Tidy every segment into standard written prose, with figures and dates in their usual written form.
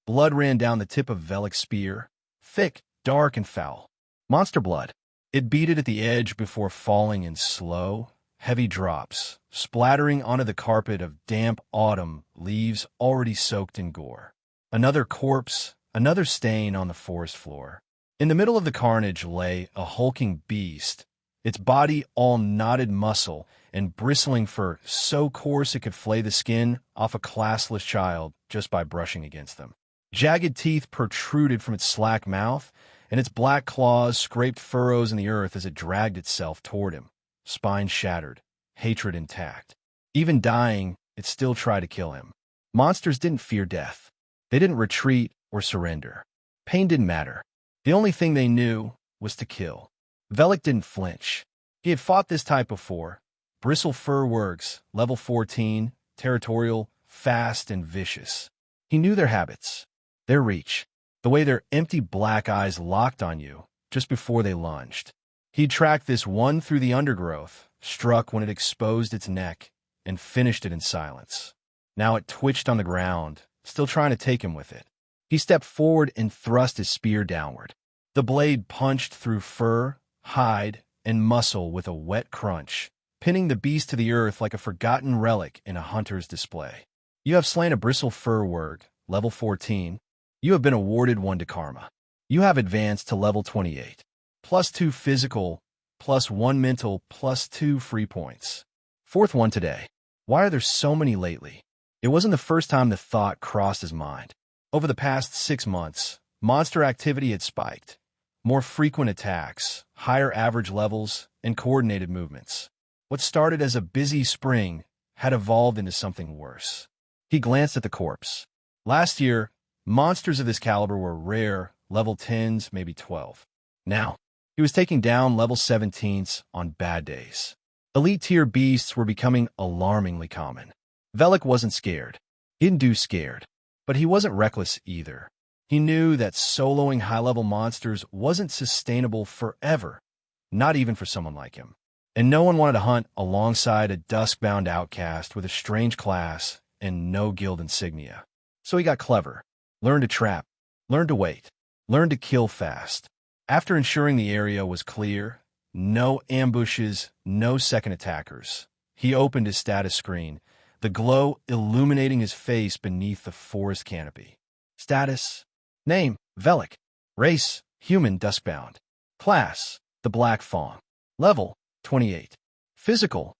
Blood ran down the tip of Velik's spear, thick, dark, and foul. Monster blood. It beaded at the edge before falling in slow, heavy drops, splattering onto the carpet of damp autumn leaves already soaked in gore. Another corpse, another stain on the forest floor. In the middle of the carnage lay a hulking beast, its body all knotted muscle and bristling fur so coarse it could flay the skin off a classless child just by brushing against them. Jagged teeth protruded from its slack mouth, and its black claws scraped furrows in the earth as it dragged itself toward him, spine shattered, hatred intact. Even dying, it still tried to kill him. Monsters didn't fear death. They didn't retreat or surrender. Pain didn't matter. The only thing they knew was to kill. Velic didn't flinch. He had fought this type before. Bristle fur worgs, level 14, territorial, fast, and vicious. He knew their habits, their reach, the way their empty black eyes locked on you just before they lunged. He tracked this one through the undergrowth, struck when it exposed its neck, and finished it in silence. Now it twitched on the ground, still trying to take him with it. He stepped forward and thrust his spear downward. The blade punched through fur, hide, and muscle with a wet crunch, pinning the beast to the earth like a forgotten relic in a hunter's display. You have slain a bristle fur worg, level 14. You have been awarded 1 to karma. You have advanced to level 28. +2 physical, +1 mental, +2 free points. 4th one today. Why are there so many lately? It wasn't the first time the thought crossed his mind. Over the past 6 months, monster activity had spiked. More frequent attacks, higher average levels, and coordinated movements. What started as a busy spring had evolved into something worse. He glanced at the corpse. Last year, monsters of this caliber were rare, level 10s, maybe 12. Now, he was taking down level 17s on bad days. Elite-tier beasts were becoming alarmingly common. Velik wasn't scared. He didn't do scared. But he wasn't reckless either. He knew that soloing high-level monsters wasn't sustainable forever, not even for someone like him. And no one wanted to hunt alongside a dusk-bound outcast with a strange class and no guild insignia. So he got clever, learned to trap, learned to wait, learned to kill fast. After ensuring the area was clear, no ambushes, no second attackers, he opened his status screen, the glow illuminating his face beneath the forest canopy. Status: Name: Velik. Race: Human Duskbound. Class: the Black Fang. Level: 28. Physical: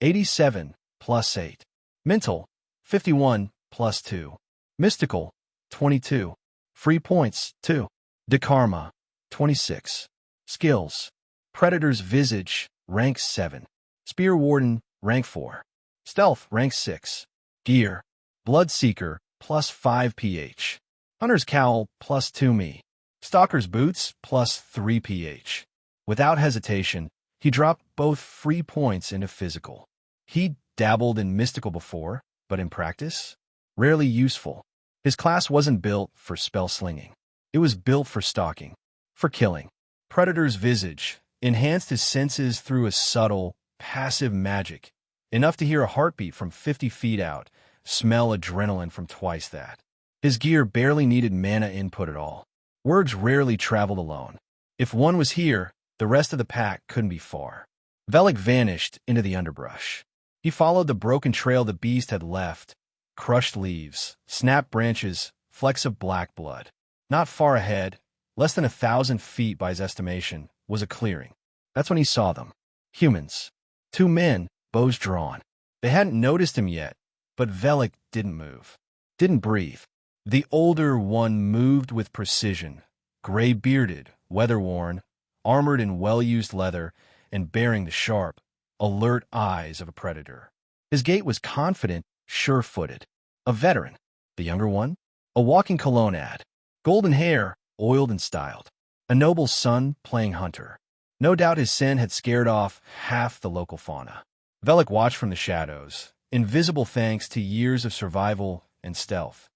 87 +8. Mental: 51 +2. Mystical: 22. Free points: 2. De Karma: 26. Skills: Predator's Visage, rank 7. Spear Warden, rank 4. Stealth, rank 6. Gear: Bloodseeker, +5 pH. Hunter's Cowl, +2 me. Stalker's Boots, +3 pH. Without hesitation, he dropped both free points into physical. He'd dabbled in mystical before, but in practice, rarely useful. His class wasn't built for spell slinging. It was built for stalking, for killing. Predator's Visage enhanced his senses through a subtle, passive magic, enough to hear a heartbeat from 50 feet out, smell adrenaline from twice that. His gear barely needed mana input at all. Worgs rarely traveled alone. If one was here, the rest of the pack couldn't be far. Velik vanished into the underbrush. He followed the broken trail the beast had left. Crushed leaves, snapped branches, flecks of black blood. Not far ahead, less than 1,000 feet by his estimation, was a clearing. That's when he saw them. Humans. 2 men, bows drawn. They hadn't noticed him yet, but Velik didn't move. Didn't breathe. The older one moved with precision, gray-bearded, weather-worn, armored in well-used leather, and bearing the sharp, alert eyes of a predator. His gait was confident, sure-footed. A veteran. The younger one? A walking cologne ad. Golden hair, oiled and styled. A noble's son playing hunter. No doubt his sin had scared off half the local fauna. Velik watched from the shadows, invisible thanks to years of survival and stealth.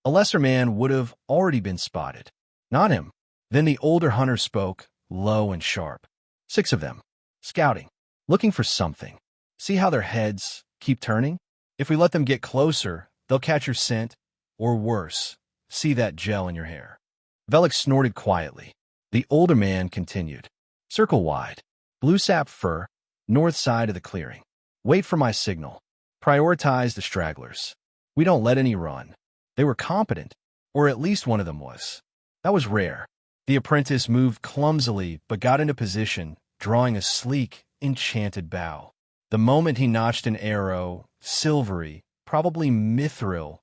A lesser man would have already been spotted. Not him. Then the older hunter spoke, low and sharp. 6 of them. Scouting. Looking for something. See how their heads keep turning? If we let them get closer, they'll catch your scent, or worse, see that gel in your hair. Velic snorted quietly. The older man continued. Circle wide. Blue sap fur, north side of the clearing. Wait for my signal. Prioritize the stragglers. We don't let any run. They were competent, or at least one of them was. That was rare. The apprentice moved clumsily but got into position, drawing a sleek, enchanted bow. The moment he notched an arrow, silvery, probably mithril,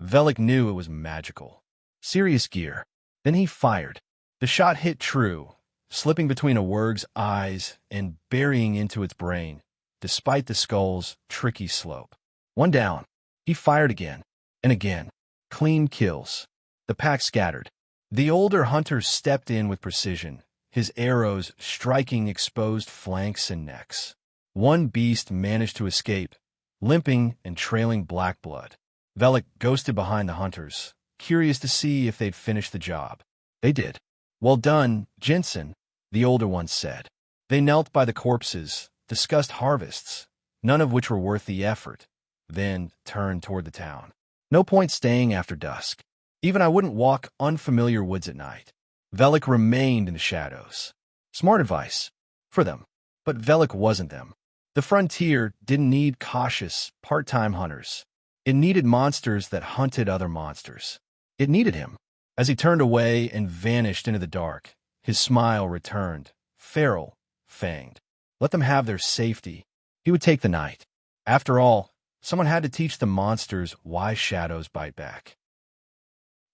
Velic knew it was magical. Serious gear. Then he fired. The shot hit true, slipping between a wurg's eyes and burying into its brain, despite the skull's tricky slope. One down. He fired again, and again. Clean kills. The pack scattered. The older hunter stepped in with precision, his arrows striking exposed flanks and necks. One beast managed to escape, limping and trailing black blood. Velic ghosted behind the hunters, curious to see if they'd finished the job. They did. Well done, Jensen, the older one said. They knelt by the corpses, discussed harvests, none of which were worth the effort, then turned toward the town. No point staying after dusk. Even I wouldn't walk unfamiliar woods at night. Velic remained in the shadows. Smart advice. For them. But Velic wasn't them. The frontier didn't need cautious, part-time hunters. It needed monsters that hunted other monsters. It needed him. As he turned away and vanished into the dark, his smile returned, feral, fanged. Let them have their safety. He would take the night. After all, someone had to teach the monsters why shadows bite back.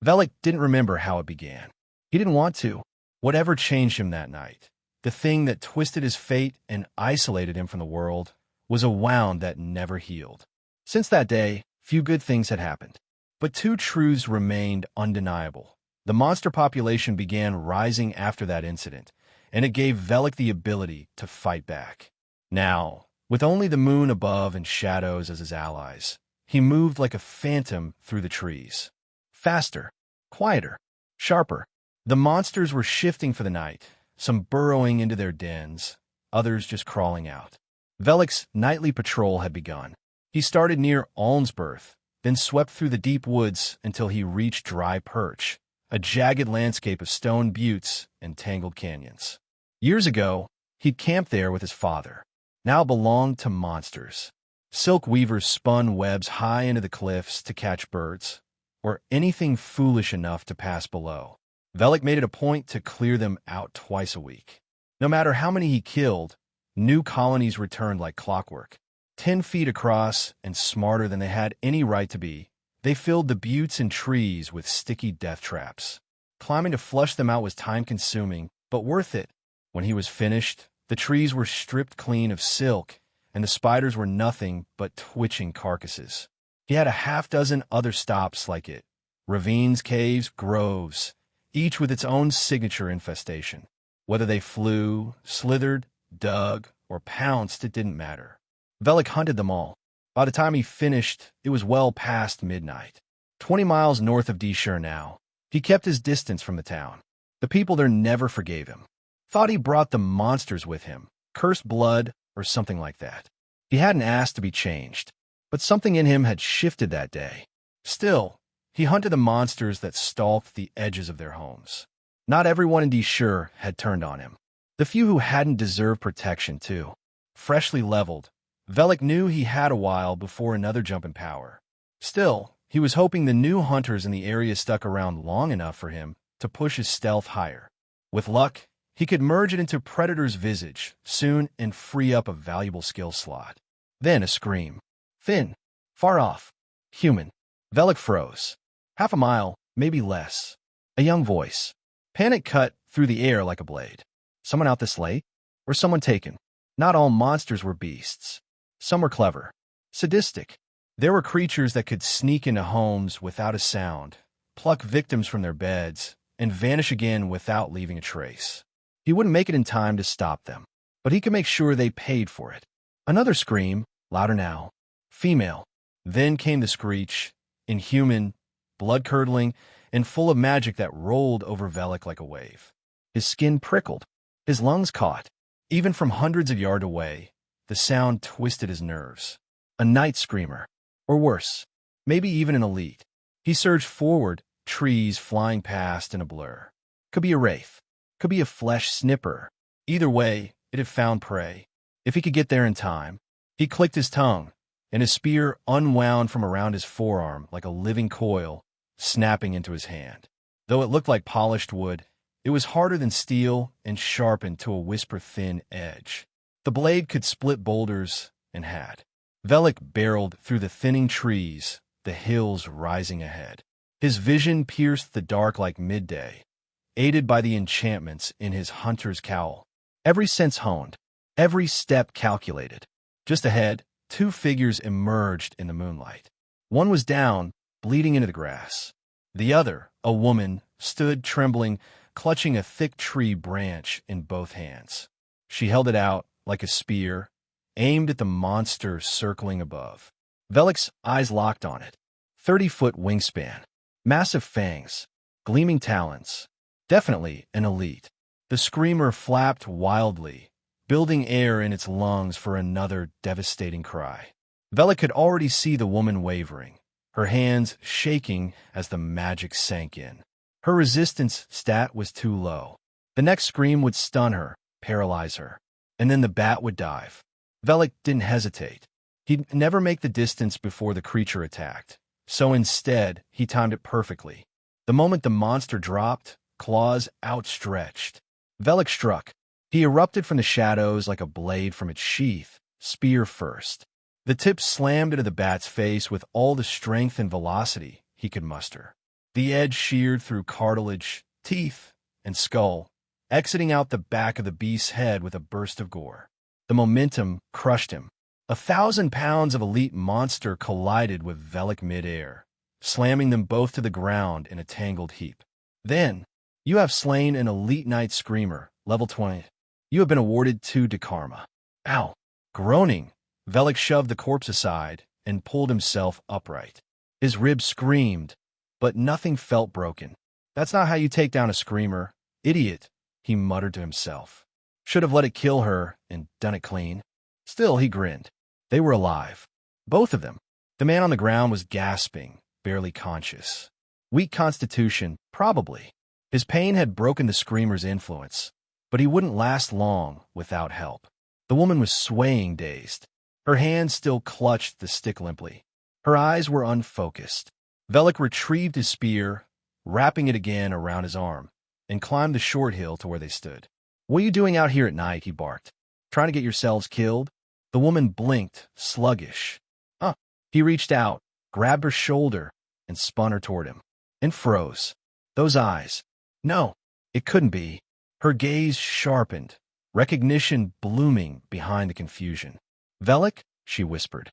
Velic didn't remember how it began. He didn't want to. Whatever changed him that night, the thing that twisted his fate and isolated him from the world, was a wound that never healed. Since that day, few good things had happened. But two truths remained undeniable. The monster population began rising after that incident, and it gave Velic the ability to fight back. Now, with only the moon above and shadows as his allies, he moved like a phantom through the trees. Faster, quieter, sharper. The monsters were shifting for the night, some burrowing into their dens, others just crawling out. Velic's nightly patrol had begun. He started near Alnsberth, then swept through the deep woods until he reached Dry Perch, a jagged landscape of stone buttes and tangled canyons. Years ago, he'd camped there with his father, now belonged to monsters. Silk weavers spun webs high into the cliffs to catch birds, or anything foolish enough to pass below. Velic made it a point to clear them out twice a week. No matter how many he killed, new colonies returned like clockwork. 10 feet across and smarter than they had any right to be, they filled the buttes and trees with sticky death traps. Climbing to flush them out was time-consuming, but worth it. When he was finished, the trees were stripped clean of silk, and the spiders were nothing but twitching carcasses. He had a half-dozen other stops like it. Ravines, caves, groves, each with its own signature infestation. Whether they flew, slithered, dug, or pounced, it didn't matter. Velic hunted them all. By the time he finished, it was well past midnight. 20 miles north of Deshire now. He kept his distance from the town. The people there never forgave him. Thought he brought the monsters with him, cursed blood, or something like that. He hadn't asked to be changed, but something in him had shifted that day. Still, he hunted the monsters that stalked the edges of their homes. Not everyone in Deshire had turned on him. The few who hadn't deserved protection, too. Freshly leveled, Velic knew he had a while before another jump in power. Still, he was hoping the new hunters in the area stuck around long enough for him to push his stealth higher. With luck, he could merge it into Predator's visage soon and free up a valuable skill slot. Then a scream. Thin. Far off. Human. Velic froze. Half a mile, maybe less. A young voice. Panic cut through the air like a blade. Someone out this late? Or someone taken? Not all monsters were beasts. Some were clever. Sadistic. There were creatures that could sneak into homes without a sound, pluck victims from their beds, and vanish again without leaving a trace. He wouldn't make it in time to stop them, but he could make sure they paid for it. Another scream, louder now. Female. Then came the screech, inhuman, blood-curdling, and full of magic that rolled over Velic like a wave. His skin prickled. His lungs caught. Even from hundreds of yards away, the sound twisted his nerves. A night screamer. Or worse, maybe even an elite. He surged forward, trees flying past in a blur. Could be a wraith. Could be a flesh snipper. Either way, it had found prey. If he could get there in time. He clicked his tongue, and his spear unwound from around his forearm like a living coil, snapping into his hand. Though it looked like polished wood, it was harder than steel and sharpened to a whisper-thin edge. The blade could split boulders, and had. Velic barreled through the thinning trees, the hills rising ahead. His vision pierced the dark like midday, aided by the enchantments in his hunter's cowl. Every sense honed, every step calculated. Just ahead, two figures emerged in the moonlight. One was down, bleeding into the grass. The other, a woman, stood trembling, clutching a thick tree branch in both hands. She held it out like a spear, aimed at the monster circling above. Velik's eyes locked on it. 30-foot wingspan, massive fangs, gleaming talons. Definitely an elite. The screamer flapped wildly, building air in its lungs for another devastating cry. Velic could already see the woman wavering, her hands shaking as the magic sank in. Her resistance stat was too low. The next scream would stun her, paralyze her, and then the bat would dive. Velic didn't hesitate. He'd never make the distance before the creature attacked, so instead he timed it perfectly. The moment the monster dropped, claws outstretched, Velic struck. He erupted from the shadows like a blade from its sheath, spear first. The tip slammed into the bat's face with all the strength and velocity he could muster. The edge sheared through cartilage, teeth, and skull, exiting out the back of the beast's head with a burst of gore. The momentum crushed him. 1,000 pounds of elite monster collided with Velic midair, slamming them both to the ground in a tangled heap. Then, you have slain an elite night screamer, level 20. You have been awarded 2 to karma. Ow! Groaning, Velic shoved the corpse aside and pulled himself upright. His ribs screamed, but nothing felt broken. That's not how you take down a screamer. Idiot, he muttered to himself. Should have let it kill her and done it clean. Still, he grinned. They were alive. Both of them. The man on the ground was gasping, barely conscious. Weak constitution, probably. His pain had broken the screamer's influence, but he wouldn't last long without help. The woman was swaying dazed. Her hand still clutched the stick limply. Her eyes were unfocused. Velic retrieved his spear, wrapping it again around his arm, and climbed the short hill to where they stood. "What are you doing out here at night?" he barked. "Trying to get yourselves killed?" The woman blinked, sluggish. He reached out, grabbed her shoulder, and spun her toward him, and froze. Those eyes. No, it couldn't be. Her gaze sharpened, recognition blooming behind the confusion. "Velic?" she whispered.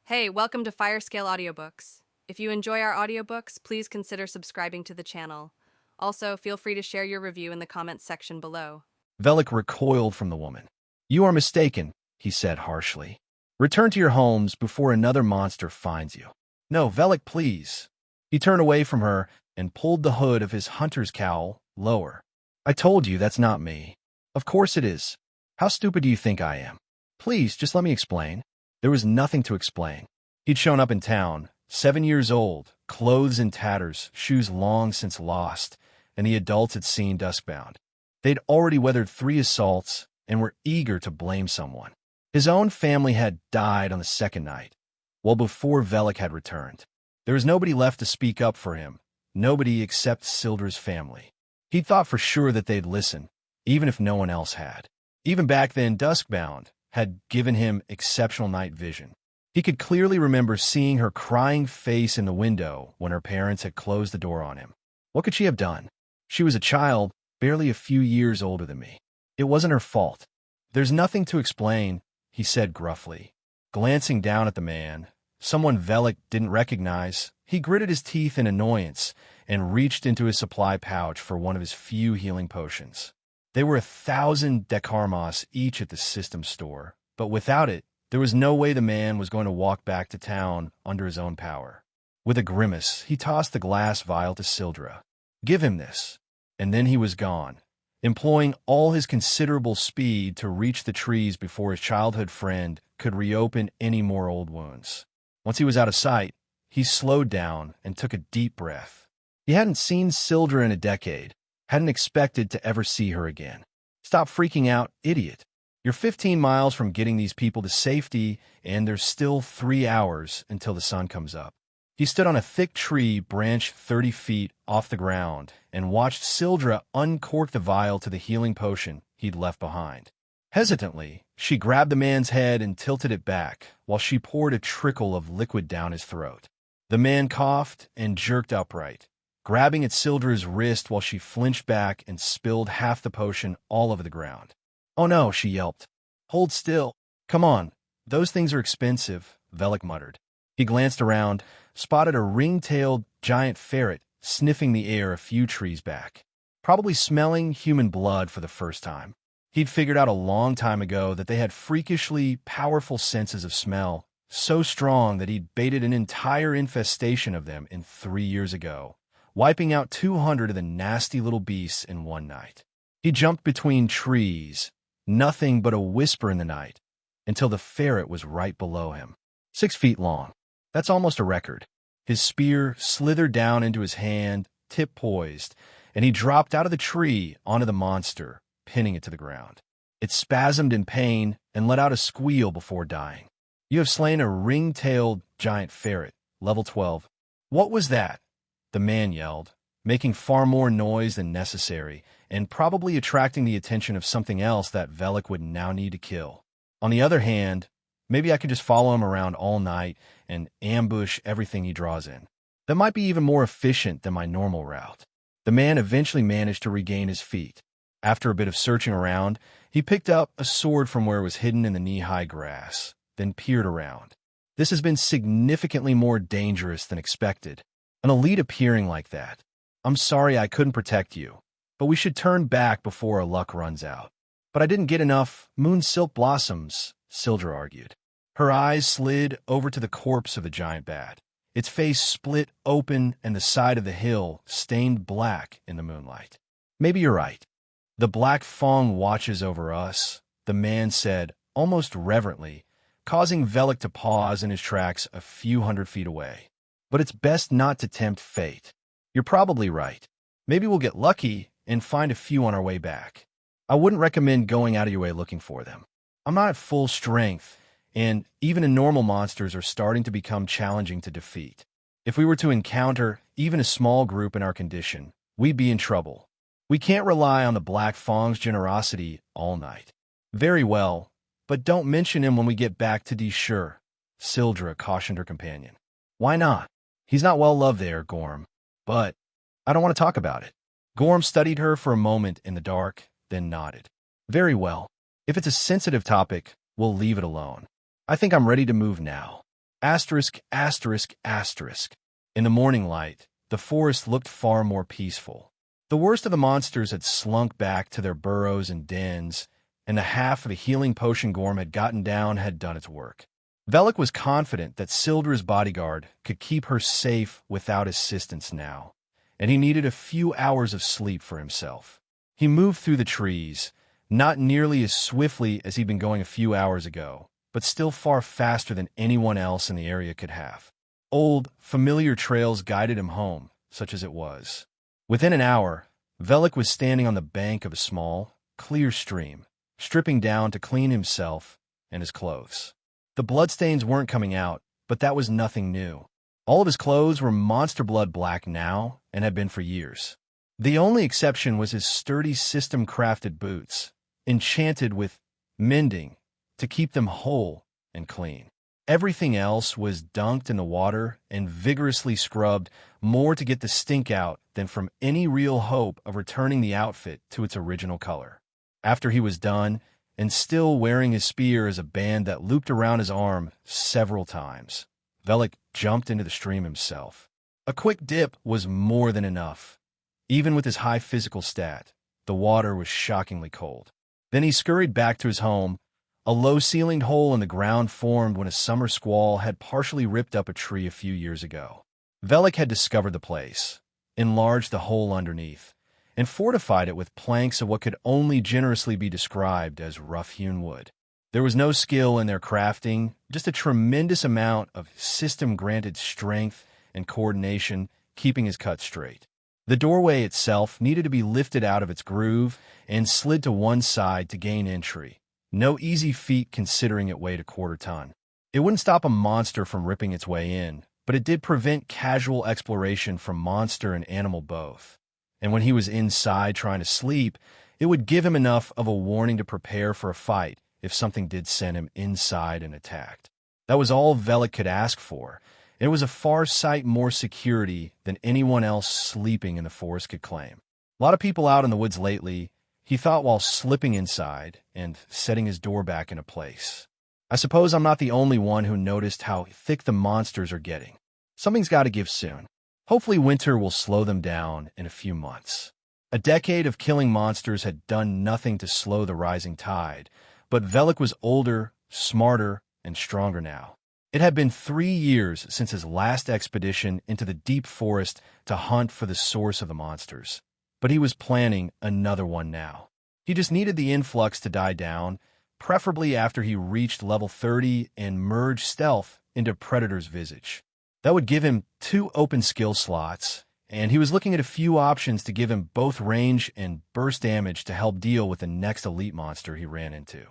Hey, welcome to Firescale Audiobooks. If you enjoy our audiobooks, please consider subscribing to the channel. Also, feel free to share your review in the comments section below. Velic recoiled from the woman. "You are mistaken," he said harshly. "Return to your homes before another monster finds you." "No, Velic, please." He turned away from her and pulled the hood of his hunter's cowl lower. "I told you that's not me." "Of course it is. How stupid do you think I am?" "Please, just let me explain." There was nothing to explain. He'd shown up in town, 7 years old, clothes in tatters, shoes long since lost, and the adults had seen Duskbound. They'd already weathered 3 assaults and were eager to blame someone. His own family had died on the second night, well before Velic had returned. There was nobody left to speak up for him, nobody except Sildra's family. He'd thought for sure that they'd listen, even if no one else had. Even back then, Duskbound had given him exceptional night vision. He could clearly remember seeing her crying face in the window when her parents had closed the door on him. What could she have done? She was a child, barely a few years older than me. It wasn't her fault. "There's nothing to explain," he said gruffly, glancing down at the man, someone Velic didn't recognize. He gritted his teeth in annoyance and reached into his supply pouch for one of his few healing potions. They were 1,000 dekarmos each at the system store, but without it, there was no way the man was going to walk back to town under his own power. With a grimace, he tossed the glass vial to Sildra. "Give him this." And then he was gone, employing all his considerable speed to reach the trees before his childhood friend could reopen any more old wounds. Once he was out of sight, he slowed down and took a deep breath. He hadn't seen Sildra in a decade, hadn't expected to ever see her again. Stop freaking out, idiot. You're 15 miles from getting these people to safety, and there's still 3 hours until the sun comes up. He stood on a thick tree branch 30 feet off the ground and watched Sildra uncork the vial to the healing potion he'd left behind. Hesitantly, she grabbed the man's head and tilted it back while she poured a trickle of liquid down his throat. The man coughed and jerked upright, grabbing at Sildra's wrist while she flinched back and spilled half the potion all over the ground. "Oh no," she yelped. "Hold still. Come on. Those things are expensive," Velic muttered. He glanced around, spotted a ring-tailed giant ferret sniffing the air a few trees back, probably smelling human blood for the first time. He'd figured out a long time ago that they had freakishly powerful senses of smell, so strong that he'd baited an entire infestation of them in 3 years ago, wiping out 200 of the nasty little beasts in one night. He jumped between trees, nothing but a whisper in the night, until the ferret was right below him. 6 feet long. That's almost a record. His spear slithered down into his hand, tip poised, and he dropped out of the tree onto the monster, pinning it to the ground. It spasmed in pain and let out a squeal before dying. "You have slain a ring-tailed giant ferret, level 12. What was that?" the man yelled, making far more noise than necessary, and probably attracting the attention of something else that Velic would now need to kill. On the other hand, maybe I could just follow him around all night and ambush everything he draws in. That might be even more efficient than my normal route. The man eventually managed to regain his feet. After a bit of searching around, he picked up a sword from where it was hidden in the knee-high grass, then peered around. This has been significantly more dangerous than expected. An elite appearing like that. "I'm sorry I couldn't protect you, but we should turn back before our luck runs out." "But I didn't get enough moon silk blossoms," Sildra argued. Her eyes slid over to the corpse of the giant bat. Its face split open and the side of the hill stained black in the moonlight. "Maybe you're right. The Black Fang watches over us," the man said, almost reverently, causing Velic to pause in his tracks a few hundred feet away. "But it's best not to tempt fate. You're probably right. Maybe we'll get lucky and find a few on our way back. I wouldn't recommend going out of your way looking for them. I'm not at full strength, and even normal monsters are starting to become challenging to defeat. If we were to encounter even a small group in our condition, we'd be in trouble. We can't rely on the Black Fang's generosity all night." "Very well, but don't mention him when we get back to Deshur," Sildra cautioned her companion. "Why not? He's not well loved there, Gorm. But I don't want to talk about it." Gorm studied her for a moment in the dark, then nodded. "Very well. If it's a sensitive topic, we'll leave it alone. I think I'm ready to move now." Asterisk, asterisk, asterisk. In the morning light, the forest looked far more peaceful. The worst of the monsters had slunk back to their burrows and dens, and the half of the healing potion Gorm had gotten down had done its work. Velic was confident that Sildra's bodyguard could keep her safe without assistance now, and he needed a few hours of sleep for himself. He moved through the trees, not nearly as swiftly as he'd been going a few hours ago, but still far faster than anyone else in the area could have. Old, familiar trails guided him home, such as it was. Within an hour, Velic was standing on the bank of a small, clear stream, stripping down to clean himself and his clothes. The bloodstains weren't coming out, but that was nothing new. All of his clothes were monster blood black now and had been for years. The only exception was his sturdy system-crafted boots, enchanted with mending to keep them whole and clean. Everything else was dunked in the water and vigorously scrubbed, more to get the stink out than from any real hope of returning the outfit to its original color. After he was done, and still wearing his spear as a band that looped around his arm several times, Velic jumped into the stream himself. A quick dip was more than enough. Even with his high physical stat, the water was shockingly cold. Then he scurried back to his home. A low-ceilinged hole in the ground formed when a summer squall had partially ripped up a tree a few years ago. Velic had discovered the place, enlarged the hole underneath, and fortified it with planks of what could only generously be described as rough-hewn wood. There was no skill in their crafting, just a tremendous amount of system-granted strength and coordination keeping his cut straight. The doorway itself needed to be lifted out of its groove and slid to one side to gain entry. No easy feat considering it weighed a quarter ton. It wouldn't stop a monster from ripping its way in, but it did prevent casual exploration from monster and animal both. And when he was inside trying to sleep, it would give him enough of a warning to prepare for a fight if something did send him inside and attacked. That was all Velic could ask for. It was a far sight more security than anyone else sleeping in the forest could claim. A lot of people out in the woods lately, he thought while slipping inside and setting his door back into place. I suppose I'm not the only one who noticed how thick the monsters are getting. Something's got to give soon. Hopefully winter will slow them down in a few months. A decade of killing monsters had done nothing to slow the rising tide, but Velic was older, smarter, and stronger now. It had been 3 years since his last expedition into the deep forest to hunt for the source of the monsters, but he was planning another one now. He just needed the influx to die down, preferably after he reached level 30 and merged stealth into Predator's visage. That would give him 2 open skill slots, and he was looking at a few options to give him both range and burst damage to help deal with the next elite monster he ran into.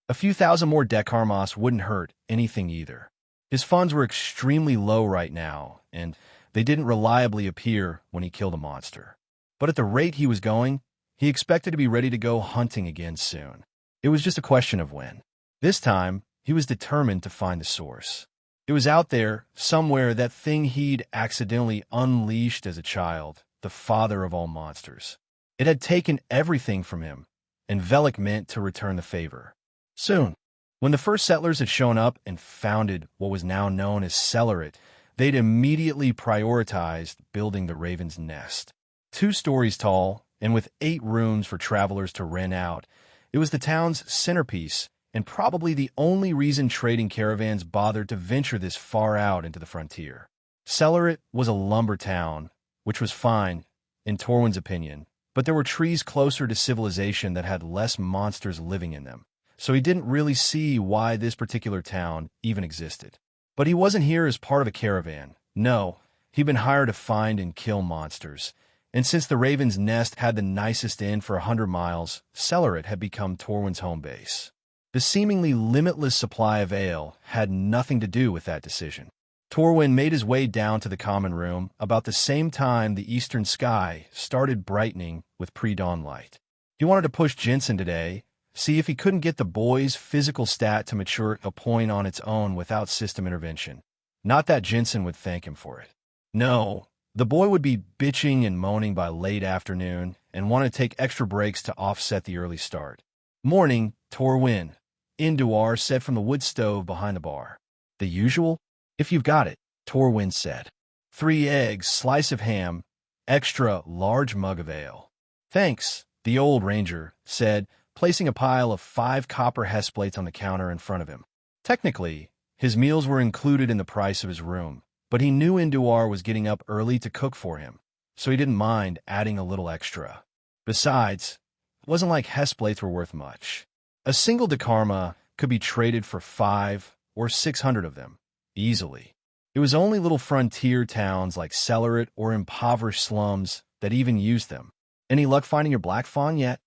A few thousand more Dekarmos wouldn't hurt anything either. His funds were extremely low right now, and they didn't reliably appear when he killed a monster. But at the rate he was going, he expected to be ready to go hunting again soon. It was just a question of when. This time, he was determined to find the source. It was out there, somewhere, that thing he'd accidentally unleashed as a child, the father of all monsters. It had taken everything from him, and Velic meant to return the favor. Soon. When the first settlers had shown up and founded what was now known as Sildra, they'd immediately prioritized building the Raven's Nest. 2 stories tall, and with 8 rooms for travelers to rent out, it was the town's centerpiece, and probably the only reason trading caravans bothered to venture this far out into the frontier. Sildra was a lumber town, which was fine, in Torwin's opinion, but there were trees closer to civilization that had less monsters living in them, so he didn't really see why this particular town even existed. But he wasn't here as part of a caravan. No, he'd been hired to find and kill monsters. And since the Raven's Nest had the nicest inn for 100 miles, Sildra had become Torwin's home base. The seemingly limitless supply of ale had nothing to do with that decision. Torwin made his way down to the common room about the same time the eastern sky started brightening with pre-dawn light. He wanted to push Jensen today, see if he couldn't get the boy's physical stat to mature a point on its own without system intervention. Not that Jensen would thank him for it. No, the boy would be bitching and moaning by late afternoon and want to take extra breaks to offset the early start. Morning, Torwin, Induar said from the wood stove behind the bar. The usual? If you've got it, Torwin said. 3 eggs, slice of ham, extra large mug of ale. Thanks, the old ranger said, placing a pile of 5 copper hess plates on the counter in front of him. Technically, his meals were included in the price of his room, but he knew Induar was getting up early to cook for him, so he didn't mind adding a little extra. Besides, it wasn't like hess plates were worth much. A single Dekarma could be traded for 5 or 600 of them, easily. It was only little frontier towns like Sildra or impoverished slums that even used them. Any luck finding your Black Fang yet?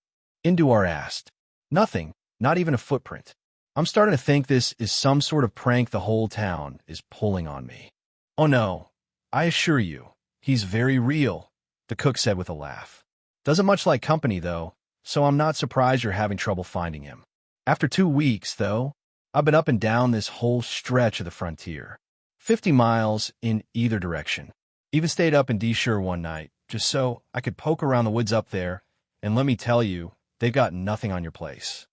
Induar asked. Nothing, not even a footprint. I'm starting to think this is some sort of prank the whole town is pulling on me. Oh no, I assure you, he's very real, the cook said with a laugh. Doesn't much like company though, so I'm not surprised you're having trouble finding him. After 2 weeks, though, I've been up and down this whole stretch of the frontier. 50 miles in either direction. Even stayed up in D-Shur one night, just so I could poke around the woods up there, and let me tell you, they've got nothing on your place.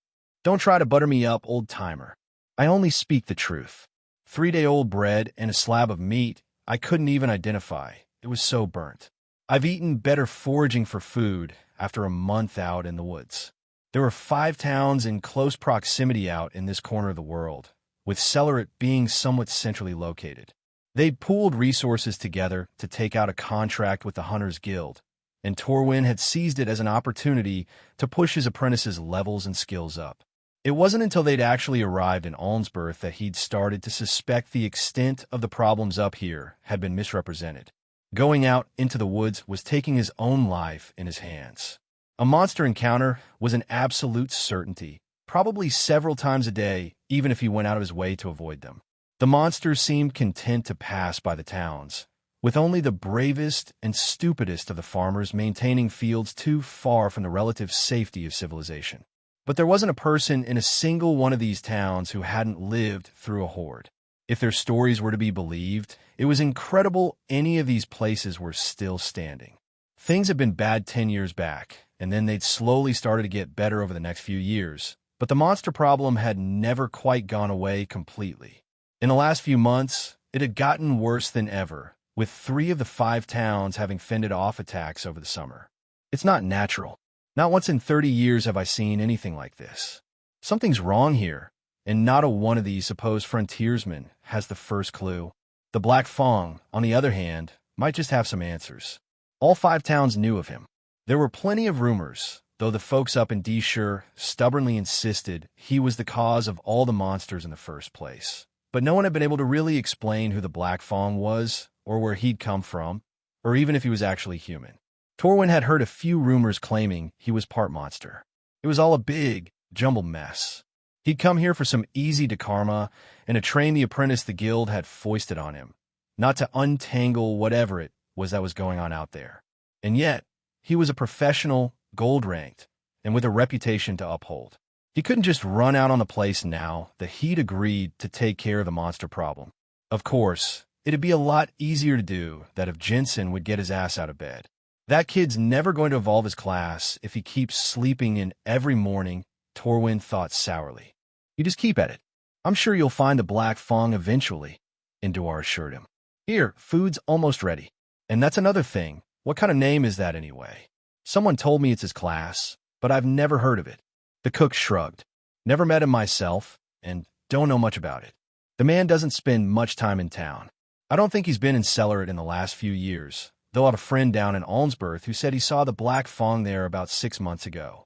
Don't try to butter me up, old-timer. I only speak the truth. 3-day-old bread and a slab of meat I couldn't even identify. It was so burnt. I've eaten better foraging for food after a month out in the woods. There were 5 towns in close proximity out in this corner of the world, with Sildra being somewhat centrally located. They'd pooled resources together to take out a contract with the Hunters Guild, and Torwin had seized it as an opportunity to push his apprentices' levels and skills up. It wasn't until they'd actually arrived in Almsburth that he'd started to suspect the extent of the problems up here had been misrepresented. Going out into the woods was taking his own life in his hands. A monster encounter was an absolute certainty, probably several times a day, even if he went out of his way to avoid them. The monsters seemed content to pass by the towns, with only the bravest and stupidest of the farmers maintaining fields too far from the relative safety of civilization. But there wasn't a person in a single one of these towns who hadn't lived through a horde. If their stories were to be believed, it was incredible any of these places were still standing. Things had been bad 10 years back, and then they'd slowly started to get better over the next few years. But the monster problem had never quite gone away completely. In the last few months, it had gotten worse than ever, with 3 of the 5 towns having fended off attacks over the summer. It's not natural. Not once in 30 years have I seen anything like this. Something's wrong here, and not a one of these supposed frontiersmen has the first clue. The Black Fang, on the other hand, might just have some answers. All 5 towns knew of him. There were plenty of rumors, though the folks up in D-Shire stubbornly insisted he was the cause of all the monsters in the first place. But no one had been able to really explain who the Black Fang was, or where he'd come from, or even if he was actually human. Torwin had heard a few rumors claiming he was part monster. It was all a big, jumbled mess. He'd come here for some easy karma and to train the apprentice the guild had foisted on him, not to untangle whatever it was that was going on out there. And yet, he was a professional, gold-ranked, and with a reputation to uphold. He couldn't just run out on the place now that he'd agreed to take care of the monster problem. Of course, it'd be a lot easier to do that if Jensen would get his ass out of bed. That kid's never going to evolve his class if he keeps sleeping in every morning, Torwin thought sourly. You just keep at it. I'm sure you'll find the Black Fang eventually, Induar assured him. Here, food's almost ready. And that's another thing. What kind of name is that anyway? Someone told me it's his class, but I've never heard of it. The cook shrugged. Never met him myself, and don't know much about it. The man doesn't spend much time in town. I don't think he's been in Cellaret in the last few years, though I had a friend down in Almsburth who said he saw the Black Fang there about 6 months ago.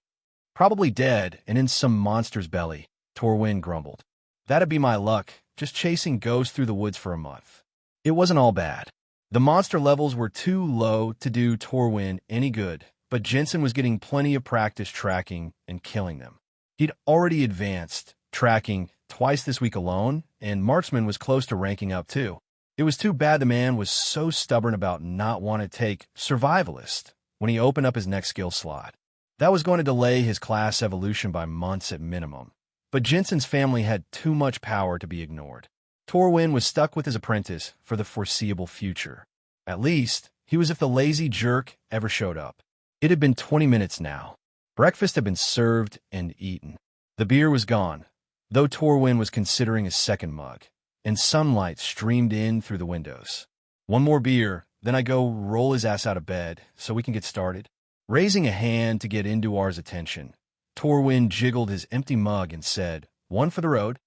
Probably dead and in some monster's belly, Torwin grumbled. That'd be my luck, just chasing ghosts through the woods for a month. It wasn't all bad. The monster levels were too low to do Torwin any good, but Jensen was getting plenty of practice tracking and killing them. He'd already advanced, tracking twice this week alone, and marksman was close to ranking up too. It was too bad the man was so stubborn about not wanting to take survivalist when he opened up his next skill slot. That was going to delay his class evolution by months at minimum. But Jensen's family had too much power to be ignored. Torwin was stuck with his apprentice for the foreseeable future. At least, he was if the lazy jerk ever showed up. It had been 20 minutes now. Breakfast had been served and eaten. The beer was gone, though Torwin was considering his second mug, and sunlight streamed in through the windows. One more beer, then I go roll his ass out of bed so we can get started. Raising a hand to get Induar's attention, Torwin jiggled his empty mug and said, "One for the road.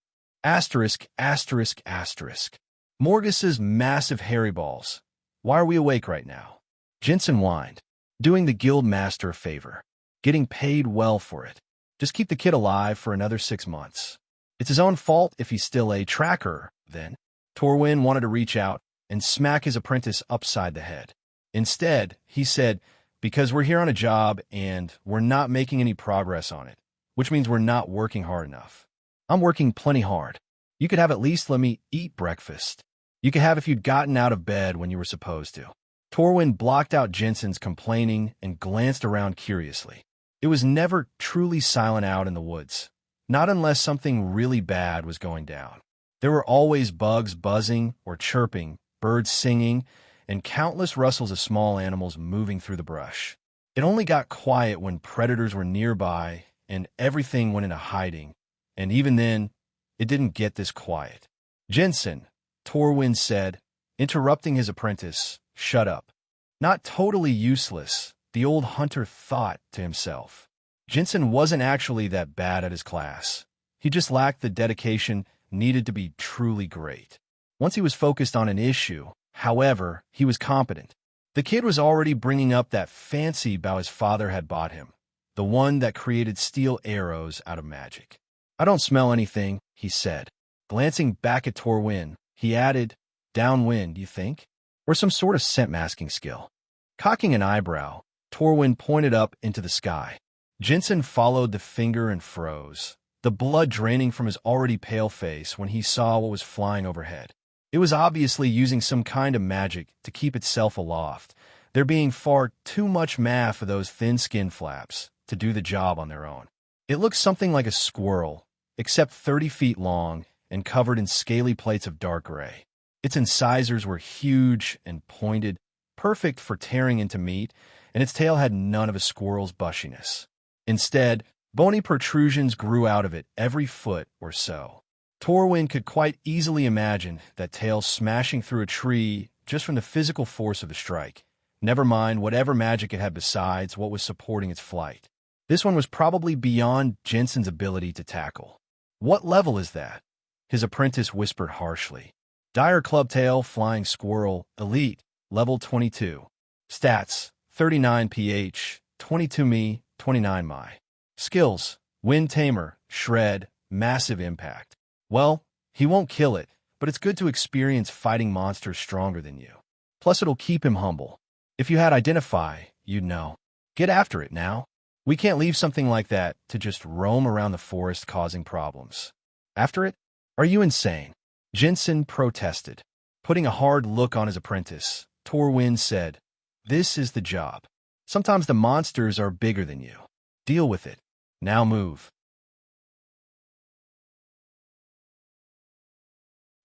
Asterisk, asterisk, asterisk. Morgus's massive hairy balls. Why are we awake right now?" Jensen whined, doing the guild master a favor, getting paid well for it. Just keep the kid alive for another 6 months. It's his own fault if he's still a tracker, then. Torwin wanted to reach out and smack his apprentice upside the head. Instead, he said, "Because we're here on a job and we're not making any progress on it, which means we're not working hard enough. I'm working plenty hard. You could have at least let me eat breakfast. You could have if you'd gotten out of bed when you were supposed to." Torwin blocked out Jensen's complaining and glanced around curiously. It was never truly silent out in the woods, not unless something really bad was going down. There were always bugs buzzing or chirping, birds singing, and countless rustles of small animals moving through the brush. It only got quiet when predators were nearby and everything went into hiding, and even then, it didn't get this quiet. "Jensen," Torwin said, interrupting his apprentice, "shut up." Not totally useless, the old hunter thought to himself. Jensen wasn't actually that bad at his class. He just lacked the dedication needed to be truly great. Once he was focused on an issue, however, he was competent. The kid was already bringing up that fancy bow his father had bought him, the one that created steel arrows out of magic. "I don't smell anything," he said. Glancing back at Torwin, he added, "Downwind, you think?" or some sort of scent masking skill. Cocking an eyebrow, Torwin pointed up into the sky. Jensen followed the finger and froze, the blood draining from his already pale face when he saw what was flying overhead. It was obviously using some kind of magic to keep itself aloft, there being far too much mass for those thin skin flaps to do the job on their own. It looked something like a squirrel, except 30 feet long and covered in scaly plates of dark gray. Its incisors were huge and pointed, perfect for tearing into meat, and its tail had none of a squirrel's bushiness. Instead, bony protrusions grew out of it every foot or so. Torwin could quite easily imagine that tail smashing through a tree just from the physical force of the strike, never mind whatever magic it had besides what was supporting its flight. This one was probably beyond Jensen's ability to tackle. "What level is that?" his apprentice whispered harshly. "Dire Clubtail Flying Squirrel Elite, level 22. Stats, 39 pH, 22 Mi, 29 Mi. Skills, Wind Tamer, Shred, Massive Impact." Well, he won't kill it, but it's good to experience fighting monsters stronger than you. Plus it'll keep him humble. If you had Identify, you'd know. Get after it now. We can't leave something like that to just roam around the forest causing problems. After it? Are you insane? Jensen protested. Putting a hard look on his apprentice, Torwin said, "This is the job. Sometimes the monsters are bigger than you. Deal with it. Now move."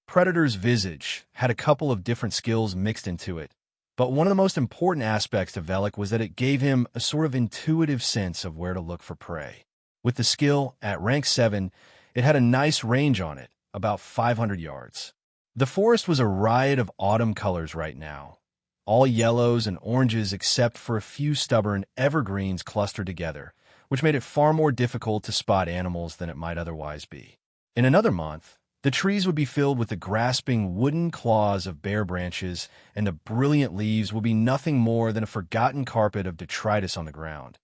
Predator's visage had a couple of different skills mixed into it, but one of the most important aspects of Velic was that it gave him a sort of intuitive sense of where to look for prey. With the skill, at rank 7, it had a nice range on it, about 500 yards. The forest was a riot of autumn colors right now, all yellows and oranges except for a few stubborn evergreens clustered together, which made it far more difficult to spot animals than it might otherwise be. In another month, the trees would be filled with the grasping wooden claws of bare branches, and the brilliant leaves would be nothing more than a forgotten carpet of detritus on the ground.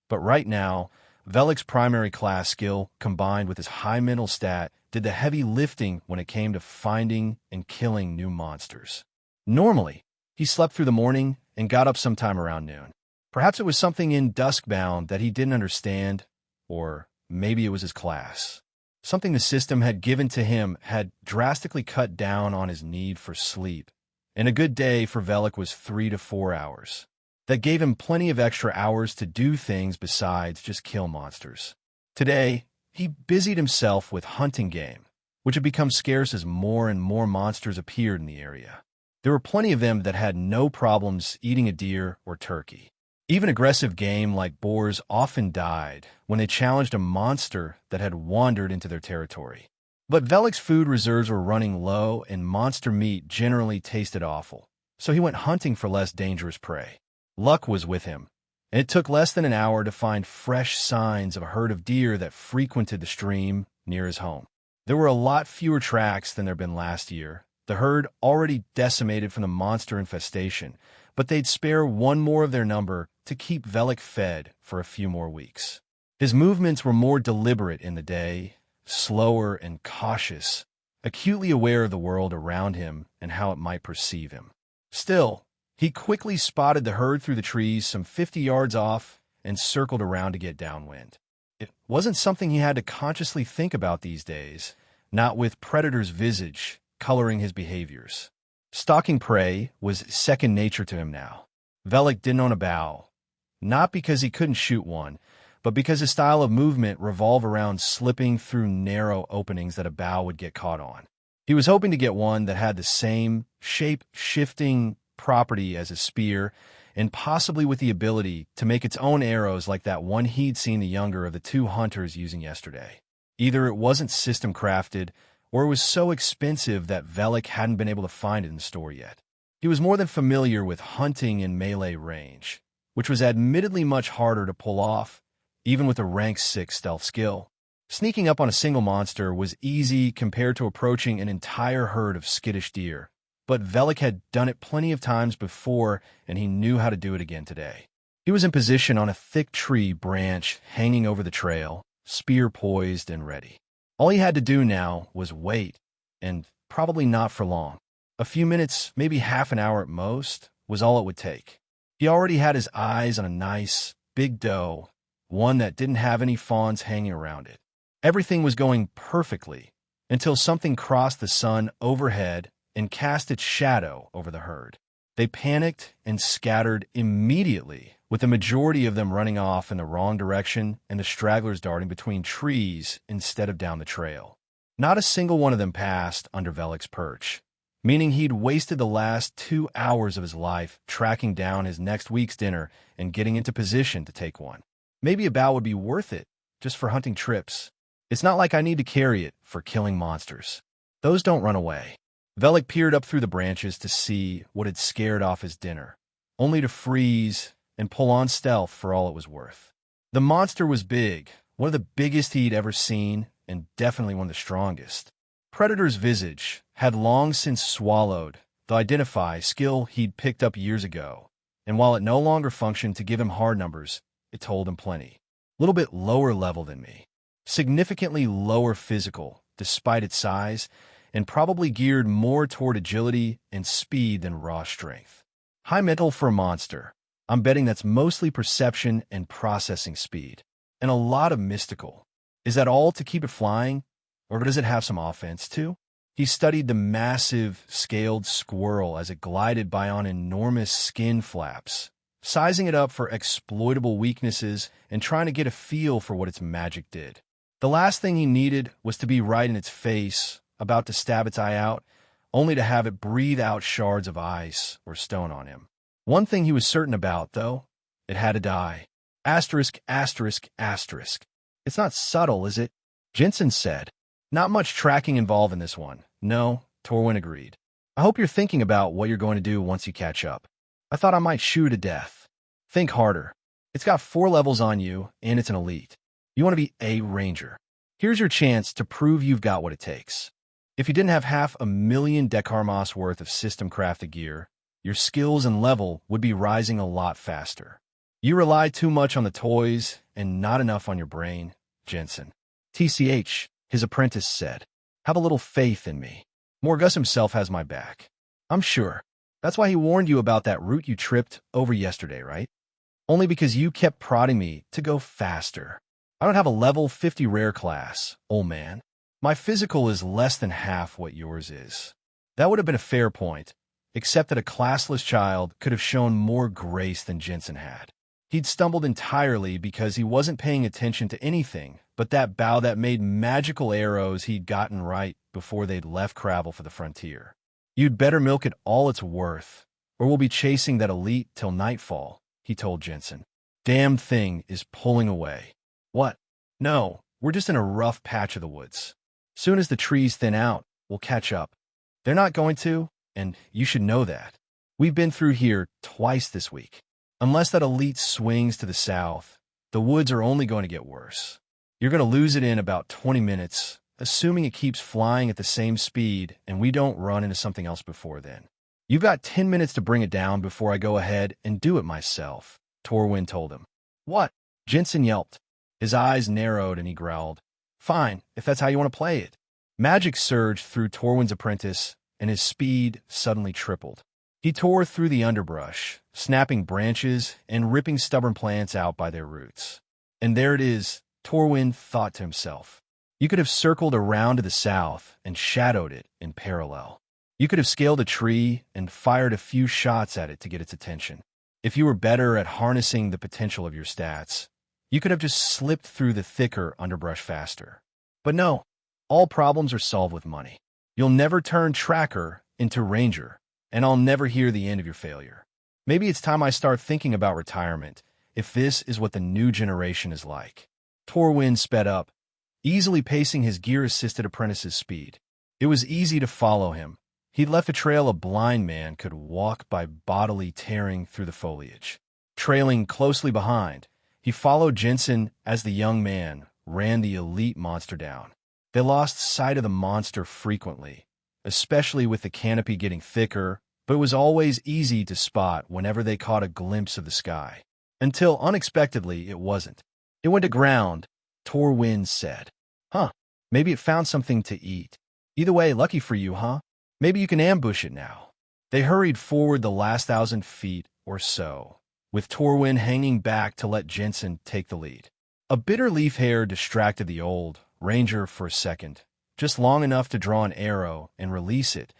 But right now, Velik's primary class skill, combined with his high mental stat, did the heavy lifting when it came to finding and killing new monsters. Normally, he slept through the morning and got up sometime around noon. Perhaps it was something in Duskbound that he didn't understand, or maybe it was his class. Something the system had given to him had drastically cut down on his need for sleep, and a good day for Velic was 3 to 4 hours. That gave him plenty of extra hours to do things besides just kill monsters. Today, he busied himself with hunting game, which had become scarce as more and more monsters appeared in the area. There were plenty of them that had no problems eating a deer or turkey. Even aggressive game like boars often died when they challenged a monster that had wandered into their territory. But Velik's food reserves were running low and monster meat generally tasted awful, so he went hunting for less dangerous prey. Luck was with him, and it took less than an hour to find fresh signs of a herd of deer that frequented the stream near his home. There were a lot fewer tracks than there'd been last year, the herd already decimated from the monster infestation, but they'd spare one more of their number to keep Velic fed for a few more weeks. His movements were more deliberate in the day, slower and cautious, acutely aware of the world around him and how it might perceive him. Still, he quickly spotted the herd through the trees some 50 yards off and circled around to get downwind. It wasn't something he had to consciously think about these days, not with Predator's visage coloring his behaviors. Stalking prey was second nature to him now. Velic didn't own a bow, not because he couldn't shoot one, but because his style of movement revolved around slipping through narrow openings that a bow would get caught on. He was hoping to get one that had the same shape-shifting property as a spear, and possibly with the ability to make its own arrows like that one he'd seen the younger of the two hunters using yesterday. Either it wasn't system-crafted, or it was so expensive that Velic hadn't been able to find it in the store yet. He was more than familiar with hunting in melee range, which was admittedly much harder to pull off, even with a rank 6 stealth skill. Sneaking up on a single monster was easy compared to approaching an entire herd of skittish deer, but Velic had done it plenty of times before, and he knew how to do it again today. He was in position on a thick tree branch hanging over the trail, spear poised and ready. All he had to do now was wait, and probably not for long. A few minutes, maybe half an hour at most, was all it would take. He already had his eyes on a nice, big doe, one that didn't have any fawns hanging around it. Everything was going perfectly until something crossed the sun overhead and cast its shadow over the herd. They panicked and scattered immediately, with the majority of them running off in the wrong direction and the stragglers darting between trees instead of down the trail. Not a single one of them passed under Velik's perch, meaning he'd wasted the last 2 hours of his life tracking down his next week's dinner and getting into position to take one. Maybe a bow would be worth it, just for hunting trips. It's not like I need to carry it for killing monsters. Those don't run away. Velik peered up through the branches to see what had scared off his dinner, only to freeze and pull on stealth for all it was worth. The monster was big, one of the biggest he'd ever seen, and definitely one of the strongest. Predator's visage had long since swallowed the identify skill he'd picked up years ago, and while it no longer functioned to give him hard numbers, it told him plenty. A little bit lower level than me. Significantly lower physical, despite its size, and probably geared more toward agility and speed than raw strength. High mental for a monster. I'm betting that's mostly perception and processing speed, and a lot of mystical. Is that all to keep it flying, or does it have some offense too? He studied the massive, scaled squirrel as it glided by on enormous skin flaps, sizing it up for exploitable weaknesses and trying to get a feel for what its magic did. The last thing he needed was to be right in its face, about to stab its eye out, only to have it breathe out shards of ice or stone on him. One thing he was certain about, though, it had to die. Asterisk, asterisk, asterisk. It's not subtle, is it? Jensen said. Not much tracking involved in this one. No, Torwin agreed. I hope you're thinking about what you're going to do once you catch up. I thought I might shoot to death. Think harder. It's got 4 levels on you, and it's an elite. You want to be a ranger. Here's your chance to prove you've got what it takes. If you didn't have 500,000 Dekarmos worth of system-crafted gear, your skills and level would be rising a lot faster. You rely too much on the toys and not enough on your brain, Jensen. TCH, his apprentice said. Have a little faith in me. Morgus himself has my back. I'm sure. That's why he warned you about that route you tripped over yesterday, right? Only because you kept prodding me to go faster. I don't have a level 50 rare class, old man. My physical is less than half what yours is. That would have been a fair point, except that a classless child could have shown more grace than Jensen had. He'd stumbled entirely because he wasn't paying attention to anything but that bow that made magical arrows he'd gotten right before they'd left Cravel for the frontier. You'd better milk it all it's worth, or we'll be chasing that elite till nightfall, he told Jensen. Damn thing is pulling away. What? No, we're just in a rough patch of the woods. Soon as the trees thin out, we'll catch up. They're not going to, and you should know that. We've been through here twice this week. Unless that elite swings to the south, the woods are only going to get worse. You're going to lose it in about 20 minutes, assuming it keeps flying at the same speed and we don't run into something else before then. You've got 10 minutes to bring it down before I go ahead and do it myself, Torwin told him. What? Jensen yelped. His eyes narrowed and he growled. Fine, if that's how you want to play it. Magic surged through Torwin's apprentice, and his speed suddenly tripled. He tore through the underbrush, snapping branches and ripping stubborn plants out by their roots. And there it is, Torwin thought to himself. You could have circled around to the south and shadowed it in parallel. You could have scaled a tree and fired a few shots at it to get its attention. If you were better at harnessing the potential of your stats, you could have just slipped through the thicker underbrush faster. But no, all problems are solved with money. You'll never turn tracker into ranger, and I'll never hear the end of your failure. Maybe it's time I start thinking about retirement, if this is what the new generation is like. Torwin sped up, easily pacing his gear-assisted apprentice's speed. It was easy to follow him. He'd left a trail a blind man could walk by bodily tearing through the foliage. Trailing closely behind, he followed Jensen as the young man ran the elite monster down. They lost sight of the monster frequently, especially with the canopy getting thicker, but it was always easy to spot whenever they caught a glimpse of the sky. Until, unexpectedly, it wasn't. It went to ground, Torwin said. Huh, maybe it found something to eat. Either way, lucky for you, huh? Maybe you can ambush it now. They hurried forward the last 1,000 feet or so, with Torwin hanging back to let Jensen take the lead. A bitter leaf hair distracted the old ranger for a second, just long enough to draw an arrow and release it,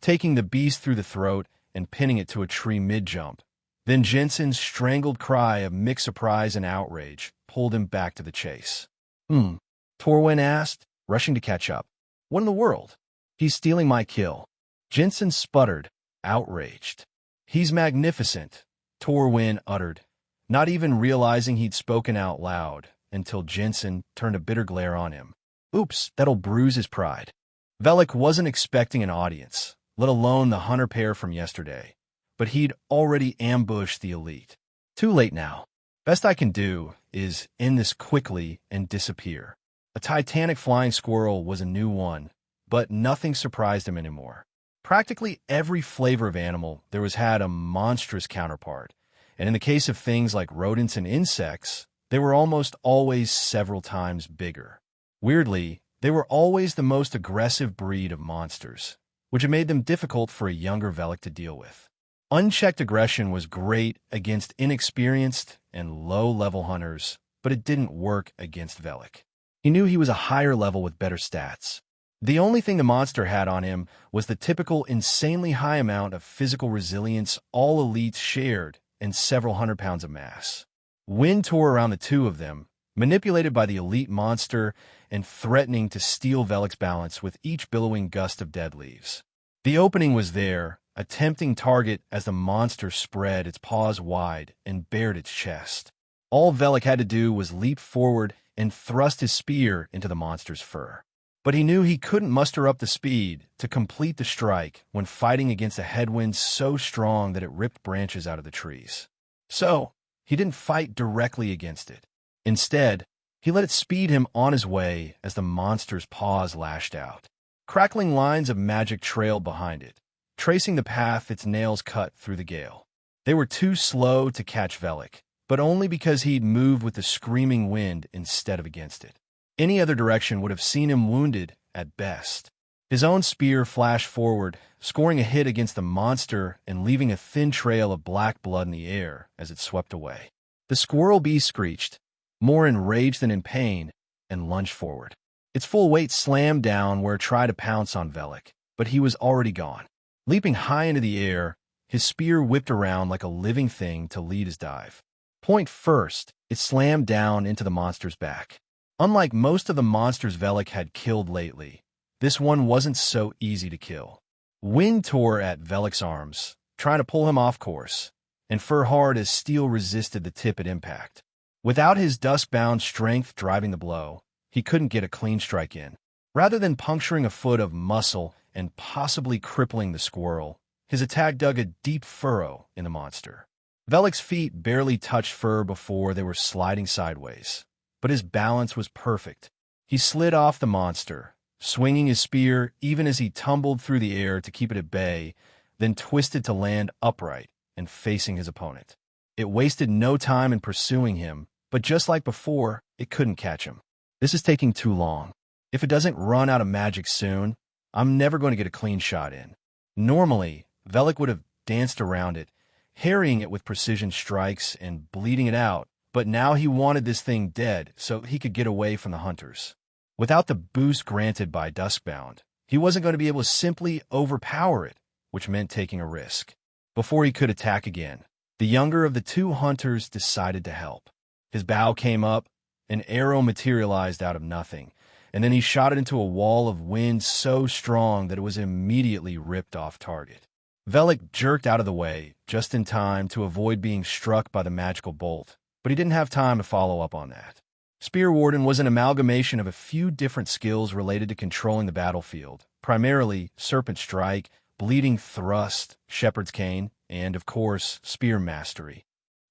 taking the beast through the throat and pinning it to a tree mid-jump. Then Jensen's strangled cry of mixed surprise and outrage pulled him back to the chase. Torwin asked, rushing to catch up. What in the world? He's stealing my kill. Jensen sputtered, outraged. He's magnificent, Torwin uttered, not even realizing he'd spoken out loud until Jensen turned a bitter glare on him. Oops, that'll bruise his pride. Velic wasn't expecting an audience, let alone the hunter pair from yesterday, but he'd already ambushed the elite. Too late now. Best I can do is end this quickly and disappear. A titanic flying squirrel was a new one, but nothing surprised him anymore. Practically every flavor of animal there was had a monstrous counterpart, and in the case of things like rodents and insects, they were almost always several times bigger. Weirdly, they were always the most aggressive breed of monsters, which had made them difficult for a younger Velic to deal with. Unchecked aggression was great against inexperienced and low-level hunters, but it didn't work against Velic. He knew he was a higher level with better stats. The only thing the monster had on him was the typical insanely high amount of physical resilience all elites shared and several 100 pounds of mass. Wind tore around the two of them, manipulated by the elite monster and threatening to steal Velic's balance with each billowing gust of dead leaves. The opening was there, a tempting target as the monster spread its paws wide and bared its chest. All Velic had to do was leap forward and thrust his spear into the monster's fur. But he knew he couldn't muster up the speed to complete the strike when fighting against a headwind so strong that it ripped branches out of the trees. So, he didn't fight directly against it. Instead, he let it speed him on his way as the monster's paws lashed out. Crackling lines of magic trailed behind it, tracing the path its nails cut through the gale. They were too slow to catch Velic, but only because he'd moved with the screaming wind instead of against it. Any other direction would have seen him wounded at best. His own spear flashed forward, scoring a hit against the monster and leaving a thin trail of black blood in the air as it swept away. The squirrel beast screeched, more enraged than in pain, and lunged forward. Its full weight slammed down where it tried to pounce on Velic, but he was already gone. Leaping high into the air, his spear whipped around like a living thing to lead his dive. Point first, it slammed down into the monster's back. Unlike most of the monsters Velic had killed lately, this one wasn't so easy to kill. Wind tore at Velic's arms, trying to pull him off course, and fur hard as steel resisted the tip at impact. Without his dusk-bound strength driving the blow, he couldn't get a clean strike in. Rather than puncturing a foot of muscle and possibly crippling the squirrel, his attack dug a deep furrow in the monster. Velic's feet barely touched fur before they were sliding sideways, but his balance was perfect. He slid off the monster, swinging his spear even as he tumbled through the air to keep it at bay, then twisted to land upright and facing his opponent. It wasted no time in pursuing him, but just like before, it couldn't catch him. This is taking too long. If it doesn't run out of magic soon, I'm never going to get a clean shot in. Normally, Velic would have danced around it, harrying it with precision strikes and bleeding it out, but now he wanted this thing dead so he could get away from the hunters. Without the boost granted by Duskbound, he wasn't going to be able to simply overpower it, which meant taking a risk. Before he could attack again, the younger of the two hunters decided to help. His bow came up, an arrow materialized out of nothing, and then he shot it into a wall of wind so strong that it was immediately ripped off target. Velic jerked out of the way, just in time to avoid being struck by the magical bolt, but he didn't have time to follow up on that. Spear Warden was an amalgamation of a few different skills related to controlling the battlefield, primarily Serpent Strike, Bleeding Thrust, Shepherd's Cane, and, of course, Spear Mastery.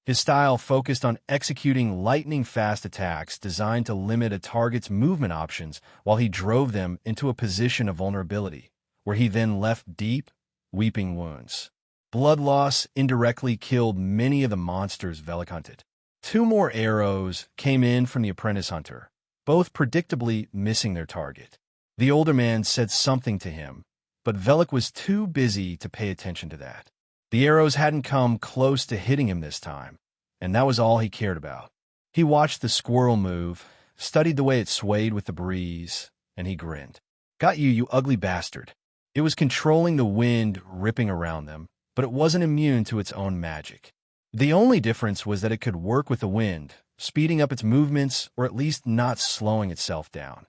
His style focused on executing lightning-fast attacks designed to limit a target's movement options while he drove them into a position of vulnerability, where he then left deep, weeping wounds. Blood loss indirectly killed many of the monsters Velic hunted. 2 more arrows came in from the apprentice hunter, both predictably missing their target. The older man said something to him, but Velik was too busy to pay attention to that. The arrows hadn't come close to hitting him this time, and that was all he cared about. He watched the squirrel move, studied the way it swayed with the breeze, and he grinned. "Got you, you ugly bastard." It was controlling the wind ripping around them, but it wasn't immune to its own magic. The only difference was that it could work with the wind, speeding up its movements or at least not slowing itself down.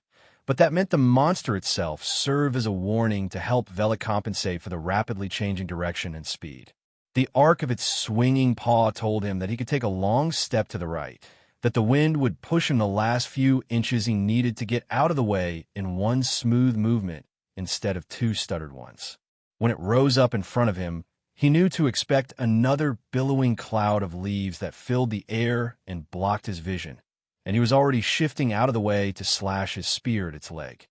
But that meant the monster itself served as a warning to help Velik compensate for the rapidly changing direction and speed. The arc of its swinging paw told him that he could take a long step to the right, that the wind would push him the last few inches he needed to get out of the way in one smooth movement instead of two stuttered ones. When it rose up in front of him, he knew to expect another billowing cloud of leaves that filled the air and blocked his vision, and he was already shifting out of the way to slash his spear at its leg.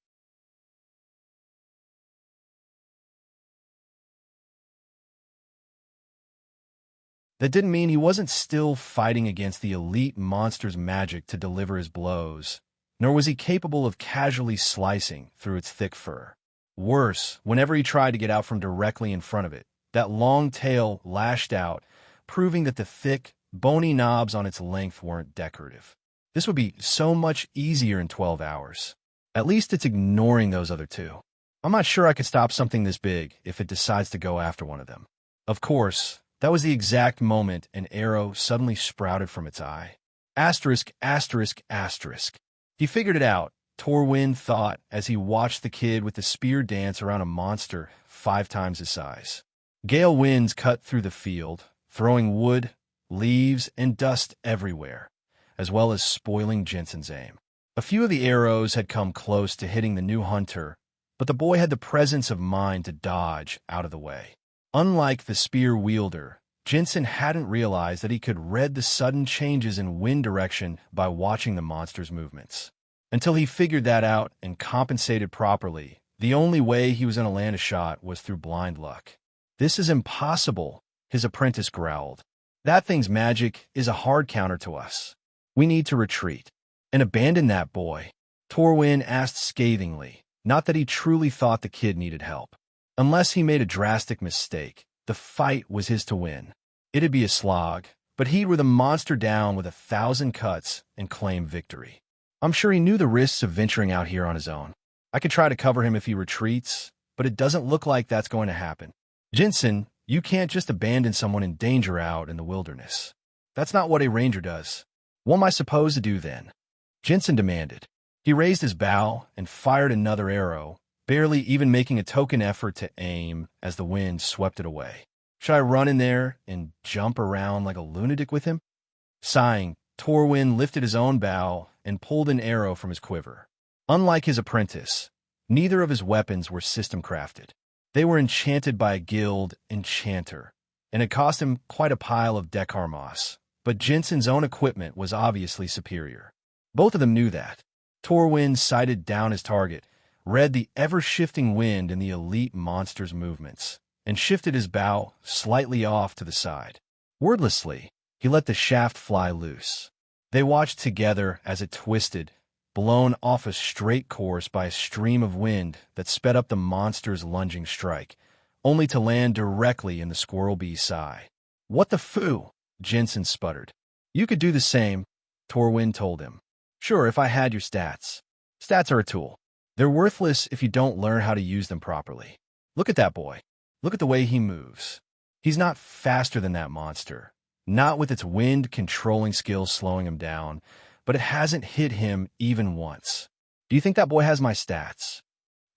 That didn't mean he wasn't still fighting against the elite monster's magic to deliver his blows, nor was he capable of casually slicing through its thick fur. Worse, whenever he tried to get out from directly in front of it, that long tail lashed out, proving that the thick, bony knobs on its length weren't decorative. This would be so much easier in 12 hours. At least it's ignoring those other two. I'm not sure I could stop something this big if it decides to go after one of them. Of course, that was the exact moment an arrow suddenly sprouted from its eye. Asterisk, asterisk, asterisk. He figured it out, Torwin thought as he watched the kid with the spear dance around a monster 5 times his size. Gale winds cut through the field, throwing wood, leaves, and dust everywhere, as well as spoiling Jensen's aim. A few of the arrows had come close to hitting the new hunter, but the boy had the presence of mind to dodge out of the way. Unlike the spear wielder, Jensen hadn't realized that he could read the sudden changes in wind direction by watching the monster's movements. Until he figured that out and compensated properly, the only way he was going to land a shot was through blind luck. "This is impossible," his apprentice growled. "That thing's magic is a hard counter to us. We need to retreat." "And abandon that boy?" Torwin asked scathingly, not that he truly thought the kid needed help. Unless he made a drastic mistake, the fight was his to win. It'd be a slog, but he'd wear the monster down with 1,000 cuts and claim victory. I'm sure he knew the risks of venturing out here on his own. I could try to cover him if he retreats, but it doesn't look like that's going to happen. "Jensen, you can't just abandon someone in danger out in the wilderness. That's not what a ranger does. What am I supposed to do then?" Jensen demanded. He raised his bow and fired another arrow, barely even making a token effort to aim as the wind swept it away. "Should I run in there and jump around like a lunatic with him?" Sighing, Torwin lifted his own bow and pulled an arrow from his quiver. Unlike his apprentice, neither of his weapons were system-crafted. They were enchanted by a guild enchanter, and it cost him quite a pile of Dekar moss, but Jensen's own equipment was obviously superior. Both of them knew that. Torwin sighted down his target, read the ever-shifting wind in the elite monster's movements, and shifted his bow slightly off to the side. Wordlessly, he let the shaft fly loose. They watched together as it twisted, blown off a straight course by a stream of wind that sped up the monster's lunging strike, only to land directly in the squirrel bee's side. "What the foo?" Jensen sputtered. "You could do the same," Torwin told him. "Sure, if I had your stats. Stats are a tool. They're worthless if you don't learn how to use them properly. Look at that boy. Look at the way he moves. He's not faster than that monster, not with its wind-controlling skills slowing him down, but it hasn't hit him even once. Do you think that boy has my stats?"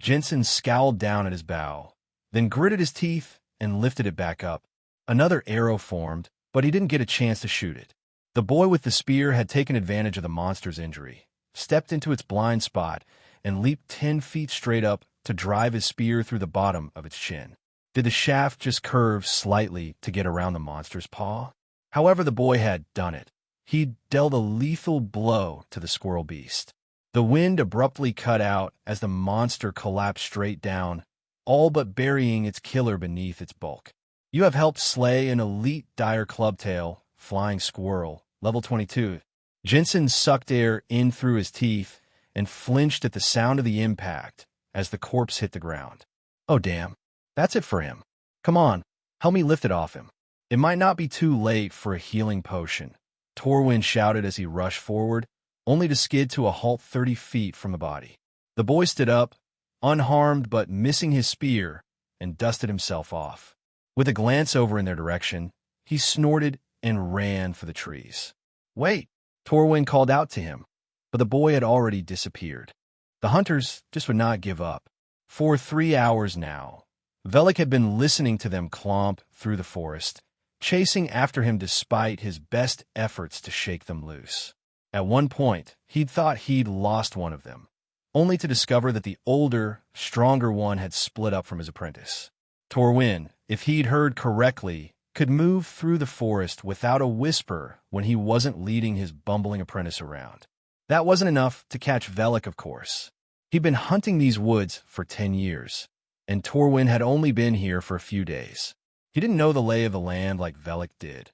Jensen scowled down at his bow, then gritted his teeth and lifted it back up. Another arrow formed, but he didn't get a chance to shoot it. The boy with the spear had taken advantage of the monster's injury, stepped into its blind spot, and leaped 10 feet straight up to drive his spear through the bottom of its chin. Did the shaft just curve slightly to get around the monster's paw? However the boy had done it, he dealt a lethal blow to the squirrel beast. The wind abruptly cut out as the monster collapsed straight down, all but burying its killer beneath its bulk. "You have helped slay an elite dire clubtail, flying squirrel, level 22. Jensen sucked air in through his teeth and flinched at the sound of the impact as the corpse hit the ground. Oh damn, that's it for him. Come on, help me lift it off him. It might not be too late for a healing potion, Torwin shouted as he rushed forward, only to skid to a halt 30 feet from the body. The boy stood up, unharmed but missing his spear, and dusted himself off. With a glance over in their direction, he snorted and ran for the trees. Wait, Torwin called out to him, but the boy had already disappeared. The hunters just would not give up. For 3 hours now, Velic had been listening to them clomp through the forest, chasing after him despite his best efforts to shake them loose. At one point, he'd thought he'd lost one of them, only to discover that the older, stronger one had split up from his apprentice. Torwin, if he'd heard correctly, could move through the forest without a whisper when he wasn't leading his bumbling apprentice around. That wasn't enough to catch Velic, of course. He'd been hunting these woods for 10 years, and Torwin had only been here for a few days. He didn't know the lay of the land like Velic did,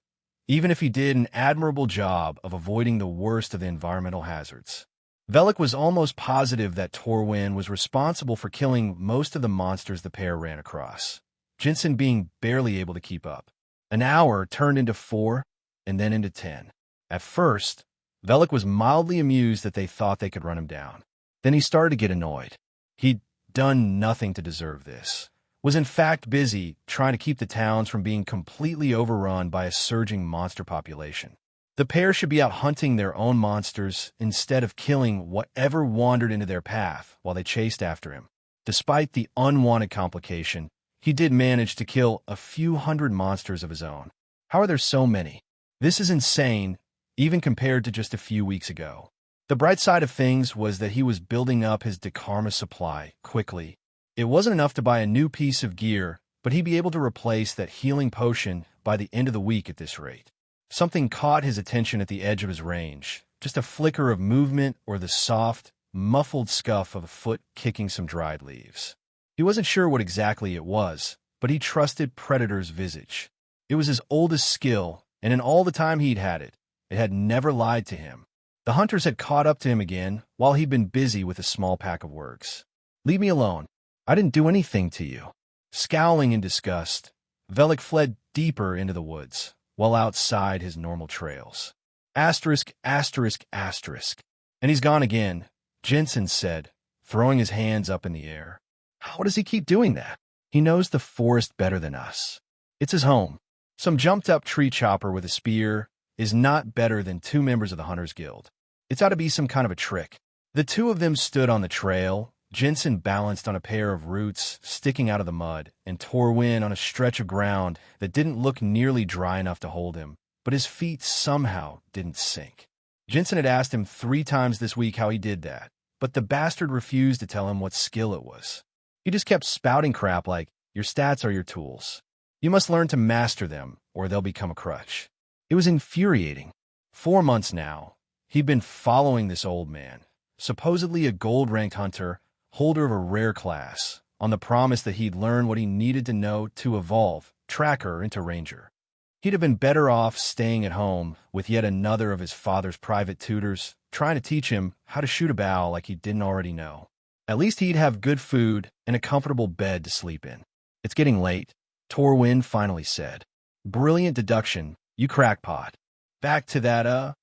even if he did an admirable job of avoiding the worst of the environmental hazards. Velic was almost positive that Torwin was responsible for killing most of the monsters the pair ran across, Jensen being barely able to keep up. An hour turned into 4, and then into 10. At first, Velic was mildly amused that they thought they could run him down. Then he started to get annoyed. He'd done nothing to deserve this. Was in fact busy trying to keep the towns from being completely overrun by a surging monster population. The pair should be out hunting their own monsters instead of killing whatever wandered into their path while they chased after him. Despite the unwanted complication, he did manage to kill a few hundred monsters of his own. How are there so many? This is insane, even compared to just a few weeks ago. The bright side of things was that he was building up his Dekarma supply quickly. It wasn't enough to buy a new piece of gear, but he'd be able to replace that healing potion by the end of the week at this rate. Something caught his attention at the edge of his range, just a flicker of movement or the soft, muffled scuff of a foot kicking some dried leaves. He wasn't sure what exactly it was, but he trusted Predator's visage. It was his oldest skill, and in all the time he'd had it had never lied to him. The hunters had caught up to him again while he'd been busy with a small pack of works. Leave me alone. I didn't do anything to you. Scowling in disgust, Velic fled deeper into the woods, well outside his normal trails. Asterisk, asterisk, asterisk. And he's gone again, Jensen said, throwing his hands up in the air. How does he keep doing that? He knows the forest better than us. It's his home. Some jumped-up tree chopper with a spear is not better than 2 members of the Hunters Guild. It's ought to be some kind of a trick. The 2 of them stood on the trail, Jensen balanced on a pair of roots sticking out of the mud, and Torwin on a stretch of ground that didn't look nearly dry enough to hold him, but his feet somehow didn't sink. Jensen had asked him 3 times this week how he did that, but the bastard refused to tell him what skill it was. He just kept spouting crap like, your stats are your tools. You must learn to master them, or they'll become a crutch. It was infuriating. 4 months now, he'd been following this old man, supposedly a gold-ranked hunter, holder of a rare class, on the promise that he'd learn what he needed to know to evolve Tracker into Ranger. He'd have been better off staying at home with yet another of his father's private tutors, trying to teach him how to shoot a bow like he didn't already know. At least he'd have good food and a comfortable bed to sleep in. It's getting late, Torwin finally said. Brilliant deduction, you crackpot. Back to that,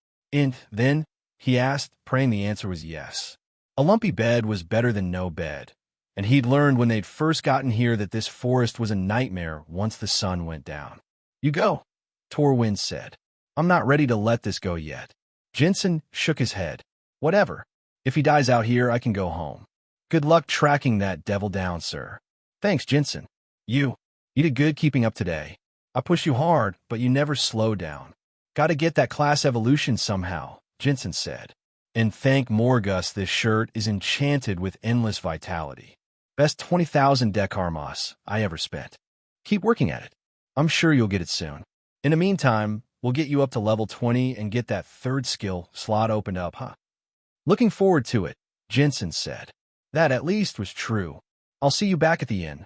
then? He asked, praying the answer was yes. A lumpy bed was better than no bed, and he'd learned when they'd first gotten here that this forest was a nightmare once the sun went down. You go, Torwin said. I'm not ready to let this go yet. Jensen shook his head. Whatever. If he dies out here, I can go home. Good luck tracking that devil down, sir. Thanks, Jensen. You did good keeping up today. I pushed you hard, but you never slowed down. Gotta get that class evolution somehow, Jensen said. And thank Morgus, this shirt is enchanted with endless vitality. Best 20,000 Dekarmas I ever spent. Keep working at it. I'm sure you'll get it soon. In the meantime, we'll get you up to level 20 and get that 3rd skill slot opened up, huh? Looking forward to it, Jensen said. That at least was true. I'll see you back at the inn.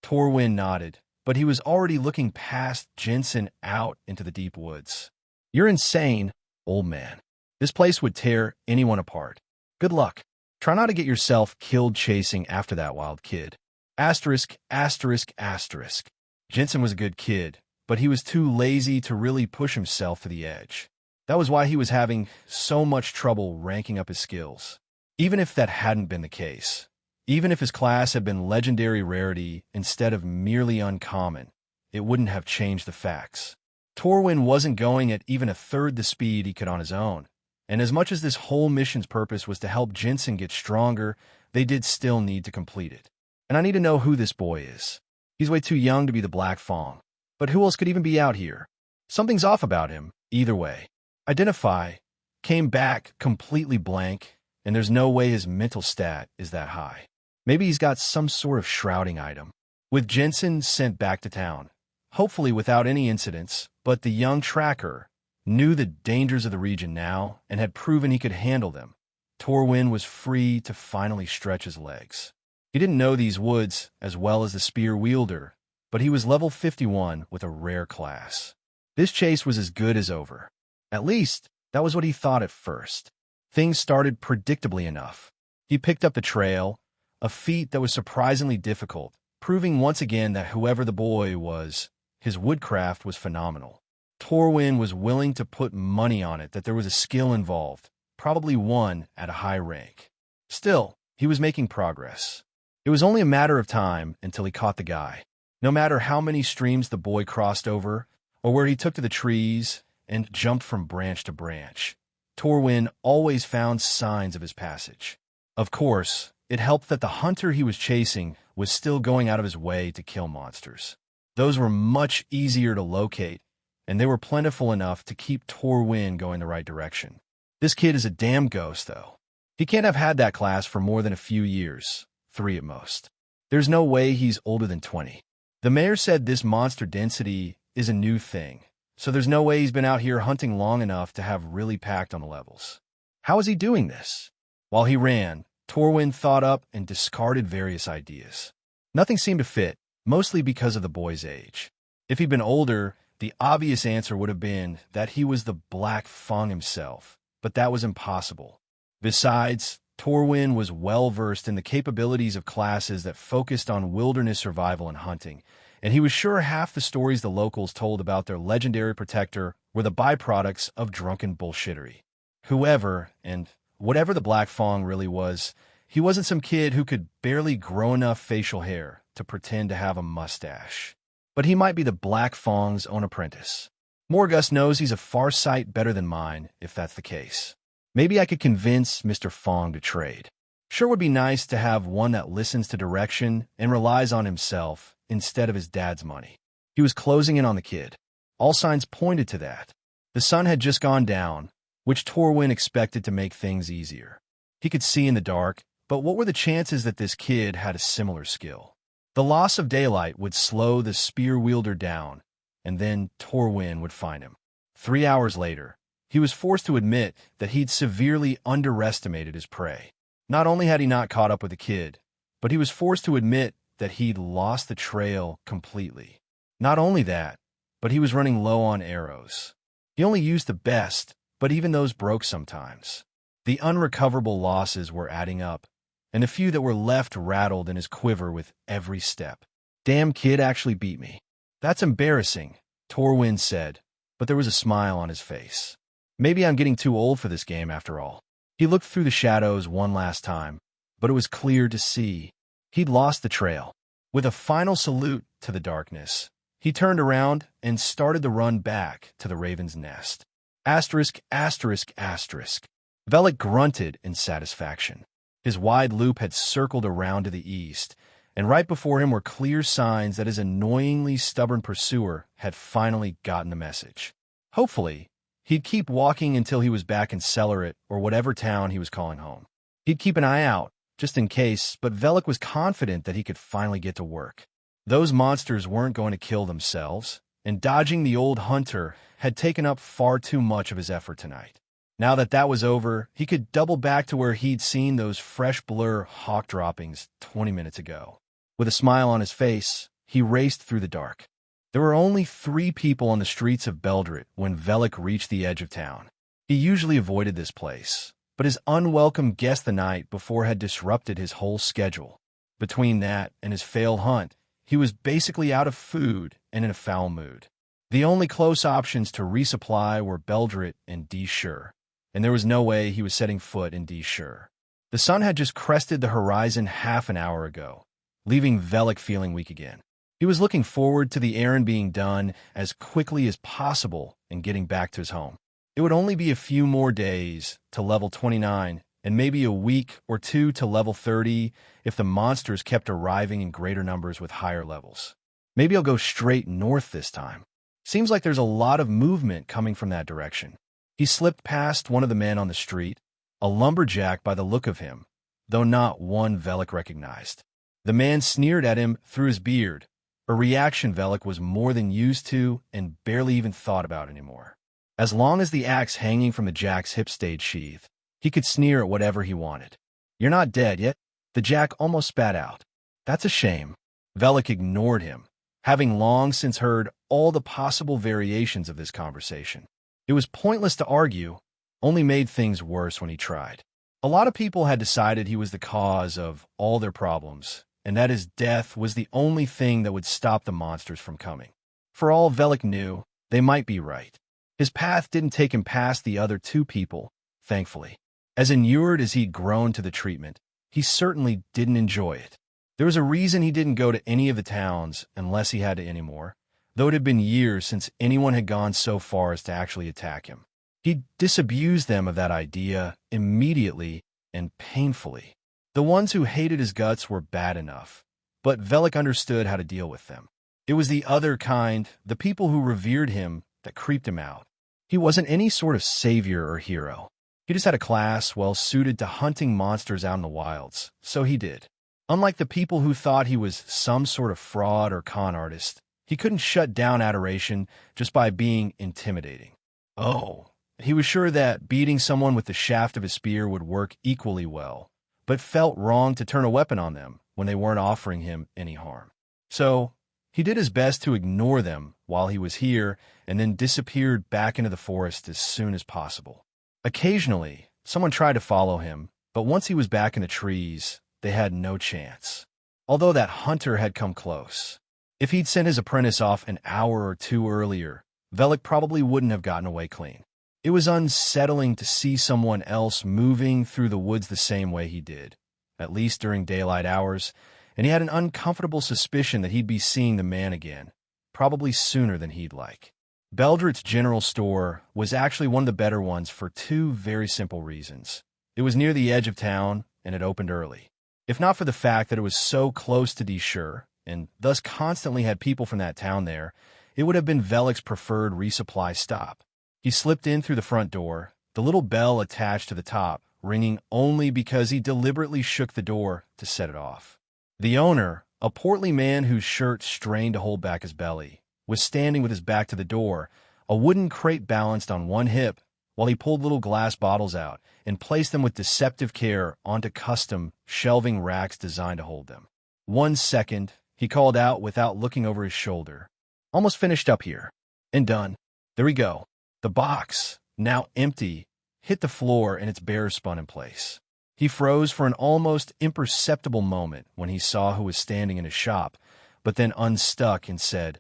Torwin nodded, but he was already looking past Jensen out into the deep woods. You're insane, old man. This place would tear anyone apart. Good luck. Try not to get yourself killed chasing after that wild kid. Asterisk, asterisk, asterisk. Jensen was a good kid, but he was too lazy to really push himself to the edge. That was why he was having so much trouble ranking up his skills. Even if that hadn't been the case, even if his class had been legendary rarity instead of merely uncommon, it wouldn't have changed the facts. Torwin wasn't going at even a third the speed he could on his own, and as much as this whole mission's purpose was to help Jensen get stronger, they did still need to complete it. And I need to know who this boy is. He's way too young to be the Black Fang, but who else could even be out here? Something's off about him, either way. Identify came back completely blank, and there's no way his mental stat is that high. Maybe he's got some sort of shrouding item. With Jensen sent back to town, hopefully without any incidents, but the young tracker knew the dangers of the region now and had proven he could handle them. Torwin was free to finally stretch his legs. He didn't know these woods as well as the spear wielder, but he was level 51 with a rare class. This chase was as good as over. At least, that was what he thought at first. Things started predictably enough. He picked up the trail, a feat that was surprisingly difficult, proving once again that whoever the boy was, his woodcraft was phenomenal. Torwin was willing to put money on it that there was a skill involved, probably one at a high rank. Still, he was making progress. It was only a matter of time until he caught the guy. No matter how many streams the boy crossed over, or where he took to the trees and jumped from branch to branch, Torwin always found signs of his passage. Of course, it helped that the hunter he was chasing was still going out of his way to kill monsters. Those were much easier to locate, and they were plentiful enough to keep Torwin going the right direction. This kid is a damn ghost, though. He can't have had that class for more than a few years, 3 at most. There's no way he's older than 20. The mayor said this monster density is a new thing, so there's no way he's been out here hunting long enough to have really packed on the levels. How is he doing this? While he ran, Torwin thought up and discarded various ideas. Nothing seemed to fit, mostly because of the boy's age. If he'd been older, the obvious answer would have been that he was the Black Fang himself, but that was impossible. Besides, Torwin was well-versed in the capabilities of classes that focused on wilderness survival and hunting, and he was sure half the stories the locals told about their legendary protector were the byproducts of drunken bullshittery. Whoever, and whatever the Black Fang really was, he wasn't some kid who could barely grow enough facial hair to pretend to have a mustache. But he might be the Black Fang's own apprentice. Morgus knows he's a far sight better than mine, if that's the case. Maybe I could convince Mr. Fang to trade. Sure would be nice to have one that listens to direction and relies on himself instead of his dad's money. He was closing in on the kid. All signs pointed to that. The sun had just gone down, which Torwin expected to make things easier. He could see in the dark, but what were the chances that this kid had a similar skill? The loss of daylight would slow the spear wielder down, and then Torwin would find him. 3 hours later, he was forced to admit that he'd severely underestimated his prey. Not only had he not caught up with the kid, but he was forced to admit that he'd lost the trail completely. Not only that, but he was running low on arrows. He only used the best, but even those broke sometimes. The unrecoverable losses were adding up, and the few that were left rattled in his quiver with every step. Damn kid actually beat me. That's embarrassing, Torwin said, but there was a smile on his face. Maybe I'm getting too old for this game after all. He looked through the shadows one last time, but it was clear to see. He'd lost the trail. With a final salute to the darkness, he turned around and started the run back to the Raven's Nest. Asterisk, asterisk, asterisk. Velic grunted in satisfaction. His wide loop had circled around to the east, and right before him were clear signs that his annoyingly stubborn pursuer had finally gotten the message. Hopefully, he'd keep walking until he was back in Cellaret or whatever town he was calling home. He'd keep an eye out, just in case, but Velic was confident that he could finally get to work. Those monsters weren't going to kill themselves, and dodging the old hunter had taken up far too much of his effort tonight. Now that that was over, he could double back to where he'd seen those fresh blur hawk droppings 20 minutes ago. With a smile on his face, he raced through the dark. There were only 3 people on the streets of Beldrit when Velic reached the edge of town. He usually avoided this place, but his unwelcome guest the night before had disrupted his whole schedule. Between that and his failed hunt, he was basically out of food and in a foul mood. The only close options to resupply were Beldrit and Deshur, and there was no way he was setting foot in Deshur. The sun had just crested the horizon half an hour ago, leaving Velic feeling weak again. He was looking forward to the errand being done as quickly as possible and getting back to his home. It would only be a few more days to level 29 and maybe a week or two to level 30 if the monsters kept arriving in greater numbers with higher levels. Maybe I'll go straight north this time. Seems like there's a lot of movement coming from that direction. He slipped past one of the men on the street, a lumberjack by the look of him, though not one Velic recognized. The man sneered at him through his beard, a reaction Velic was more than used to and barely even thought about anymore. As long as the axe hanging from the jack's hip stayed sheathed, he could sneer at whatever he wanted. "You're not dead yet," the jack almost spat out. "That's a shame." Velic ignored him, having long since heard all the possible variations of this conversation. It was pointless to argue, only made things worse when he tried. A lot of people had decided he was the cause of all their problems, and that his death was the only thing that would stop the monsters from coming. For all Velic knew, they might be right. His path didn't take him past the other two people, thankfully. As inured as he'd grown to the treatment, he certainly didn't enjoy it. There was a reason he didn't go to any of the towns unless he had to anymore, though it had been years since anyone had gone so far as to actually attack him. He disabused them of that idea immediately and painfully. The ones who hated his guts were bad enough, but Velic understood how to deal with them. It was the other kind, the people who revered him, that creeped him out. He wasn't any sort of savior or hero. He just had a class well suited to hunting monsters out in the wilds, so he did. Unlike the people who thought he was some sort of fraud or con artist, he couldn't shut down adoration just by being intimidating. Oh, he was sure that beating someone with the shaft of his spear would work equally well, but felt wrong to turn a weapon on them when they weren't offering him any harm. So he did his best to ignore them while he was here and then disappeared back into the forest as soon as possible. Occasionally, someone tried to follow him, but once he was back in the trees, they had no chance. Although that hunter had come close. If he'd sent his apprentice off an hour or two earlier, Velic probably wouldn't have gotten away clean. It was unsettling to see someone else moving through the woods the same way he did, at least during daylight hours, and he had an uncomfortable suspicion that he'd be seeing the man again, probably sooner than he'd like. Beldrit's general store was actually one of the better ones for two very simple reasons. It was near the edge of town, and it opened early. If not for the fact that it was so close to Deshur, and thus constantly had people from that town there, it would have been Velic's preferred resupply stop. He slipped in through the front door, the little bell attached to the top, ringing only because he deliberately shook the door to set it off. The owner, a portly man whose shirt strained to hold back his belly, was standing with his back to the door, a wooden crate balanced on one hip, while he pulled little glass bottles out and placed them with deceptive care onto custom shelving racks designed to hold them. "1 second," he called out without looking over his shoulder. "Almost finished up here. And done. There we go." The box, now empty, hit the floor and its bearer spun in place. He froze for an almost imperceptible moment when he saw who was standing in his shop, but then unstuck and said,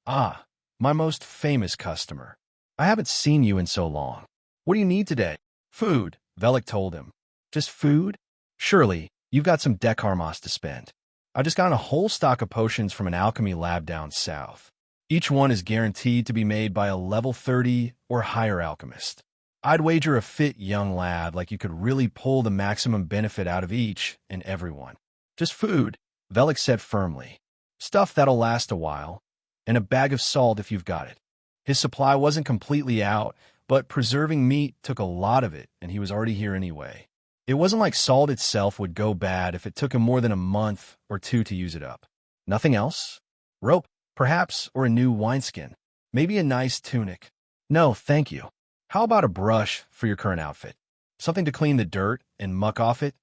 "Ah, my most famous customer. I haven't seen you in so long. What do you need today?" "Food," Velic told him. "Just food? Surely, you've got some Dekarmos to spend. I just got a whole stock of potions from an alchemy lab down south. Each one is guaranteed to be made by a level 30 or higher alchemist. I'd wager a fit young lad like you could really pull the maximum benefit out of each and everyone. Just food," Velic said firmly. "Stuff that'll last a while, and a bag of salt if you've got it." His supply wasn't completely out, but preserving meat took a lot of it, and he was already here anyway. It wasn't like salt itself would go bad if it took him more than a month or two to use it up. "Nothing else? Rope, perhaps, or a new wineskin. Maybe a nice tunic." "No, thank you. How about a brush for your current outfit? Something to clean the dirt and muck off it?"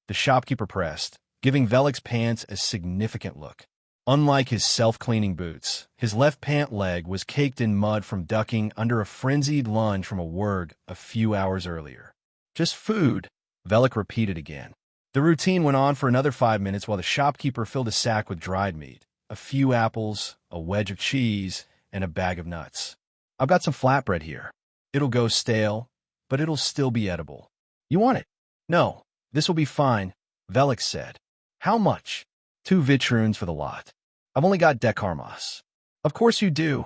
The shopkeeper pressed, giving Velic's pants a significant look. Unlike his self-cleaning boots, his left pant leg was caked in mud from ducking under a frenzied lunge from a word a few hours earlier. "Just food," Velic repeated again. The routine went on for another 5 minutes while the shopkeeper filled a sack with dried meat, a few apples, a wedge of cheese, and a bag of nuts. I've got some flatbread here. It'll go stale, but it'll still be edible. You want it? No, this will be fine, Velic said. How much? 2 vitroons for the lot. I've only got dekarmos. Of course you do,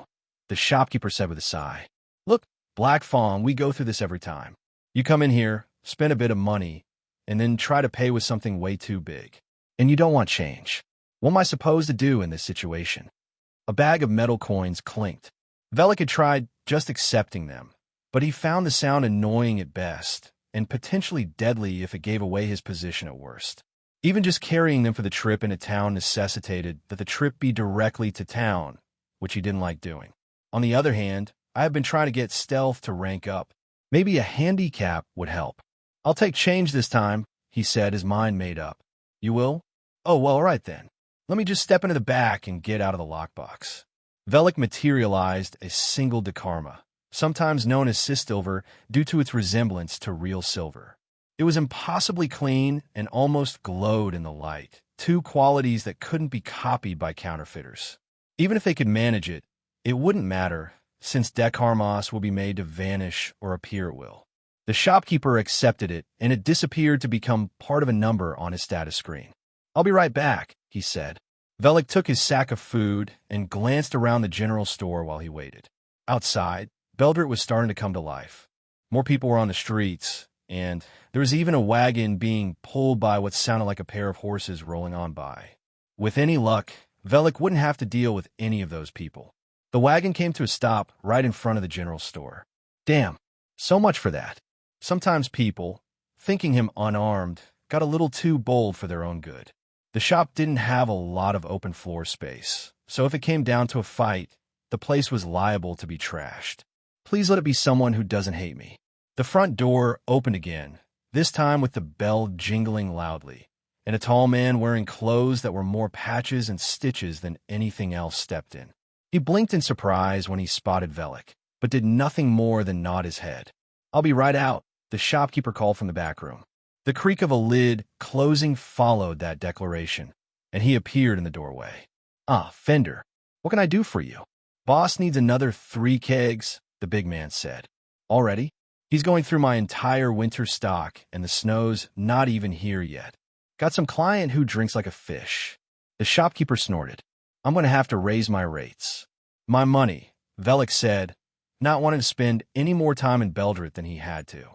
the shopkeeper said with a sigh. Look, Black Fang, we go through this every time. You come in here, spend a bit of money, and then try to pay with something way too big. And you don't want change. What am I supposed to do in this situation? A bag of metal coins clinked. Velic had tried just accepting them, but he found the sound annoying at best, and potentially deadly if it gave away his position at worst. Even just carrying them for the trip into town necessitated that the trip be directly to town, which he didn't like doing. On the other hand, I have been trying to get stealth to rank up. Maybe a handicap would help. I'll take change this time, he said, his mind made up. You will? Oh, well, all right then. Let me just step into the back and get out of the lockbox. Velic materialized a single dekarma, sometimes known as Sildra due to its resemblance to real silver. It was impossibly clean and almost glowed in the light, 2 qualities that couldn't be copied by counterfeiters. Even if they could manage it, it wouldn't matter, since dekarmos will be made to vanish or appear at will. The shopkeeper accepted it, and it disappeared to become part of a number on his status screen. I'll be right back, he said. Velic took his sack of food and glanced around the general store while he waited. Outside, Beldrit was starting to come to life. More people were on the streets, and there was even a wagon being pulled by what sounded like a pair of horses rolling on by. With any luck, Velic wouldn't have to deal with any of those people. The wagon came to a stop right in front of the general store. Damn, so much for that. Sometimes people, thinking him unarmed, got a little too bold for their own good. The shop didn't have a lot of open floor space, so if it came down to a fight, the place was liable to be trashed. Please let it be someone who doesn't hate me. The front door opened again, this time with the bell jingling loudly, and a tall man wearing clothes that were more patches and stitches than anything else stepped in. He blinked in surprise when he spotted Velic, but did nothing more than nod his head. I'll be right out, the shopkeeper called from the back room. The creak of a lid closing followed that declaration, and he appeared in the doorway. Ah, Fender, what can I do for you? Boss needs another 3 kegs, the big man said. Already? He's going through my entire winter stock, and the snow's not even here yet. Got some client who drinks like a fish. The shopkeeper snorted. I'm going to have to raise my rates. My money, Velic said, not wanting to spend any more time in Beldrit than he had to.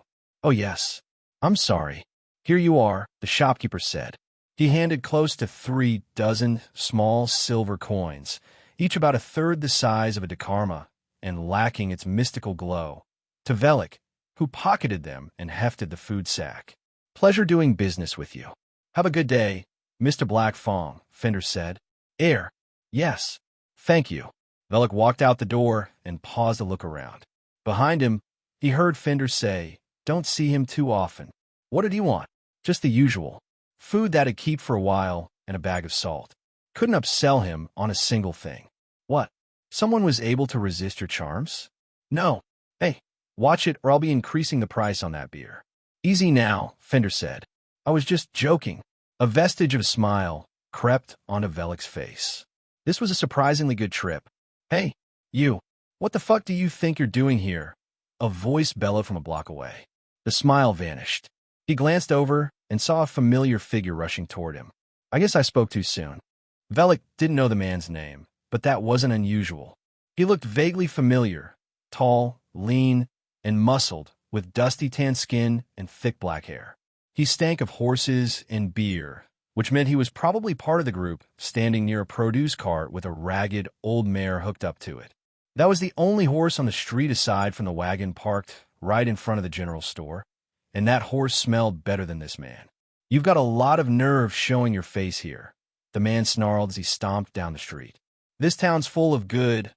Oh yes, I'm sorry. Here you are, the shopkeeper said. He handed close to 3 dozen small silver coins, each about 1/3 the size of a dekarma and lacking its mystical glow, to Velic, who pocketed them and hefted the food sack. Pleasure doing business with you. Have a good day, Mr. Black Fang, Fender said. Air. Yes. Thank you. Velic walked out the door and paused to look around. Behind him, he heard Fender say, Don't see him too often. What did he want? Just the usual. Food that'd keep for a while and a bag of salt. Couldn't upsell him on a single thing. What? Someone was able to resist your charms? No. Hey, watch it or I'll be increasing the price on that beer. Easy now, Fender said. I was just joking. A vestige of a smile crept onto Velic's face. This was a surprisingly good trip. Hey, you. What the fuck do you think you're doing here? A voice bellowed from a block away. The smile vanished. He glanced over and saw a familiar figure rushing toward him. I guess I spoke too soon. Velic didn't know the man's name, but that wasn't unusual. He looked vaguely familiar, tall, lean, and muscled, with dusty tan skin and thick black hair. He stank of horses and beer, which meant he was probably part of the group standing near a produce cart with a ragged old mare hooked up to it. That was the only horse on the street aside from the wagon parked right in front of the general store, and that horse smelled better than this man. You've got a lot of nerve showing your face here, the man snarled as he stomped down the street. This town's full of good,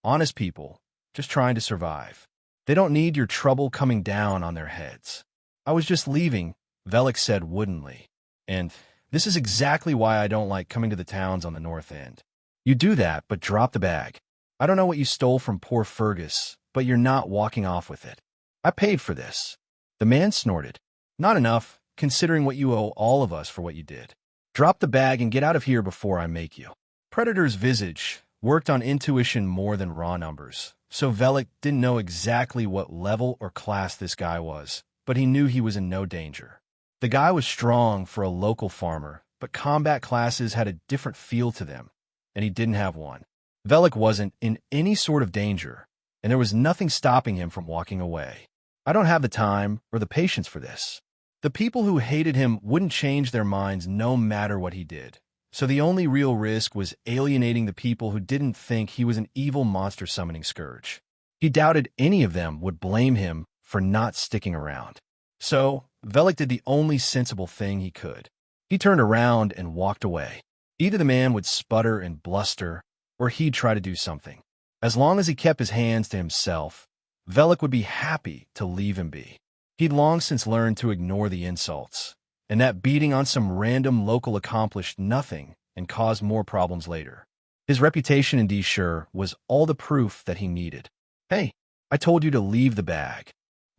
honest people, just trying to survive. They don't need your trouble coming down on their heads. I was just leaving, Velic said woodenly, and this is exactly why I don't like coming to the towns on the north end. You do that, but drop the bag. I don't know what you stole from poor Fergus, but you're not walking off with it. I paid for this. The man snorted. Not enough, considering what you owe all of us for what you did. Drop the bag and get out of here before I make you. Predator's visage worked on intuition more than raw numbers, so Velic didn't know exactly what level or class this guy was, but he knew he was in no danger. The guy was strong for a local farmer, but combat classes had a different feel to them, and he didn't have one. Velic wasn't in any sort of danger, and there was nothing stopping him from walking away. I don't have the time or the patience for this. The people who hated him wouldn't change their minds no matter what he did, so the only real risk was alienating the people who didn't think he was an evil monster-summoning scourge. He doubted any of them would blame him for not sticking around. So, Velic did the only sensible thing he could. He turned around and walked away. Either the man would sputter and bluster, or he'd try to do something. As long as he kept his hands to himself, Velic would be happy to leave him be. He'd long since learned to ignore the insults, and that beating on some random local accomplished nothing and caused more problems later. His reputation in D-Shur was all the proof that he needed. Hey, I told you to leave the bag.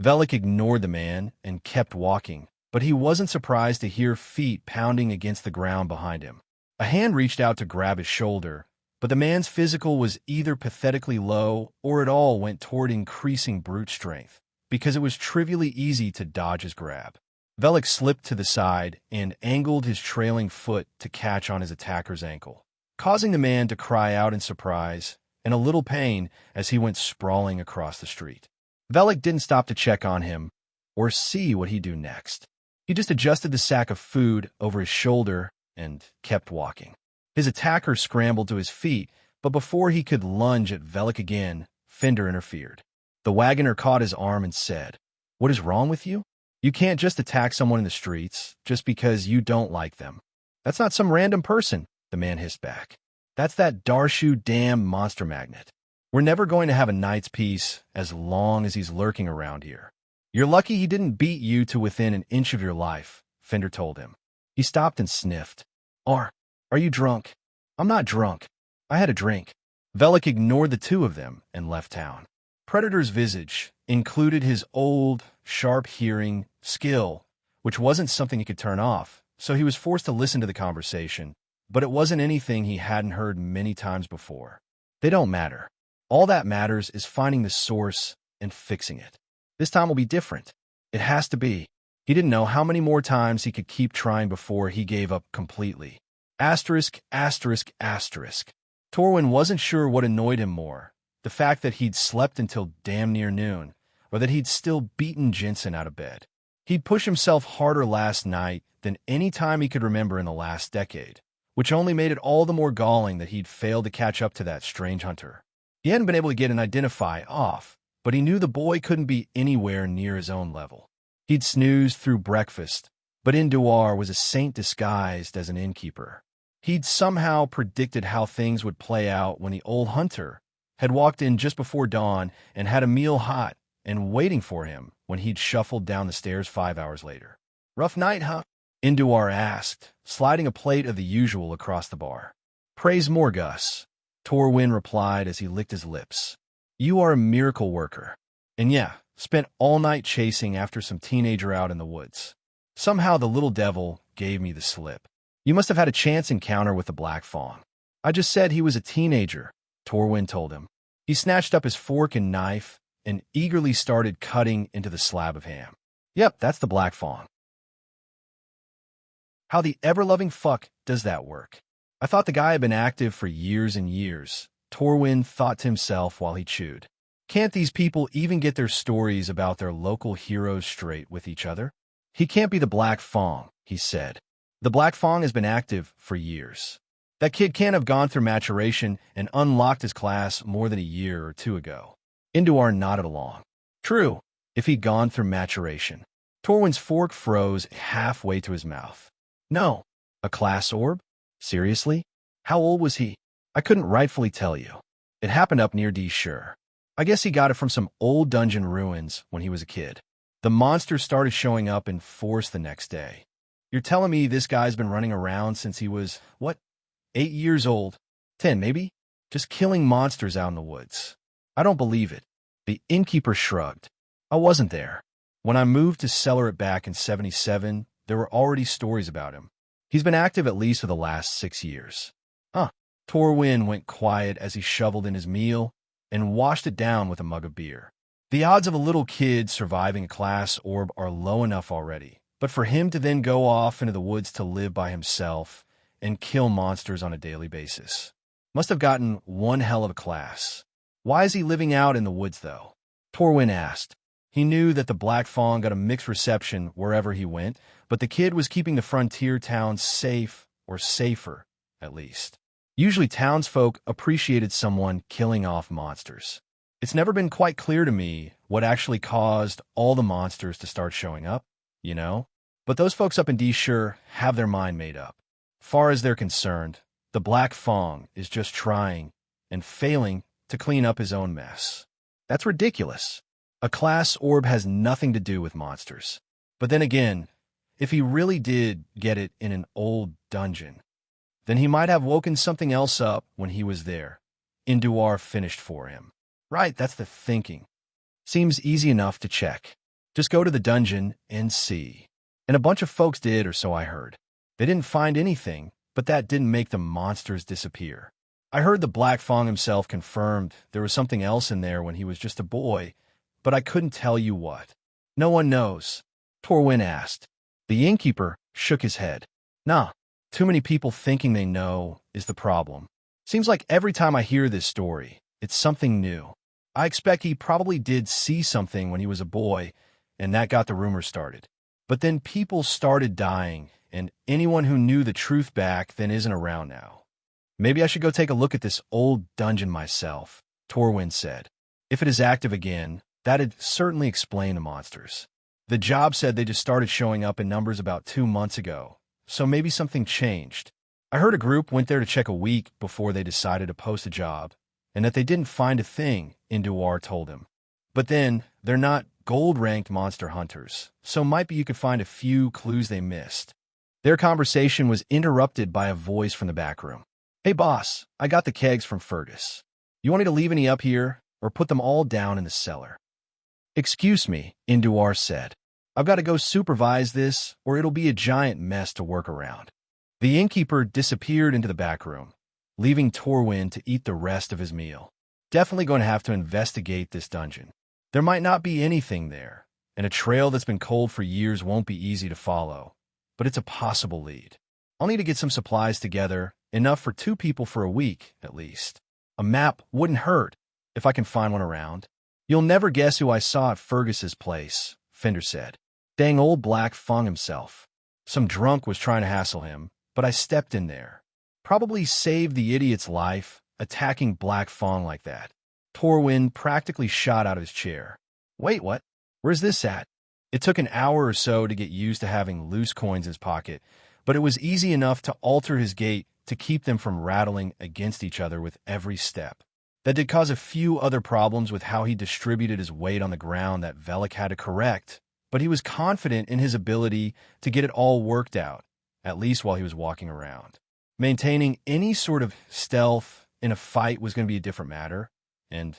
Velic ignored the man and kept walking, but he wasn't surprised to hear feet pounding against the ground behind him. A hand reached out to grab his shoulder, but the man's physical was either pathetically low or it all went toward increasing brute strength, because it was trivially easy to dodge his grab. Velic slipped to the side and angled his trailing foot to catch on his attacker's ankle, causing the man to cry out in surprise and a little pain as he went sprawling across the street. Velic didn't stop to check on him or see what he'd do next. He just adjusted the sack of food over his shoulder and kept walking. His attacker scrambled to his feet, but before he could lunge at Velic again, Fender interfered. The wagoner caught his arm and said, "What is wrong with you? You can't just attack someone in the streets just because you don't like them." "That's not some random person," the man hissed back. "That's that Darshu damn monster magnet. We're never going to have a night's peace as long as he's lurking around here." "You're lucky he didn't beat you to within an inch of your life," Fender told him. He stopped and sniffed. Are you drunk?" "I'm not drunk. I had a drink." Velic ignored the two of them and left town. Predator's visage included his old, sharp hearing skill, which wasn't something he could turn off, so he was forced to listen to the conversation, but it wasn't anything he hadn't heard many times before. They don't matter. All that matters is finding the source and fixing it. This time will be different. It has to be. He didn't know how many more times he could keep trying before he gave up completely. Asterisk, asterisk, asterisk. Torwin wasn't sure what annoyed him more, the fact that he'd slept until damn near noon, or that he'd still beaten Jensen out of bed. He'd pushed himself harder last night than any time he could remember in the last decade, which only made it all the more galling that he'd failed to catch up to that strange hunter. He hadn't been able to get an identify off, but he knew the boy couldn't be anywhere near his own level. He'd snoozed through breakfast, but Induar was a saint disguised as an innkeeper. He'd somehow predicted how things would play out when the old hunter had walked in just before dawn and had a meal hot and waiting for him when he'd shuffled down the stairs 5 hours later. "Rough night, huh?" Induar asked, sliding a plate of the usual across the bar. "Praise more, Gus," Torwin replied as he licked his lips. "You are a miracle worker. And yeah, spent all night chasing after some teenager out in the woods. Somehow the little devil gave me the slip. You must have had a chance encounter with the Black Fang." "I just said he was a teenager," Torwin told him. He snatched up his fork and knife and eagerly started cutting into the slab of ham. "Yep, that's the Black Fang." "How the ever-loving fuck does that work?" "I thought the guy had been active for years and years," Torwin thought to himself while he chewed. "Can't these people even get their stories about their local heroes straight with each other?" "He can't be the Black Fang," he said. "The Black Fang has been active for years. That kid can't have gone through maturation and unlocked his class more than a year or two ago." Induar nodded along. "True, if he'd gone through maturation." Torwin's fork froze halfway to his mouth. "No, a class orb? Seriously? How old was he?" "I couldn't rightfully tell you. It happened up near D-Shur. I guess he got it from some old dungeon ruins when he was a kid. The monsters started showing up in force the next day. You're telling me this guy's been running around since he was, 8 years old? 10, maybe? Just killing monsters out in the woods." "I don't believe it." The innkeeper shrugged. "I wasn't there. When I moved to cellar it back in 77, there were already stories about him. He's been active at least for the last 6 years. Huh. Torwin went quiet as he shoveled in his meal and washed it down with a mug of beer. The odds of a little kid surviving a class orb are low enough already, but for him to then go off into the woods to live by himself and kill monsters on a daily basis must have gotten one hell of a class. Why is he living out in the woods, though? Torwin asked. He knew that the Black Fang got a mixed reception wherever he went, but the kid was keeping the frontier towns safe, or safer, at least. Usually townsfolk appreciated someone killing off monsters. It's never been quite clear to me what actually caused all the monsters to start showing up, you know? But those folks up in D sure have their mind made up. Far as they're concerned, the Black Fang is just trying and failing to clean up his own mess. That's ridiculous. A class orb has nothing to do with monsters. But then again, if he really did get it in an old dungeon, then he might have woken something else up when he was there. Induar finished for him. Right, that's the thinking. Seems easy enough to check. Just go to the dungeon and see. And a bunch of folks did, or so I heard. They didn't find anything, but that didn't make the monsters disappear. I heard the Black Fang himself confirmed there was something else in there when he was just a boy, but I couldn't tell you what. No one knows, Torwin asked. The innkeeper shook his head. Nah, too many people thinking they know is the problem. Seems like every time I hear this story, it's something new. I expect he probably did see something when he was a boy, and that got the rumor started. But then people started dying, and anyone who knew the truth back then isn't around now. Maybe I should go take a look at this old dungeon myself, Torwin said. If it is active again, that'd certainly explain the monsters. The job said they just started showing up in numbers about 2 months ago, so maybe something changed. I heard a group went there to check a week before they decided to post a job, and that they didn't find a thing, Induar told him. But then, they're not gold-ranked monster hunters, so might be you could find a few clues they missed. Their conversation was interrupted by a voice from the back room. Hey boss, I got the kegs from Fergus. You want me to leave any up here, or put them all down in the cellar? Excuse me, Induar said. I've got to go supervise this, or it'll be a giant mess to work around. The innkeeper disappeared into the back room, leaving Torwin to eat the rest of his meal. Definitely going to have to investigate this dungeon. There might not be anything there, and a trail that's been cold for years won't be easy to follow, but it's a possible lead. I'll need to get some supplies together, enough for 2 people for a week, at least. A map wouldn't hurt, if I can find one around. You'll never guess who I saw at Fergus's place, Fender said. Dang old Black Fang himself. Some drunk was trying to hassle him, but I stepped in there. Probably saved the idiot's life, attacking Black Fang like that. Torwin practically shot out of his chair. Wait, what? Where's this at? It took an hour or so to get used to having loose coins in his pocket, but it was easy enough to alter his gait to keep them from rattling against each other with every step. That did cause a few other problems with how he distributed his weight on the ground that Velic had to correct, but he was confident in his ability to get it all worked out, at least while he was walking around. Maintaining any sort of stealth in a fight was going to be a different matter, and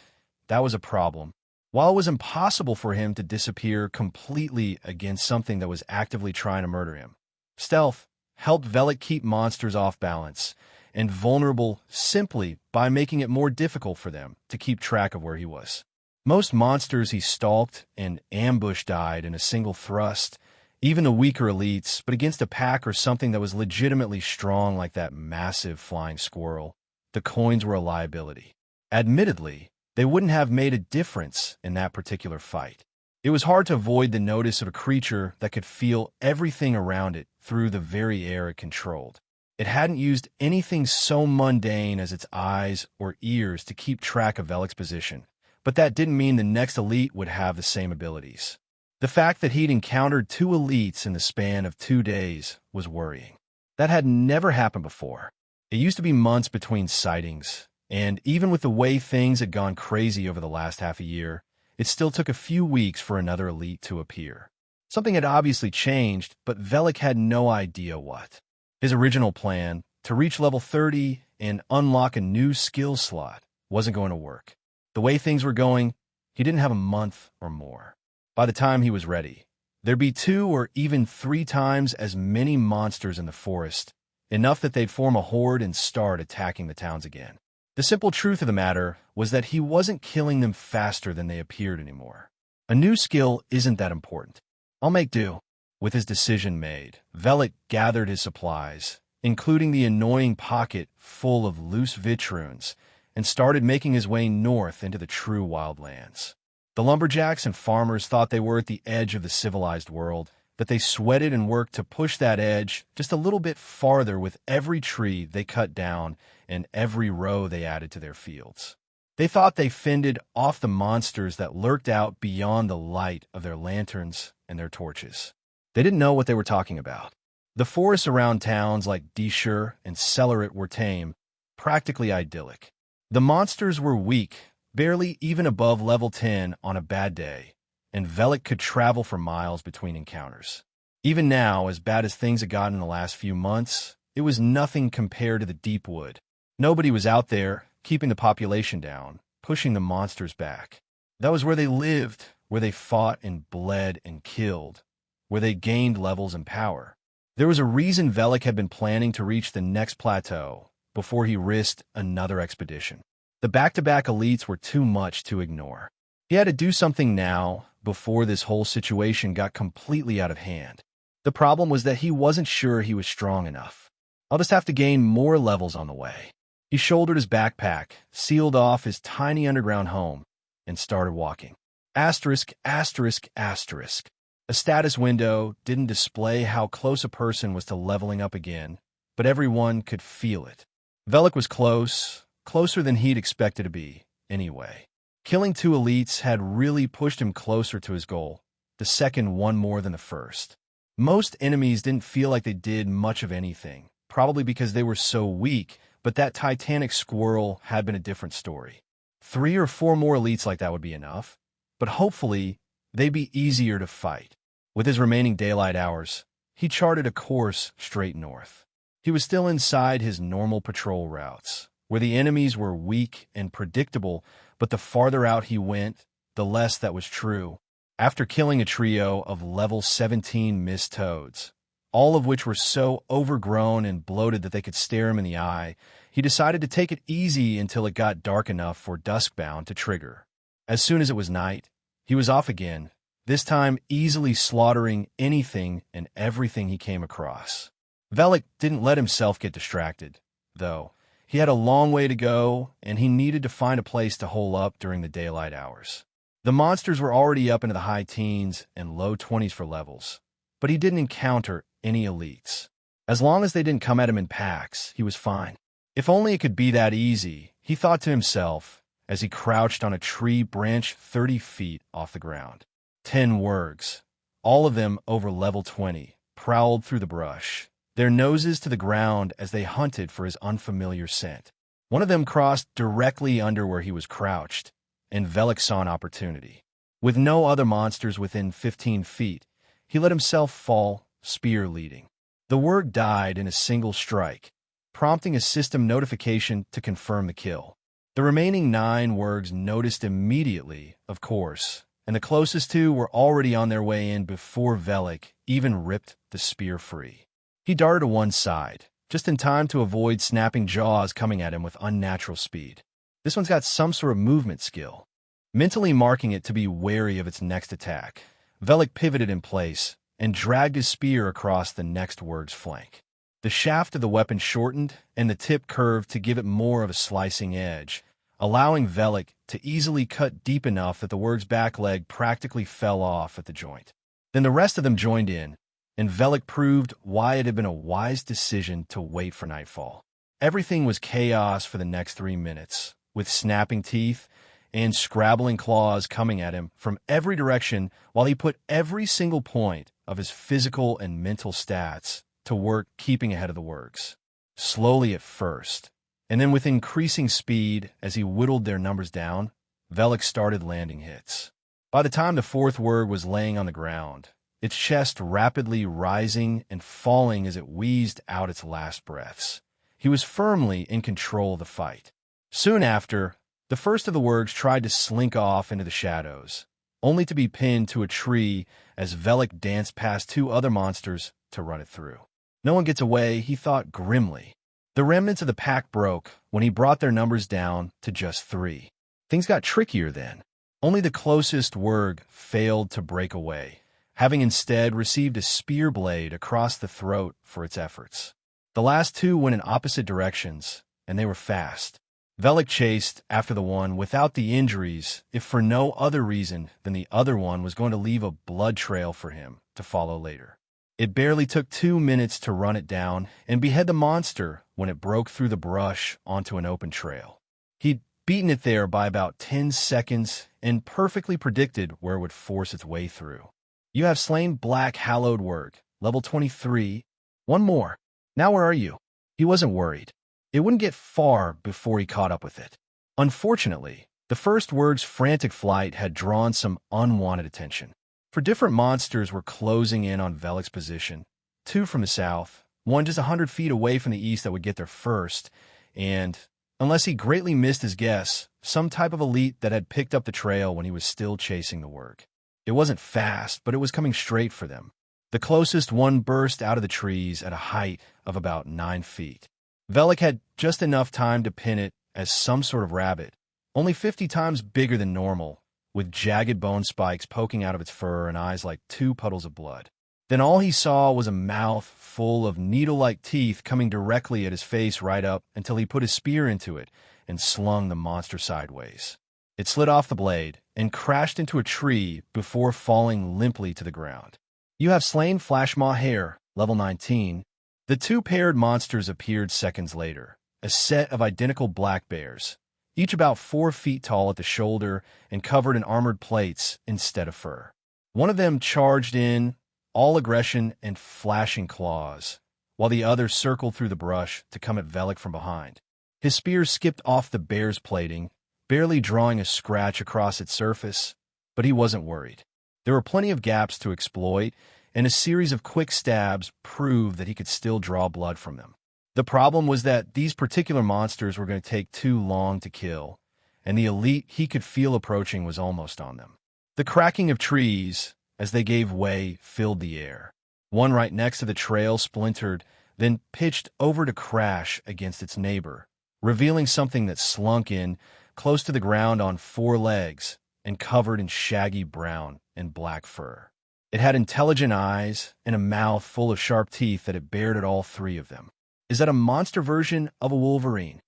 that was a problem. While it was impossible for him to disappear completely against something that was actively trying to murder him, stealth helped Velic keep monsters off balance and vulnerable simply by making it more difficult for them to keep track of where he was. Most monsters he stalked and ambushed died in a single thrust, even the weaker elites, but against a pack or something that was legitimately strong like that massive flying squirrel, the coins were a liability. Admittedly, they wouldn't have made a difference in that particular fight. It was hard to avoid the notice of a creature that could feel everything around it through the very air it controlled. It hadn't used anything so mundane as its eyes or ears to keep track of Velik's position, but that didn't mean the next elite would have the same abilities. The fact that he'd encountered 2 elites in the span of 2 days was worrying. That had never happened before. It used to be months between sightings, and even with the way things had gone crazy over the last half a year, it still took a few weeks for another elite to appear. Something had obviously changed, but Velic had no idea what. His original plan, to reach level 30 and unlock a new skill slot, wasn't going to work. The way things were going, he didn't have a month or more. By the time he was ready, There'd be 2 or even 3 times as many monsters in the forest, enough that they'd form a horde and start attacking the towns again. The simple truth of the matter was that he wasn't killing them faster than they appeared anymore. A new skill isn't that important. I'll make do. With his decision made, Velic gathered his supplies, including the annoying pocket full of loose vitrunes, and started making his way north into the true wildlands. The lumberjacks and farmers thought they were at the edge of the civilized world, that they sweated and worked to push that edge just a little bit farther with every tree they cut down and every row they added to their fields. They thought they fended off the monsters that lurked out beyond the light of their lanterns and their torches. They didn't know what they were talking about. The forests around towns like Dishur and Cellaret were tame, practically idyllic. The monsters were weak, barely even above level 10 on a bad day, and Velic could travel for miles between encounters. Even now, as bad as things had gotten in the last few months, it was nothing compared to the deep wood. Nobody was out there, keeping the population down, pushing the monsters back. That was where they lived, where they fought and bled and killed, where they gained levels and power. There was a reason Velic had been planning to reach the next plateau before he risked another expedition. The back-to-back elites were too much to ignore. He had to do something now before this whole situation got completely out of hand. The problem was that he wasn't sure he was strong enough. I'll just have to gain more levels on the way. He shouldered his backpack, sealed off his tiny underground home, and started walking. Asterisk, asterisk, asterisk. A status window didn't display how close a person was to leveling up again, but everyone could feel it. Velic was close, closer than he'd expected to be, anyway. Killing 2 elites had really pushed him closer to his goal, the second one more than the first. Most enemies didn't feel like they did much of anything, probably because they were so weak, but that titanic squirrel had been a different story. 3 or 4 more elites like that would be enough, but hopefully they'd be easier to fight. With his remaining daylight hours, he charted a course straight north. He was still inside his normal patrol routes, where the enemies were weak and predictable, but the farther out he went, the less that was true. After killing a trio of level 17 mist toads, all of which were so overgrown and bloated that they could stare him in the eye, he decided to take it easy until it got dark enough for Duskbound to trigger. As soon as it was night, he was off again, this time easily slaughtering anything and everything he came across. Velic didn't let himself get distracted, though. He had a long way to go, and he needed to find a place to hole up during the daylight hours. The monsters were already up into the high teens and low 20s for levels, but he didn't encounter any elites. As long as they didn't come at him in packs, he was fine. If only it could be that easy, he thought to himself as he crouched on a tree branch 30 feet off the ground. 10 wargs, all of them over level 20, prowled through the brush, their noses to the ground as they hunted for his unfamiliar scent. One of them crossed directly under where he was crouched, and Velic saw an opportunity. With no other monsters within 15 feet, he let himself fall, spear leading. The warg died in a single strike, prompting a system notification to confirm the kill. The remaining 9 wargs noticed immediately, of course, and the closest 2 were already on their way in before Velic even ripped the spear free. He darted to one side, just in time to avoid snapping jaws coming at him with unnatural speed. This one's got some sort of movement skill. Mentally marking it to be wary of its next attack, Velic pivoted in place and dragged his spear across the next warg's flank. The shaft of the weapon shortened and the tip curved to give it more of a slicing edge, allowing Velic to easily cut deep enough that the warg's back leg practically fell off at the joint. Then the rest of them joined in, and Velic proved why it had been a wise decision to wait for nightfall. Everything was chaos for the next 3 minutes, with snapping teeth and scrabbling claws coming at him from every direction while he put every single point of his physical and mental stats to work keeping ahead of the wargs. Slowly at first, and then with increasing speed as he whittled their numbers down, Velic started landing hits. By the time the 4th warg was laying on the ground, its chest rapidly rising and falling as it wheezed out its last breaths, he was firmly in control of the fight. Soon after, the first of the wargs tried to slink off into the shadows, only to be pinned to a tree as Velic danced past two other monsters to run it through. No one gets away, he thought grimly. The remnants of the pack broke when he brought their numbers down to just 3. Things got trickier then. Only the closest Wurg failed to break away, having instead received a spear blade across the throat for its efforts. The last 2 went in opposite directions, and they were fast. Velic chased after the one without the injuries, if for no other reason than the other one was going to leave a blood trail for him to follow later. It barely took 2 minutes to run it down and behead the monster when it broke through the brush onto an open trail. He'd beaten it there by about 10 seconds and perfectly predicted where it would force its way through. You have slain Black Hallowed Wurg, level 23. One more. Now where are you? He wasn't worried. It wouldn't get far before he caught up with it. Unfortunately, the first Wurg's frantic flight had drawn some unwanted attention. For different monsters were closing in on Velic's position. 2 from the south, 1 just 100 feet away from the east that would get there first, and, unless he greatly missed his guess, some type of elite that had picked up the trail when he was still chasing the Wurg. It wasn't fast, but it was coming straight for them. The closest one burst out of the trees at a height of about 9 feet. Velic had just enough time to pin it as some sort of rabbit, only 50 times bigger than normal, with jagged bone spikes poking out of its fur and eyes like 2 puddles of blood. Then all he saw was a mouth full of needle-like teeth coming directly at his face right up until he put his spear into it and slung the monster sideways. It slid off the blade and crashed into a tree before falling limply to the ground. You have slain Flashmaw Hare, level 19. The 2 paired monsters appeared seconds later, a set of identical black bears, each about 4 feet tall at the shoulder and covered in armored plates instead of fur. One of them charged in, all aggression and flashing claws, while the other circled through the brush to come at Velic from behind. His spear skipped off the bear's plating, barely drawing a scratch across its surface, but he wasn't worried. There were plenty of gaps to exploit, and a series of quick stabs proved that he could still draw blood from them. The problem was that these particular monsters were going to take too long to kill, and the elite he could feel approaching was almost on them. The cracking of trees, as they gave way, filled the air. One right next to the trail splintered, then pitched over to crash against its neighbor, revealing something that slunk in, close to the ground on 4 legs, and covered in shaggy brown and black fur. It had intelligent eyes and a mouth full of sharp teeth that it bared at all 3 of them. Is that a monster version of a wolverine?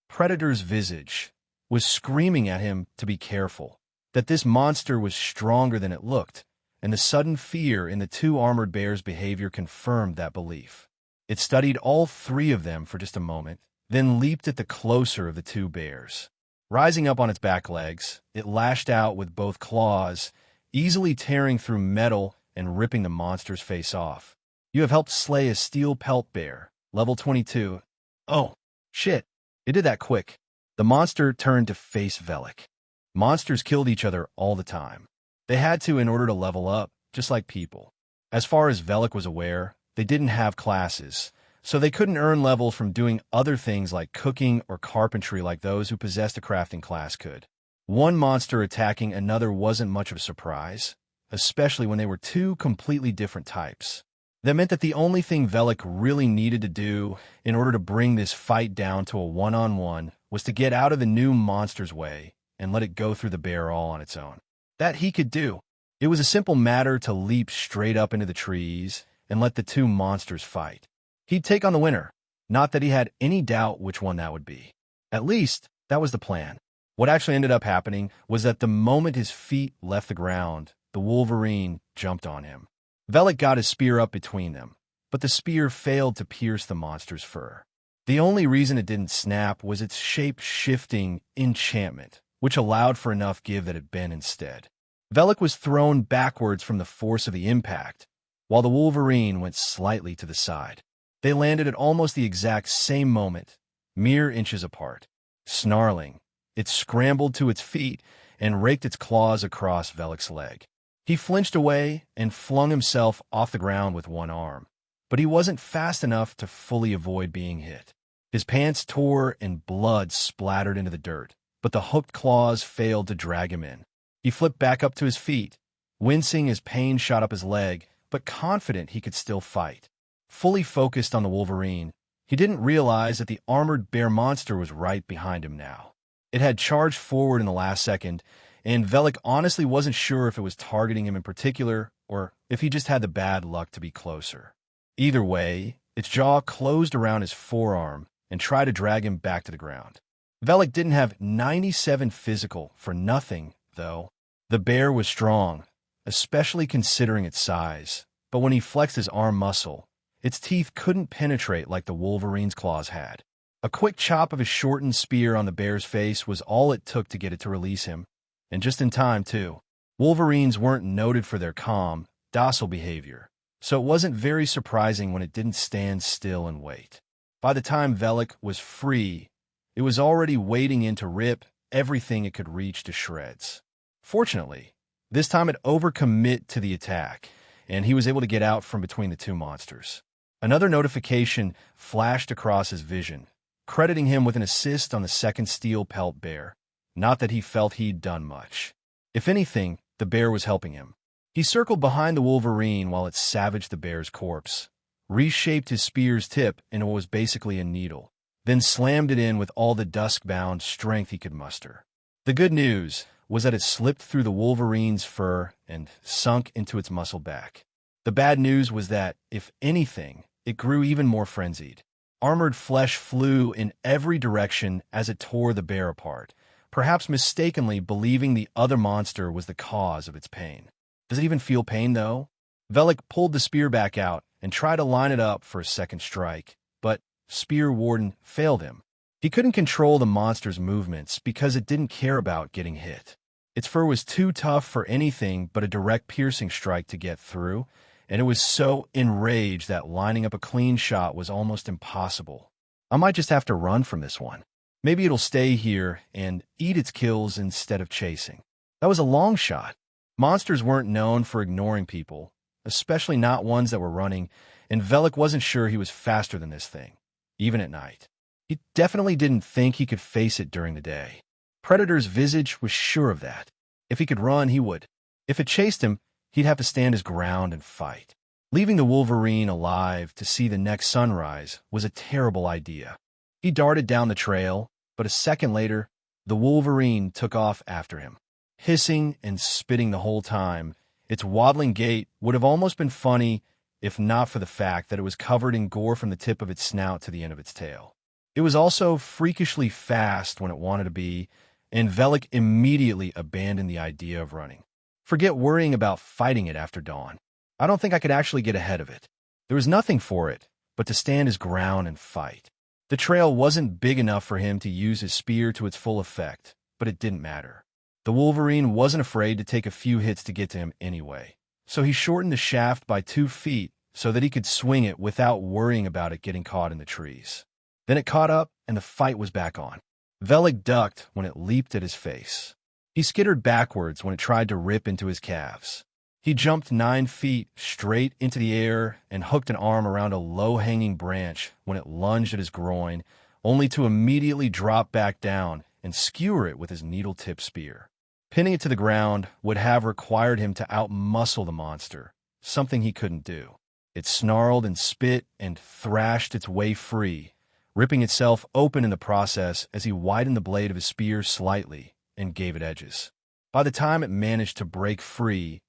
Predator's visage was screaming at him to be careful, that this monster was stronger than it looked, and the sudden fear in the 2 armored bears' behavior confirmed that belief. It studied all 3 of them for just a moment, then leaped at the closer of the 2 bears. Rising up on its back legs, it lashed out with both claws, easily tearing through metal and ripping the monster's face off. You have helped slay a steel pelt bear, level 22. Oh, shit. It did that quick. The monster turned to face Velic. Monsters killed each other all the time. They had to in order to level up, just like people. As far as Velic was aware, they didn't have classes, so they couldn't earn levels from doing other things like cooking or carpentry like those who possessed a crafting class could. One monster attacking another wasn't much of a surprise, especially when they were 2 completely different types. That meant that the only thing Velic really needed to do in order to bring this fight down to a one-on-one was to get out of the new monster's way and let it go through the bear all on its own. That he could do. It was a simple matter to leap straight up into the trees and let the 2 monsters fight. He'd take on the winner, not that he had any doubt which one that would be. At least, that was the plan. What actually ended up happening was that the moment his feet left the ground, the wolverine jumped on him. Velic got his spear up between them, but the spear failed to pierce the monster's fur. The only reason it didn't snap was its shape-shifting enchantment, which allowed for enough give that it bent instead. Velic was thrown backwards from the force of the impact, while the wolverine went slightly to the side. They landed at almost the exact same moment, mere inches apart. Snarling, it scrambled to its feet and raked its claws across Velic's leg. He flinched away and flung himself off the ground with one arm, but he wasn't fast enough to fully avoid being hit. His pants tore and blood splattered into the dirt, but the hooked claws failed to drag him in. He flipped back up to his feet, wincing as pain shot up his leg, but confident he could still fight. Fully focused on the wolverine, he didn't realize that the armored bear monster was right behind him now. It had charged forward in the last second, and Velik honestly wasn't sure if it was targeting him in particular or if he just had the bad luck to be closer. Either way, its jaw closed around his forearm and tried to drag him back to the ground. Velik didn't have 97 physical for nothing, though. The bear was strong, especially considering its size, but when he flexed his arm muscle, its teeth couldn't penetrate like the wolverine's claws had. A quick chop of his shortened spear on the bear's face was all it took to get it to release him, and just in time, too. Wolverines weren't noted for their calm, docile behavior, so it wasn't very surprising when it didn't stand still and wait. By the time Velik was free, it was already wading in to rip everything it could reach to shreds. Fortunately, this time it overcommit to the attack, and he was able to get out from between the two monsters. Another notification flashed across his vision, crediting him with an assist on the second steel pelt bear. Not that he felt he'd done much. If anything, the bear was helping him. He circled behind the wolverine while it savaged the bear's corpse, reshaped his spear's tip into what was basically a needle, then slammed it in with all the dusk-bound strength he could muster. The good news was that it slipped through the wolverine's fur and sunk into its muscle back. The bad news was that, if anything, it grew even more frenzied. Armored flesh flew in every direction as it tore the bear apart, perhaps mistakenly believing the other monster was the cause of its pain. Does it even feel pain, though? Velik pulled the spear back out and tried to line it up for a second strike, but Spear Warden failed him. He couldn't control the monster's movements because it didn't care about getting hit. Its fur was too tough for anything but a direct piercing strike to get through, and it was so enraged that lining up a clean shot was almost impossible. I might just have to run from this one. Maybe it'll stay here and eat its kills instead of chasing. That was a long shot. Monsters weren't known for ignoring people, especially not ones that were running, and Velik wasn't sure he was faster than this thing, even at night. He definitely didn't think he could face it during the day. Predator's visage was sure of that. If he could run, he would. If it chased him, he'd have to stand his ground and fight. Leaving the wolverine alive to see the next sunrise was a terrible idea. He darted down the trail, but a second later, the wolverine took off after him. Hissing and spitting the whole time, its waddling gait would have almost been funny if not for the fact that it was covered in gore from the tip of its snout to the end of its tail. It was also freakishly fast when it wanted to be, and Velik immediately abandoned the idea of running. Forget worrying about fighting it after dawn. I don't think I could actually get ahead of it. There was nothing for it but to stand his ground and fight. The trail wasn't big enough for him to use his spear to its full effect, but it didn't matter. The wolverine wasn't afraid to take a few hits to get to him anyway, so he shortened the shaft by 2 feet so that he could swing it without worrying about it getting caught in the trees. Then it caught up, and the fight was back on. Velik ducked when it leaped at his face. He skittered backwards when it tried to rip into his calves. He jumped 9 feet straight into the air and hooked an arm around a low-hanging branch when it lunged at his groin, only to immediately drop back down and skewer it with his needle-tipped spear. Pinning it to the ground would have required him to outmuscle the monster, something he couldn't do. It snarled and spit and thrashed its way free, ripping itself open in the process as he widened the blade of his spear slightly and gave it edges. By the time it managed to break free,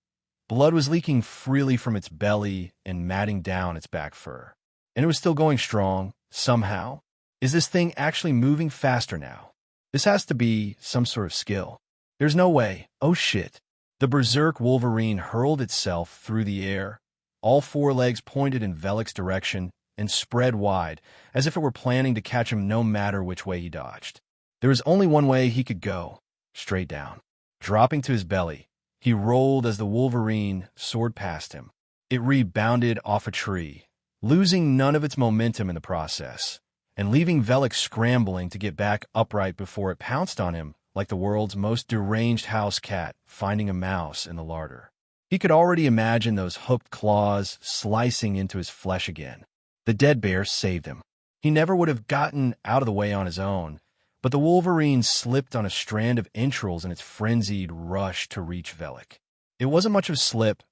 blood was leaking freely from its belly and matting down its back fur. And it was still going strong, somehow. Is this thing actually moving faster now? This has to be some sort of skill. There's no way. Oh shit. The berserk wolverine hurled itself through the air, all 4 legs pointed in Velik's direction, and spread wide, as if it were planning to catch him no matter which way he dodged. There was only one way he could go, straight down. Dropping to his belly, he rolled as the wolverine soared past him. It rebounded off a tree, losing none of its momentum in the process, and leaving Velik scrambling to get back upright before it pounced on him like the world's most deranged house cat finding a mouse in the larder. He could already imagine those hooked claws slicing into his flesh again. The dead bear saved him. He never would have gotten out of the way on his own, But the wolverine slipped on a strand of entrails in its frenzied rush to reach Velik. It wasn't much of a slip.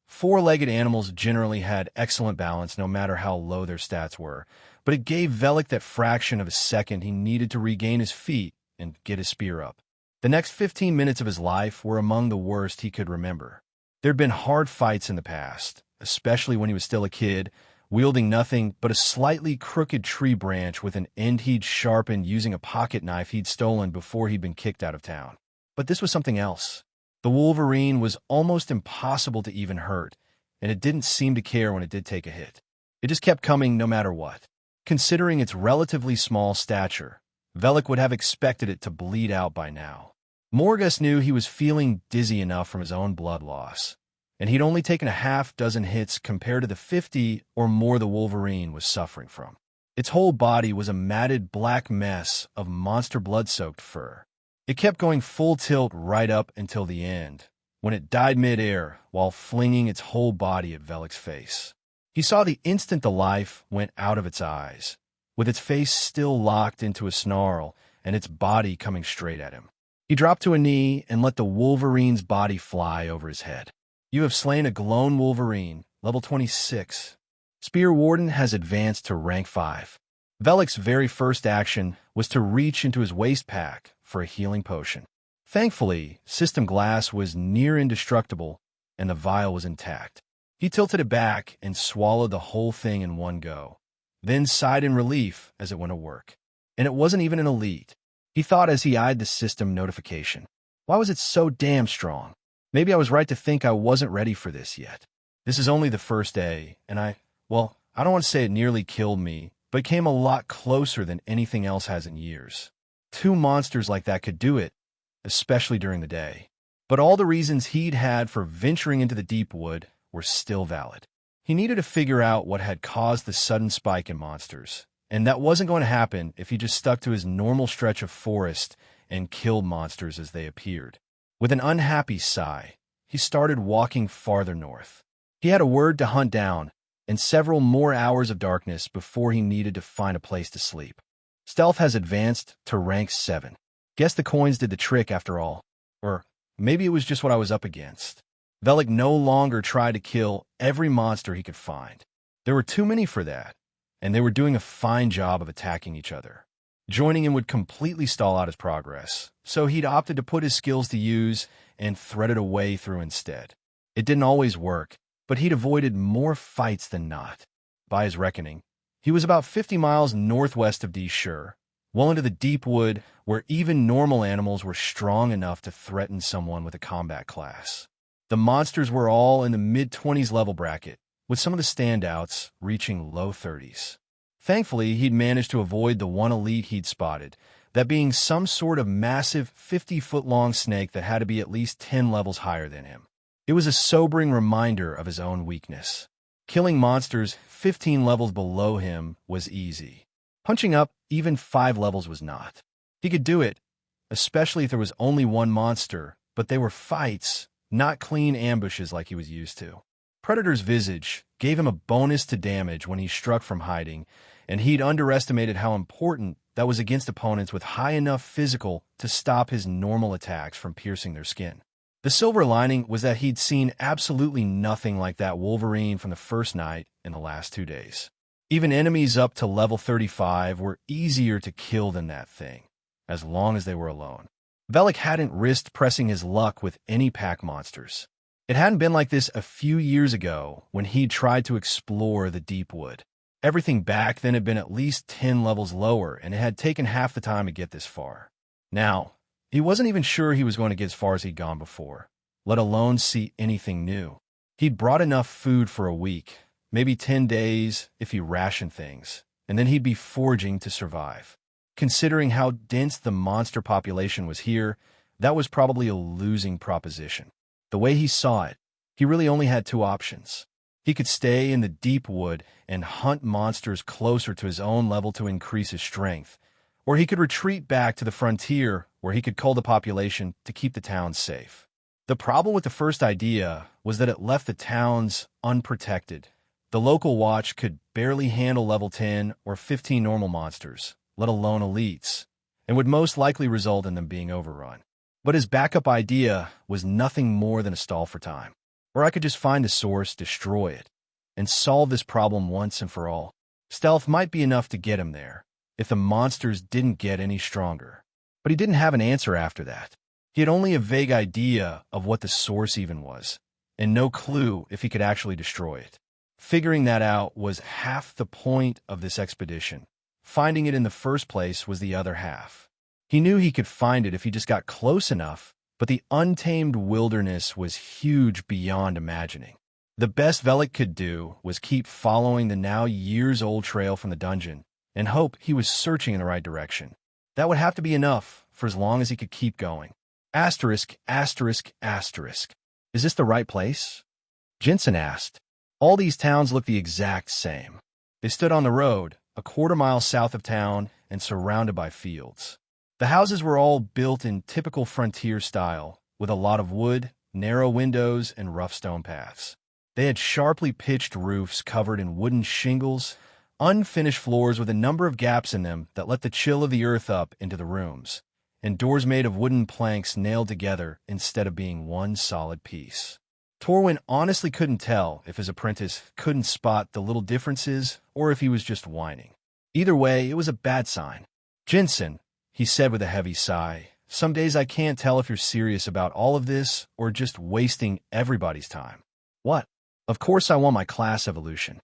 Four-legged animals generally had excellent balance no matter how low their stats were, but it gave Velik that fraction of a second he needed to regain his feet and get his spear up. The next 15 minutes of his life were among the worst he could remember. There'd been hard fights in the past, especially when he was still a kid, wielding nothing but a slightly crooked tree branch with an end he'd sharpened using a pocket knife he'd stolen before he'd been kicked out of town. But this was something else. The wolverine was almost impossible to even hurt, and it didn't seem to care when it did take a hit. It just kept coming no matter what. Considering its relatively small stature, Velik would have expected it to bleed out by now. Morgus knew he was feeling dizzy enough from his own blood loss, and he'd only taken a half-dozen hits compared to the 50 or more the wolverine was suffering from. Its whole body was a matted black mess of monster blood-soaked fur. It kept going full tilt right up until the end, when it died mid-air while flinging its whole body at Velik's face. He saw the instant the life went out of its eyes, with its face still locked into a snarl and its body coming straight at him. He dropped to a knee and let the wolverine's body fly over his head. You have slain a Glone Wolverine, level 26. Spear Warden has advanced to rank 5. Velik's very first action was to reach into his waist pack for a healing potion. Thankfully, System Glass was near indestructible, and the vial was intact. He tilted it back and swallowed the whole thing in one go, then sighed in relief as it went to work. And it wasn't even an elite. He thought as he eyed the system notification. Why was it so damn strong? Maybe I was right to think I wasn't ready for this yet. This is only the first day, and I don't want to say it nearly killed me, but it came a lot closer than anything else has in years. 2 monsters like that could do it, especially during the day. But all the reasons he'd had for venturing into the deep wood were still valid. He needed to figure out what had caused the sudden spike in monsters, and that wasn't going to happen if he just stuck to his normal stretch of forest and killed monsters as they appeared. With an unhappy sigh, he started walking farther north. He had a word to hunt down, and several more hours of darkness before he needed to find a place to sleep. Stealth has advanced to rank 7. Guess the coins did the trick after all. Or maybe it was just what I was up against. Velik no longer tried to kill every monster he could find. There were too many for that, and they were doing a fine job of attacking each other. Joining him would completely stall out his progress, so he'd opted to put his skills to use and threaded a way through instead. It didn't always work, but he'd avoided more fights than not. By his reckoning, he was about 50 miles northwest of Deshur, well into the deep wood where even normal animals were strong enough to threaten someone with a combat class. The monsters were all in the mid-20s level bracket, with some of the standouts reaching low 30s. Thankfully, he'd managed to avoid the one elite he'd spotted, that being some sort of massive 50-foot-long snake that had to be at least 10 levels higher than him. It was a sobering reminder of his own weakness. Killing monsters 15 levels below him was easy. Punching up even 5 levels was not. He could do it, especially if there was only one monster, but they were fights, not clean ambushes like he was used to. Predator's visage gave him a bonus to damage when he struck from hiding, and he'd underestimated how important that was against opponents with high enough physical to stop his normal attacks from piercing their skin. The silver lining was that he'd seen absolutely nothing like that wolverine from the first night in the last 2 days. Even enemies up to level 35 were easier to kill than that thing, as long as they were alone. Velik hadn't risked pressing his luck with any pack monsters. It hadn't been like this a few years ago when he'd tried to explore the deep wood. Everything back then had been at least 10 levels lower, and it had taken half the time to get this far. Now, he wasn't even sure he was going to get as far as he'd gone before, let alone see anything new. He'd brought enough food for a week, maybe 10 days if he rationed things, and then he'd be foraging to survive. Considering how dense the monster population was here, that was probably a losing proposition. The way he saw it, he really only had 2 options. He could stay in the deep wood and hunt monsters closer to his own level to increase his strength, or he could retreat back to the frontier where he could cull the population to keep the towns safe. The problem with the first idea was that it left the towns unprotected. The local watch could barely handle level 10 or 15 normal monsters, let alone elites, and would most likely result in them being overrun. But his backup idea was nothing more than a stall for time, where I could just find the source, destroy it, and solve this problem once and for all. Stealth might be enough to get him there, if the monsters didn't get any stronger. But he didn't have an answer after that. He had only a vague idea of what the source even was, and no clue if he could actually destroy it. Figuring that out was half the point of this expedition. Finding it in the first place was the other half. He knew he could find it if he just got close enough, but the untamed wilderness was huge beyond imagining. The best Velic could do was keep following the now years-old trail from the dungeon and hope he was searching in the right direction. That would have to be enough for as long as he could keep going. Asterisk, asterisk, asterisk. Is this the right place? Jensen asked. All these towns looked the exact same. They stood on the road, a quarter-mile south of town and surrounded by fields. The houses were all built in typical frontier style, with a lot of wood, narrow windows, and rough stone paths. They had sharply pitched roofs covered in wooden shingles, unfinished floors with a number of gaps in them that let the chill of the earth up into the rooms, and doors made of wooden planks nailed together instead of being one solid piece. Torwin honestly couldn't tell if his apprentice couldn't spot the little differences or if he was just whining. Either way, it was a bad sign. Jensen, he said with a heavy sigh, some days I can't tell if you're serious about all of this or just wasting everybody's time. What? Of course I want my class evolution.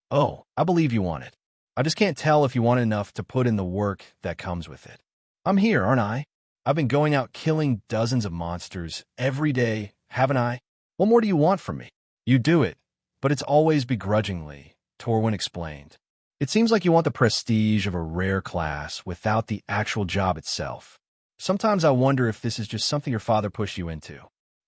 Oh, I believe you want it. I just can't tell if you want enough to put in the work that comes with it. I'm here, aren't I? I've been going out killing dozens of monsters every day, haven't I? What more do you want from me? You do it, but it's always begrudgingly, Torwin explained. It seems like you want the prestige of a rare class without the actual job itself. Sometimes I wonder if this is just something your father pushed you into.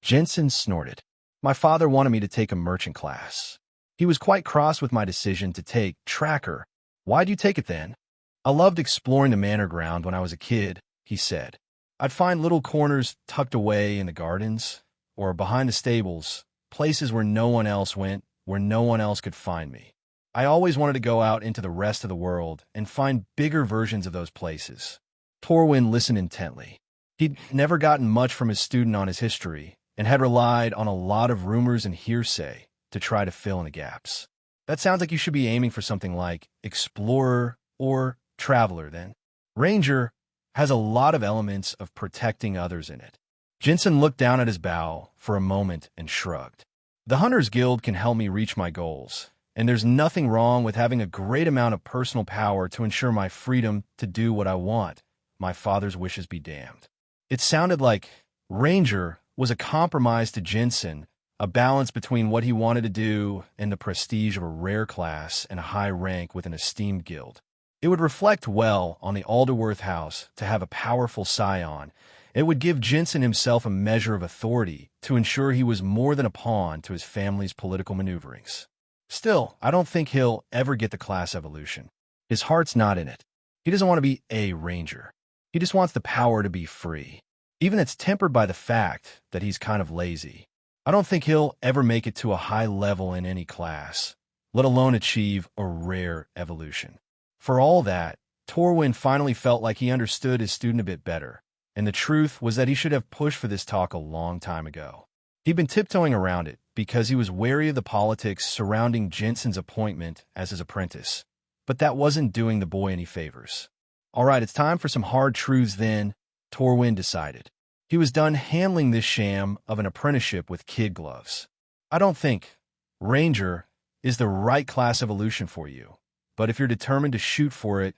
Jensen snorted. My father wanted me to take a merchant class. He was quite cross with my decision to take Tracker. Why'd you take it then? I loved exploring the manor ground when I was a kid, he said. I'd find little corners tucked away in the gardens, or behind the stables, places where no one else went, where no one else could find me. I always wanted to go out into the rest of the world and find bigger versions of those places. Torwin listened intently. He'd never gotten much from his student on his history, and had relied on a lot of rumors and hearsay to try to fill in the gaps. That sounds like you should be aiming for something like Explorer or Traveler, then. Ranger has a lot of elements of protecting others in it. Jensen looked down at his bow for a moment and shrugged. The Hunters Guild can help me reach my goals, and there's nothing wrong with having a great amount of personal power to ensure my freedom to do what I want. My father's wishes be damned. It sounded like Ranger was a compromise to Jensen, a balance between what he wanted to do and the prestige of a rare class and a high rank with an esteemed guild. It would reflect well on the Alderworth house to have a powerful scion. It would give Jensen himself a measure of authority to ensure he was more than a pawn to his family's political maneuverings. Still, I don't think he'll ever get the class evolution. His heart's not in it. He doesn't want to be a ranger. He just wants the power to be free. Even it's tempered by the fact that he's kind of lazy. I don't think he'll ever make it to a high level in any class, let alone achieve a rare evolution. For all that, Torwin finally felt like he understood his student a bit better, and the truth was that he should have pushed for this talk a long time ago. He'd been tiptoeing around it because he was wary of the politics surrounding Jensen's appointment as his apprentice, but that wasn't doing the boy any favors. All right, it's time for some hard truths then, Torwin decided. He was done handling this sham of an apprenticeship with kid gloves. I don't think Ranger is the right class evolution for you, but if you're determined to shoot for it,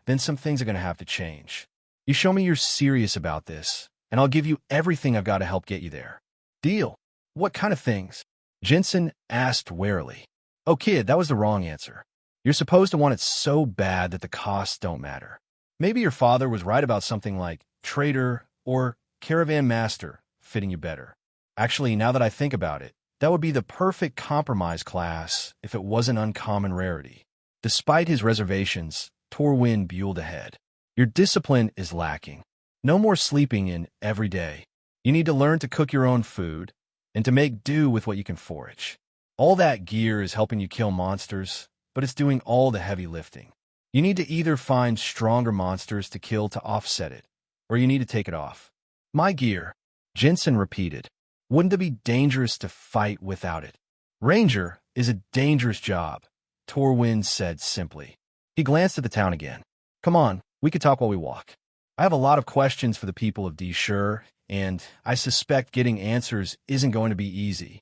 then some things are going to have to change. You show me you're serious about this, and I'll give you everything I've got to help get you there. Deal. What kind of things? Jensen asked warily. Oh, kid, that was the wrong answer. You're supposed to want it so bad that the costs don't matter. Maybe your father was right about something like trader or caravan master fitting you better. Actually, now that I think about it, that would be the perfect compromise class if it was an uncommon rarity. Despite his reservations, Torwin buelled ahead. Your discipline is lacking. No more sleeping in every day. You need to learn to cook your own food and to make do with what you can forage. All that gear is helping you kill monsters, but it's doing all the heavy lifting. You need to either find stronger monsters to kill to offset it, or you need to take it off. My gear, Jensen repeated. Wouldn't it be dangerous to fight without it? Ranger is a dangerous job, Torwin said simply. He glanced at the town again. Come on, we could talk while we walk. I have a lot of questions for the people of D-Shur, and I suspect getting answers isn't going to be easy.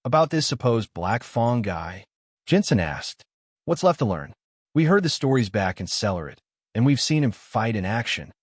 About this supposed Black Fang guy, Jensen asked. What's left to learn? We heard the stories back in Cellaret, and we've seen him fight in action.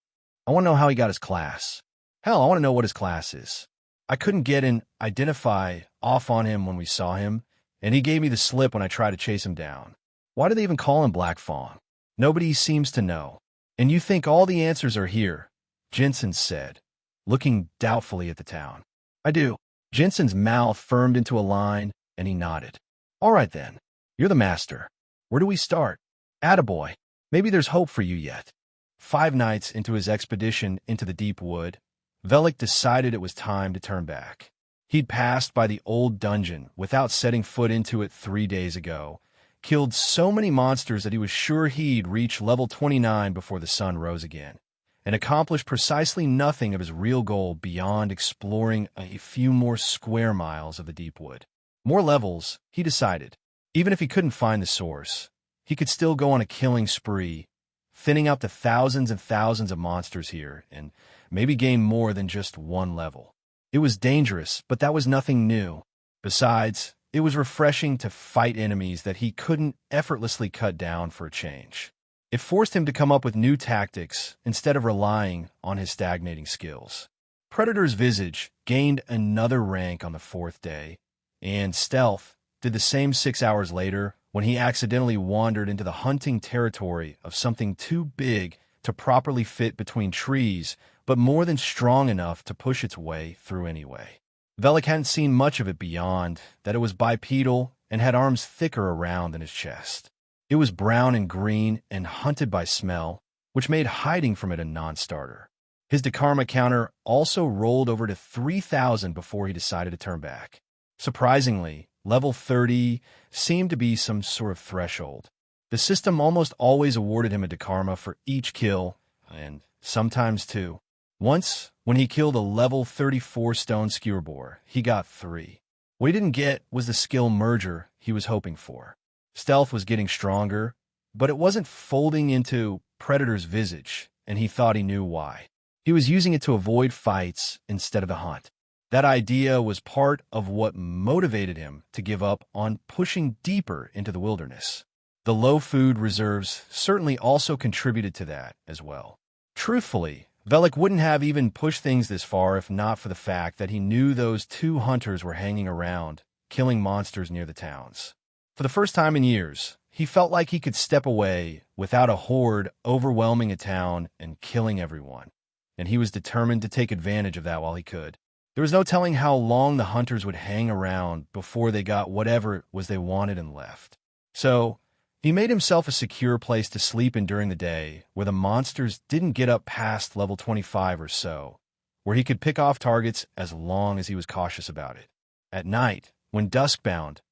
I want to know how he got his class. Hell, I want to know what his class is. I couldn't get an identify off on him when we saw him, and he gave me the slip when I tried to chase him down. Why do they even call him Black Fang? Nobody seems to know. And you think all the answers are here, Jensen said, looking doubtfully at the town. I do. Jensen's mouth firmed into a line, and he nodded. All right then. You're the master. Where do we start? Attaboy. Maybe there's hope for you yet. 5 nights into his expedition into the deep wood, Velic decided it was time to turn back. He'd passed by the old dungeon without setting foot into it 3 days ago, killed so many monsters that he was sure he'd reach level 29 before the sun rose again, and accomplished precisely nothing of his real goal beyond exploring a few more square miles of the deep wood. More levels, he decided. Even if he couldn't find the source, he could still go on a killing spree, thinning out the thousands and thousands of monsters here, and maybe gain more than just 1 level. It was dangerous, but that was nothing new. Besides, it was refreshing to fight enemies that he couldn't effortlessly cut down for a change. It forced him to come up with new tactics instead of relying on his stagnating skills. Predator's Visage gained another rank on the 4th day, and Stealth did the same 6 hours later when he accidentally wandered into the hunting territory of something too big to properly fit between trees, but more than strong enough to push its way through anyway. Velic hadn't seen much of it beyond that it was bipedal and had arms thicker around than his chest. It was brown and green and hunted by smell, which made hiding from it a non-starter. His Dekarma counter also rolled over to 3,000 before he decided to turn back. Surprisingly, level 30 seemed to be some sort of threshold. The system almost always awarded him a Dekarma for each kill, and sometimes 2. Once, when he killed a level 34 stone skewer boar, he got 3. What he didn't get was the skill merger he was hoping for. Stealth was getting stronger, but it wasn't folding into Predator's Visage, and he thought he knew why. He was using it to avoid fights instead of the hunt. That idea was part of what motivated him to give up on pushing deeper into the wilderness. The low food reserves certainly also contributed to that as well. Truthfully, Velic wouldn't have even pushed things this far if not for the fact that he knew those 2 hunters were hanging around, killing monsters near the towns. For the first time in years, he felt like he could step away without a horde overwhelming a town and killing everyone, and he was determined to take advantage of that while he could. There was no telling how long the hunters would hang around before they got whatever it was they wanted and left. So, he made himself a secure place to sleep in during the day where the monsters didn't get up past level 25 or so, where he could pick off targets as long as he was cautious about it. At night, when Duskbound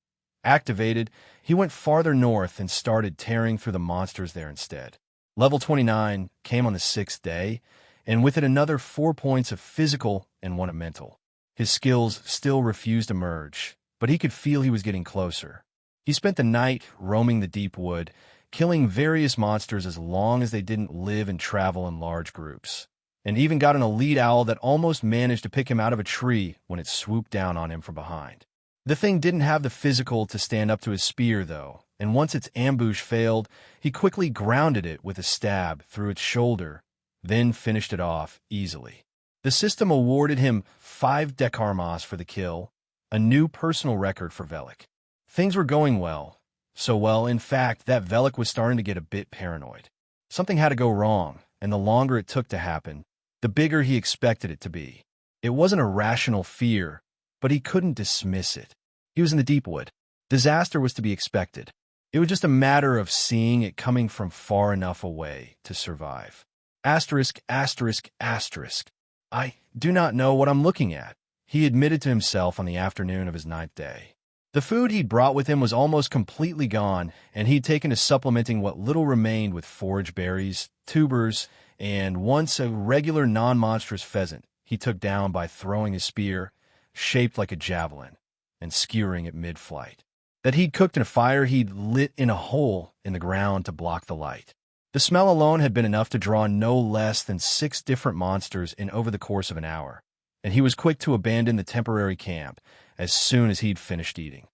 activated, he went farther north and started tearing through the monsters there instead. Level 29 came on the 6th day, and with it another 4 points of physical and 1 of mental. His skills still refused to merge, but he could feel he was getting closer. He spent the night roaming the deep wood, killing various monsters as long as they didn't live and travel in large groups, and even got an elite owl that almost managed to pick him out of a tree when it swooped down on him from behind. The thing didn't have the physical to stand up to his spear, though, and once its ambush failed, he quickly grounded it with a stab through its shoulder, then finished it off easily. The system awarded him 5 Dekarmas for the kill, a new personal record for Velic. Things were going well. So well, in fact, that Velic was starting to get a bit paranoid. Something had to go wrong, and the longer it took to happen, the bigger he expected it to be. It wasn't a rational fear, but he couldn't dismiss it. He was in the deep wood. Disaster was to be expected. It was just a matter of seeing it coming from far enough away to survive. Asterisk, asterisk, asterisk. I do not know what I'm looking at, he admitted to himself on the afternoon of his 9th day. The food he'd brought with him was almost completely gone, and he'd taken to supplementing what little remained with forage berries, tubers, and once a regular non-monstrous pheasant he took down by throwing his spear, shaped like a javelin, and skewering it mid-flight. That he'd cooked in a fire he'd lit in a hole in the ground to block the light. The smell alone had been enough to draw no less than 6 different monsters in over the course of an hour, and he was quick to abandon the temporary camp as soon as he'd finished eating.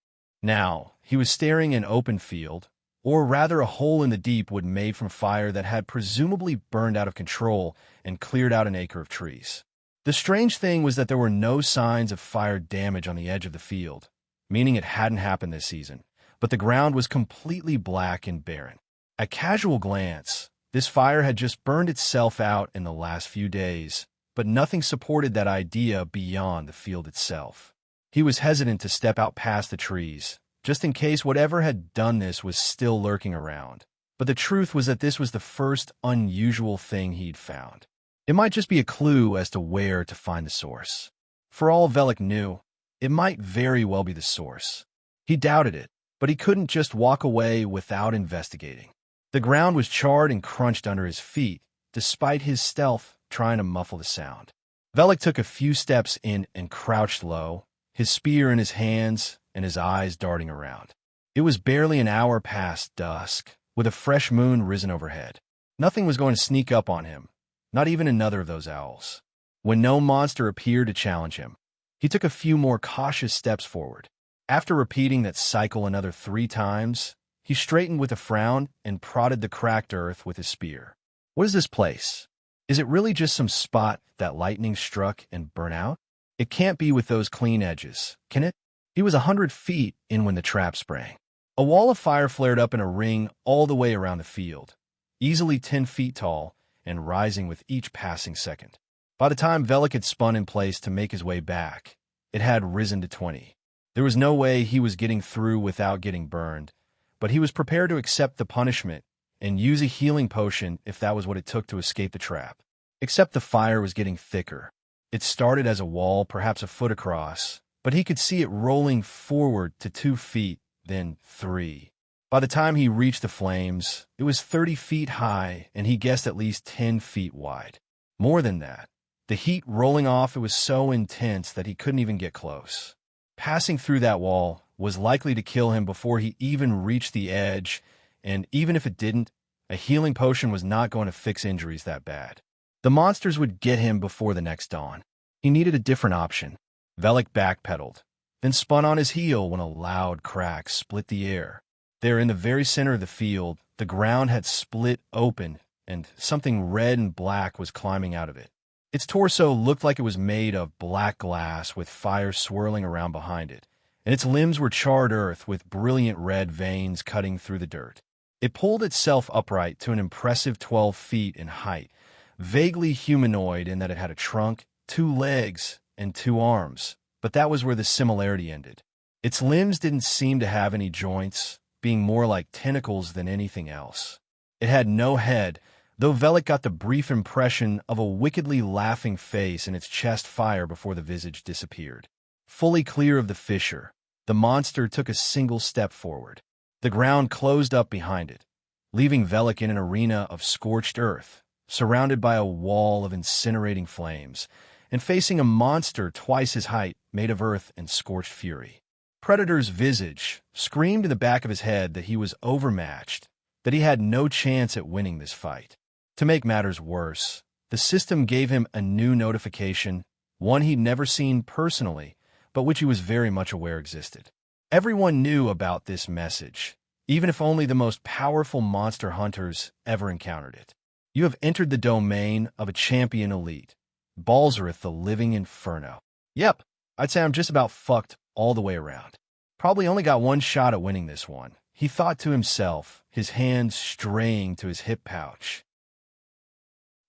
Now, he was staring an open field, or rather a hole in the deep wood made from fire that had presumably burned out of control and cleared out an acre of trees. The strange thing was that there were no signs of fire damage on the edge of the field, meaning it hadn't happened this season, but the ground was completely black and barren. At casual glance, this fire had just burned itself out in the last few days, but nothing supported that idea beyond the field itself. He was hesitant to step out past the trees, just in case whatever had done this was still lurking around. But the truth was that this was the first unusual thing he'd found. It might just be a clue as to where to find the source. For all Velic knew, it might very well be the source. He doubted it, but he couldn't just walk away without investigating. The ground was charred and crunched under his feet, despite his stealth trying to muffle the sound. Velic took a few steps in and crouched low, his spear in his hands and his eyes darting around. It was barely an hour past dusk, with a fresh moon risen overhead. Nothing was going to sneak up on him, not even another of those owls. When no monster appeared to challenge him, he took a few more cautious steps forward. After repeating that cycle another 3 times, he straightened with a frown and prodded the cracked earth with his spear. What is this place? Is it really just some spot that lightning struck and burnt out? It can't be with those clean edges, can it? He was 100 feet in when the trap sprang. A wall of fire flared up in a ring all the way around the field, easily 10 feet tall and rising with each passing second. By the time Velic had spun in place to make his way back, it had risen to 20. There was no way he was getting through without getting burned, but he was prepared to accept the punishment and use a healing potion if that was what it took to escape the trap. Except the fire was getting thicker. It started as a wall, perhaps a foot across, but he could see it rolling forward to 2 feet, then 3. By the time he reached the flames, it was 30 feet high, and he guessed at least 10 feet wide. More than that, the heat rolling off it was so intense that he couldn't even get close. Passing through that wall was likely to kill him before he even reached the edge, and even if it didn't, a healing potion was not going to fix injuries that bad. The monsters would get him before the next dawn. He needed a different option. Velic backpedaled, then spun on his heel when a loud crack split the air. There in the very center of the field, the ground had split open, and something red and black was climbing out of it. Its torso looked like it was made of black glass with fire swirling around behind it, and its limbs were charred earth with brilliant red veins cutting through the dirt. It pulled itself upright to an impressive 12 feet in height, vaguely humanoid in that it had a trunk, 2 legs, and 2 arms, but that was where the similarity ended. Its limbs didn't seem to have any joints, being more like tentacles than anything else. It had no head, though Velic got the brief impression of a wickedly laughing face in its chest fire before the visage disappeared. Fully clear of the fissure, the monster took a single step forward. The ground closed up behind it, leaving Velic in an arena of scorched earth, surrounded by a wall of incinerating flames, and facing a monster twice his height made of earth and scorched fury. Predator's visage screamed in the back of his head that he was overmatched, that he had no chance at winning this fight. To make matters worse, the system gave him a new notification, one he'd never seen personally, but which he was very much aware existed. Everyone knew about this message, even if only the most powerful monster hunters ever encountered it. You have entered the domain of a champion elite, Balzareth the living inferno. Yep, I'd say I'm just about fucked all the way around. Probably only got one shot at winning this one, he thought to himself, his hands straying to his hip pouch.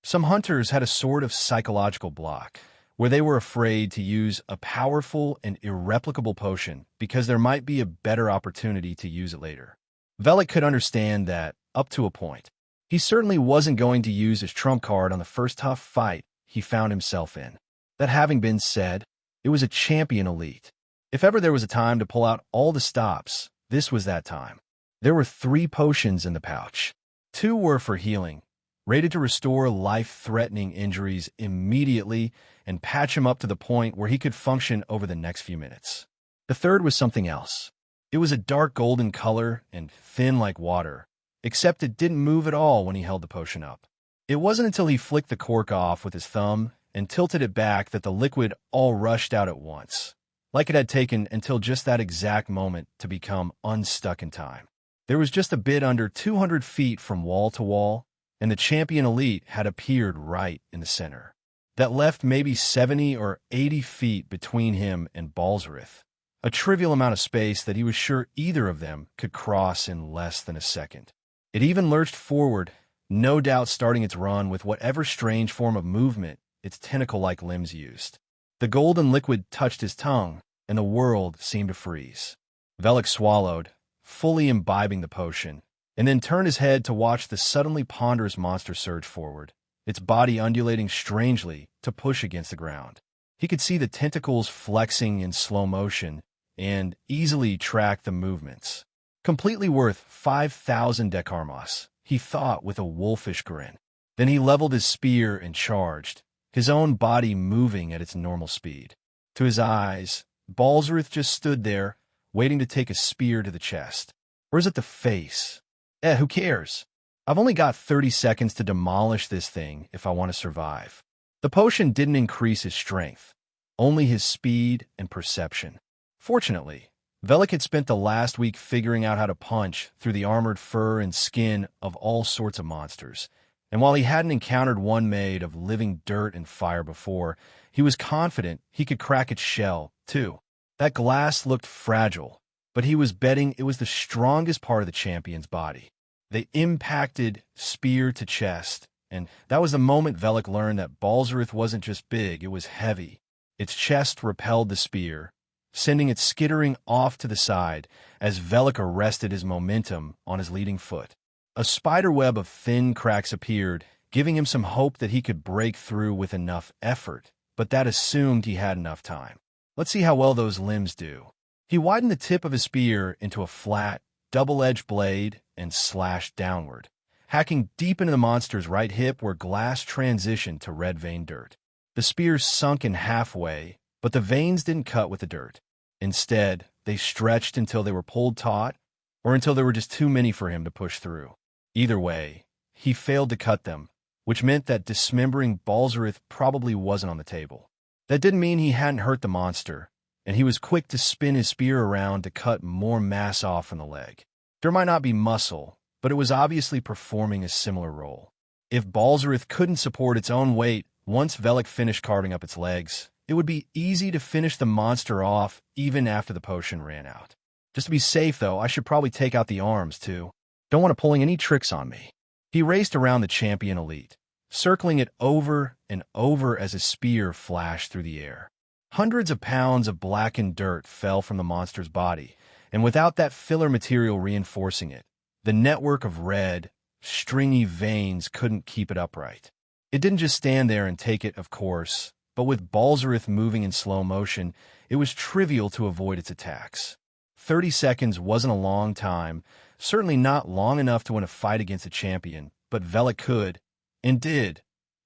Some hunters had a sort of psychological block, where they were afraid to use a powerful and irreplicable potion because there might be a better opportunity to use it later. Velic could understand that, up to a point. He certainly wasn't going to use his trump card on the first tough fight he found himself in. That having been said, it was a champion elite. If ever there was a time to pull out all the stops, this was that time. There were 3 potions in the pouch. 2 were for healing, rated to restore life-threatening injuries immediately and patch him up to the point where he could function over the next few minutes. The 3rd was something else. It was a dark golden color and thin like water, except it didn't move at all when he held the potion up. It wasn't until he flicked the cork off with his thumb and tilted it back that the liquid all rushed out at once, like it had taken until just that exact moment to become unstuck in time. There was just a bit under 200 feet from wall to wall, and the champion elite had appeared right in the center. That left maybe 70 or 80 feet between him and Balzareth, a trivial amount of space that he was sure either of them could cross in less than a second. It even lurched forward, no doubt starting its run with whatever strange form of movement its tentacle-like limbs used. The golden liquid touched his tongue, and the world seemed to freeze. Velic swallowed, fully imbibing the potion, and then turned his head to watch the suddenly ponderous monster surge forward, its body undulating strangely to push against the ground. He could see the tentacles flexing in slow motion and easily track the movements. Completely worth 5,000 dekarmos, he thought with a wolfish grin. Then he leveled his spear and charged, his own body moving at its normal speed. To his eyes, Balzareth just stood there, waiting to take a spear to the chest. Or is it the face? Who cares? I've only got 30 seconds to demolish this thing if I want to survive. The potion didn't increase his strength, only his speed and perception. Fortunately, Velic had spent the last week figuring out how to punch through the armored fur and skin of all sorts of monsters, and while he hadn't encountered one made of living dirt and fire before, he was confident he could crack its shell, too. That glass looked fragile, but he was betting it was the strongest part of the champion's body. They impacted spear to chest, and that was the moment Velic learned that Balzareth wasn't just big, it was heavy. Its chest repelled the spear, sending it skittering off to the side as Velic arrested his momentum on his leading foot. A spiderweb of thin cracks appeared, giving him some hope that he could break through with enough effort, but that assumed he had enough time. Let's see how well those limbs do. He widened the tip of his spear into a flat, double-edged blade and slashed downward, hacking deep into the monster's right hip where glass transitioned to red-veined dirt. The spear sunk in halfway, but the veins didn't cut with the dirt. Instead, they stretched until they were pulled taut, or until there were just too many for him to push through. Either way, he failed to cut them, which meant that dismembering Balzareth probably wasn't on the table. That didn't mean he hadn't hurt the monster, and he was quick to spin his spear around to cut more mass off from the leg. There might not be muscle, but it was obviously performing a similar role. If Balzareth couldn't support its own weight once Velic finished carving up its legs, it would be easy to finish the monster off even after the potion ran out. Just to be safe, though, I should probably take out the arms, too. Don't want it pulling any tricks on me. He raced around the champion elite, circling it over and over as his spear flashed through the air. Hundreds of pounds of blackened dirt fell from the monster's body, and without that filler material reinforcing it, the network of red, stringy veins couldn't keep it upright. It didn't just stand there and take it, of course, but with Balzareth moving in slow motion, it was trivial to avoid its attacks. 30 seconds wasn't a long time, certainly not long enough to win a fight against a champion, but Velic could, and did,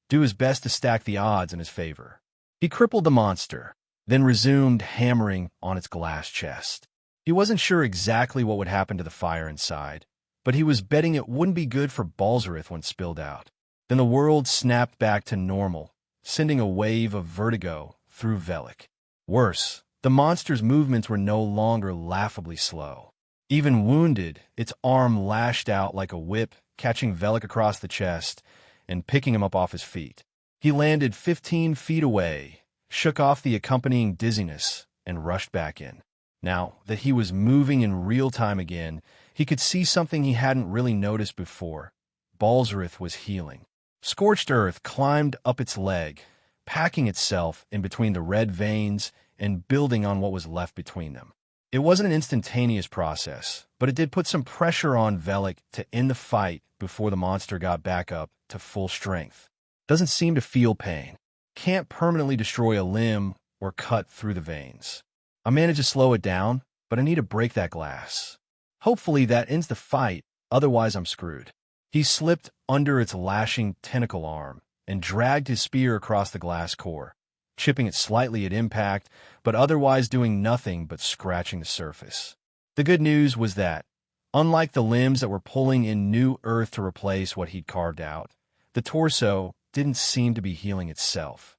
do his best to stack the odds in his favor. He crippled the monster, then resumed hammering on its glass chest. He wasn't sure exactly what would happen to the fire inside, but he was betting it wouldn't be good for Balzareth when spilled out. Then the world snapped back to normal, sending a wave of vertigo through Velic. Worse, the monster's movements were no longer laughably slow. Even wounded, its arm lashed out like a whip, catching Velic across the chest and picking him up off his feet. He landed 15 feet away, shook off the accompanying dizziness, and rushed back in. Now that he was moving in real time again, he could see something he hadn't really noticed before. Balzareth was healing. Scorched earth climbed up its leg, packing itself in between the red veins and building on what was left between them. It wasn't an instantaneous process, but it did put some pressure on Velic to end the fight before the monster got back up to full strength. Doesn't seem to feel pain. Can't permanently destroy a limb or cut through the veins. I manage to slow it down, but I need to break that glass. Hopefully that ends the fight, otherwise I'm screwed. He slipped under its lashing tentacle arm and dragged his spear across the glass core, chipping it slightly at impact, but otherwise doing nothing but scratching the surface. The good news was that, unlike the limbs that were pulling in new earth to replace what he'd carved out, the torso didn't seem to be healing itself.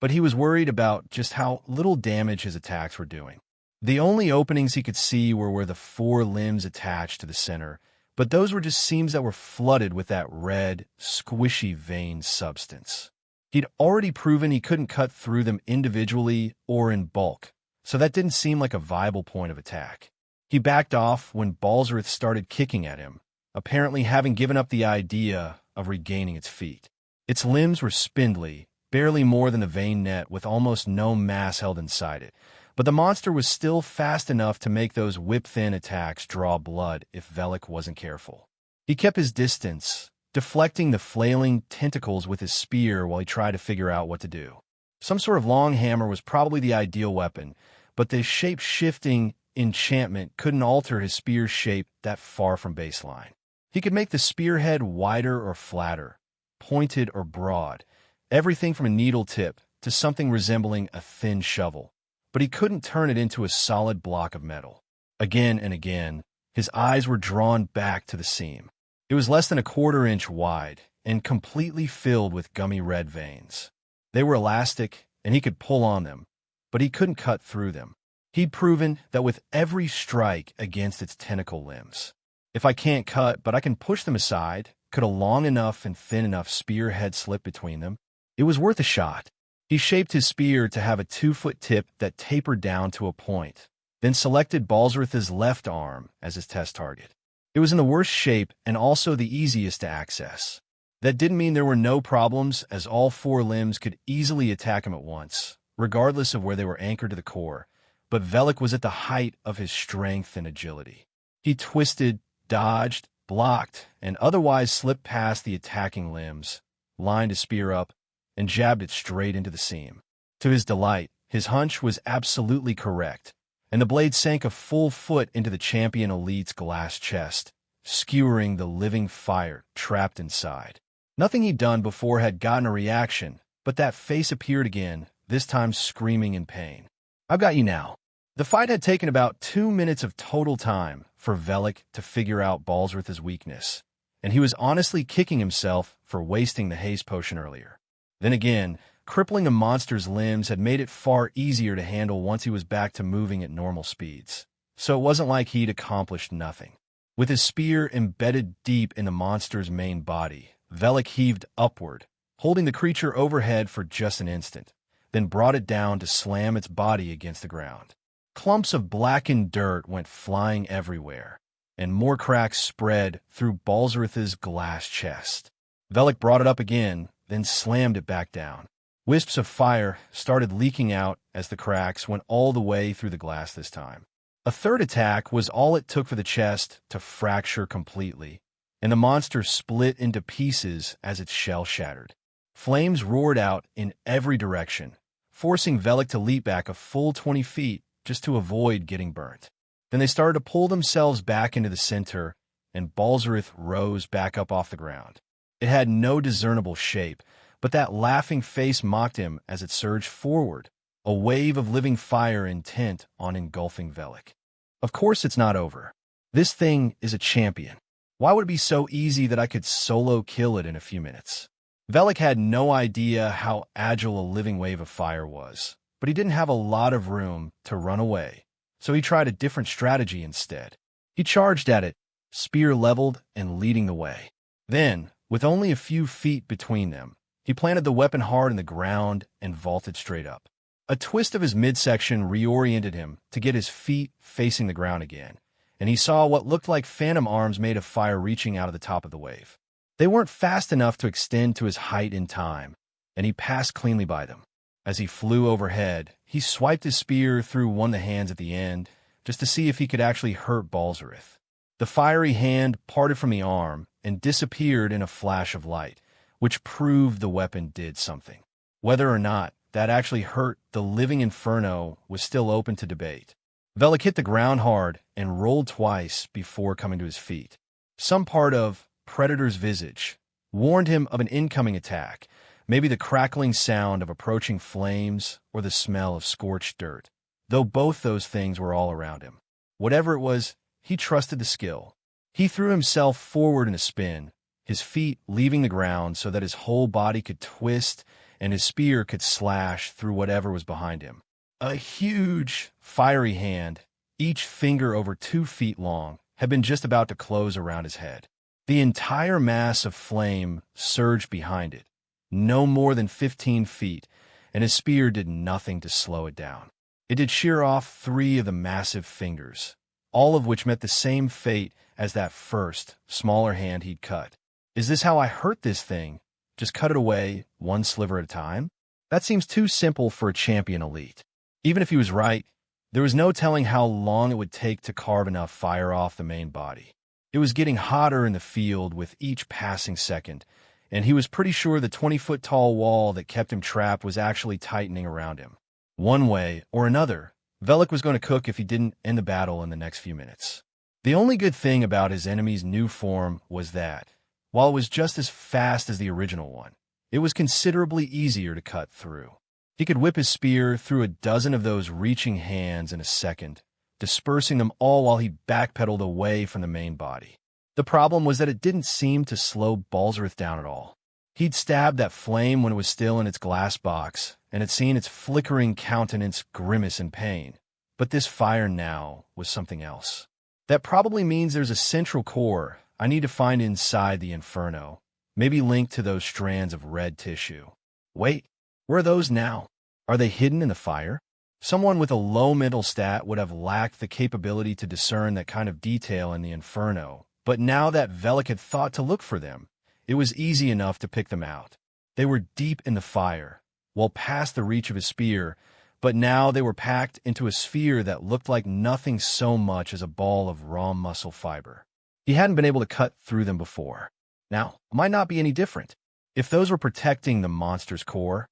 But he was worried about just how little damage his attacks were doing. The only openings he could see were where the 4 limbs attached to the center, but those were just seams that were flooded with that red, squishy vein substance. He'd already proven he couldn't cut through them individually or in bulk, so that didn't seem like a viable point of attack. He backed off when Balzareth started kicking at him, apparently having given up the idea of regaining its feet. Its limbs were spindly, barely more than a vein net with almost no mass held inside it, but the monster was still fast enough to make those whip-thin attacks draw blood if Velic wasn't careful. He kept his distance, deflecting the flailing tentacles with his spear while he tried to figure out what to do. Some sort of long hammer was probably the ideal weapon, but the shape-shifting enchantment couldn't alter his spear's shape that far from baseline. He could make the spearhead wider or flatter, pointed or broad, everything from a needle tip to something resembling a thin shovel, but he couldn't turn it into a solid block of metal. Again and again, his eyes were drawn back to the seam. It was less than a quarter-inch wide and completely filled with gummy red veins. They were elastic, and he could pull on them, but he couldn't cut through them. He'd proven that with every strike against its tentacle limbs. If I can't cut, but I can push them aside, could a long enough and thin enough spearhead slip between them? It was worth a shot. He shaped his spear to have a 2-foot tip that tapered down to a point, then selected Balzareth's left arm as his test target. It was in the worst shape and also the easiest to access. That didn't mean there were no problems, as all 4 limbs could easily attack him at once, regardless of where they were anchored to the core, but Velic was at the height of his strength and agility. He twisted, dodged, blocked, and otherwise slipped past the attacking limbs, lined his spear up, and jabbed it straight into the seam. To his delight, his hunch was absolutely correct, and the blade sank a full foot into the champion elite's glass chest, skewering the living fire trapped inside. Nothing he'd done before had gotten a reaction, but that face appeared again, this time screaming in pain. "I've got you now." The fight had taken about 2 minutes of total time for Velic to figure out Balzareth's weakness, and he was honestly kicking himself for wasting the haste potion earlier. Then again, crippling a monster's limbs had made it far easier to handle once he was back to moving at normal speeds, so it wasn't like he'd accomplished nothing. With his spear embedded deep in the monster's main body, Velic heaved upward, holding the creature overhead for just an instant, then brought it down to slam its body against the ground. Clumps of blackened dirt went flying everywhere, and more cracks spread through Balzareth's glass chest. Velic brought it up again, then slammed it back down. Wisps of fire started leaking out as the cracks went all the way through the glass this time. A third attack was all it took for the chest to fracture completely, and the monster split into pieces as its shell shattered. Flames roared out in every direction, forcing Velic to leap back a full 20 feet just to avoid getting burnt. Then they started to pull themselves back into the center, and Balzareth rose back up off the ground. It had no discernible shape, but that laughing face mocked him as it surged forward, a wave of living fire intent on engulfing Velic. Of course it's not over. This thing is a champion. Why would it be so easy that I could solo kill it in a few minutes? Velic had no idea how agile a living wave of fire was, but he didn't have a lot of room to run away, so he tried a different strategy instead. He charged at it, spear leveled and leading the way. Then, with only a few feet between them, he planted the weapon hard in the ground and vaulted straight up. A twist of his midsection reoriented him to get his feet facing the ground again, and he saw what looked like phantom arms made of fire reaching out of the top of the wave. They weren't fast enough to extend to his height in time, and he passed cleanly by them. As he flew overhead, he swiped his spear through one of the hands at the end, just to see if he could actually hurt Balzareth. The fiery hand parted from the arm and disappeared in a flash of light, which proved the weapon did something. Whether or not, that actually hurt the living inferno was still open to debate. Velik hit the ground hard and rolled twice before coming to his feet. Some part of Predator's visage warned him of an incoming attack, maybe the crackling sound of approaching flames or the smell of scorched dirt, though both those things were all around him. Whatever it was, he trusted the skill. He threw himself forward in a spin, his feet leaving the ground so that his whole body could twist and his spear could slash through whatever was behind him. A huge, fiery hand, each finger over 2 feet long, had been just about to close around his head. The entire mass of flame surged behind it, no more than 15 feet, and his spear did nothing to slow it down. It did shear off 3 of the massive fingers, all of which met the same fate as that first, smaller hand he'd cut. Is this how I hurt this thing? Just cut it away, one sliver at a time? That seems too simple for a champion elite. Even if he was right, there was no telling how long it would take to carve enough fire off the main body. It was getting hotter in the field with each passing second, and he was pretty sure the 20-foot-tall wall that kept him trapped was actually tightening around him. One way or another, Velik was going to cook if he didn't end the battle in the next few minutes. The only good thing about his enemy's new form was that, while it was just as fast as the original one, it was considerably easier to cut through. He could whip his spear through a dozen of those reaching hands in a second, dispersing them all while he backpedaled away from the main body. The problem was that it didn't seem to slow Balzareth down at all. He'd stabbed that flame when it was still in its glass box, and had seen its flickering countenance grimace in pain. But this fire now was something else. That probably means there's a central core I need to find inside the inferno, maybe linked to those strands of red tissue. Wait, where are those now? Are they hidden in the fire? Someone with a low mental stat would have lacked the capability to discern that kind of detail in the inferno, but now that Velik had thought to look for them, it was easy enough to pick them out. They were deep in the fire, well past the reach of his spear, but now they were packed into a sphere that looked like nothing so much as a ball of raw muscle fiber. He hadn't been able to cut through them before. Now, it might not be any different. If those were protecting the monster's core,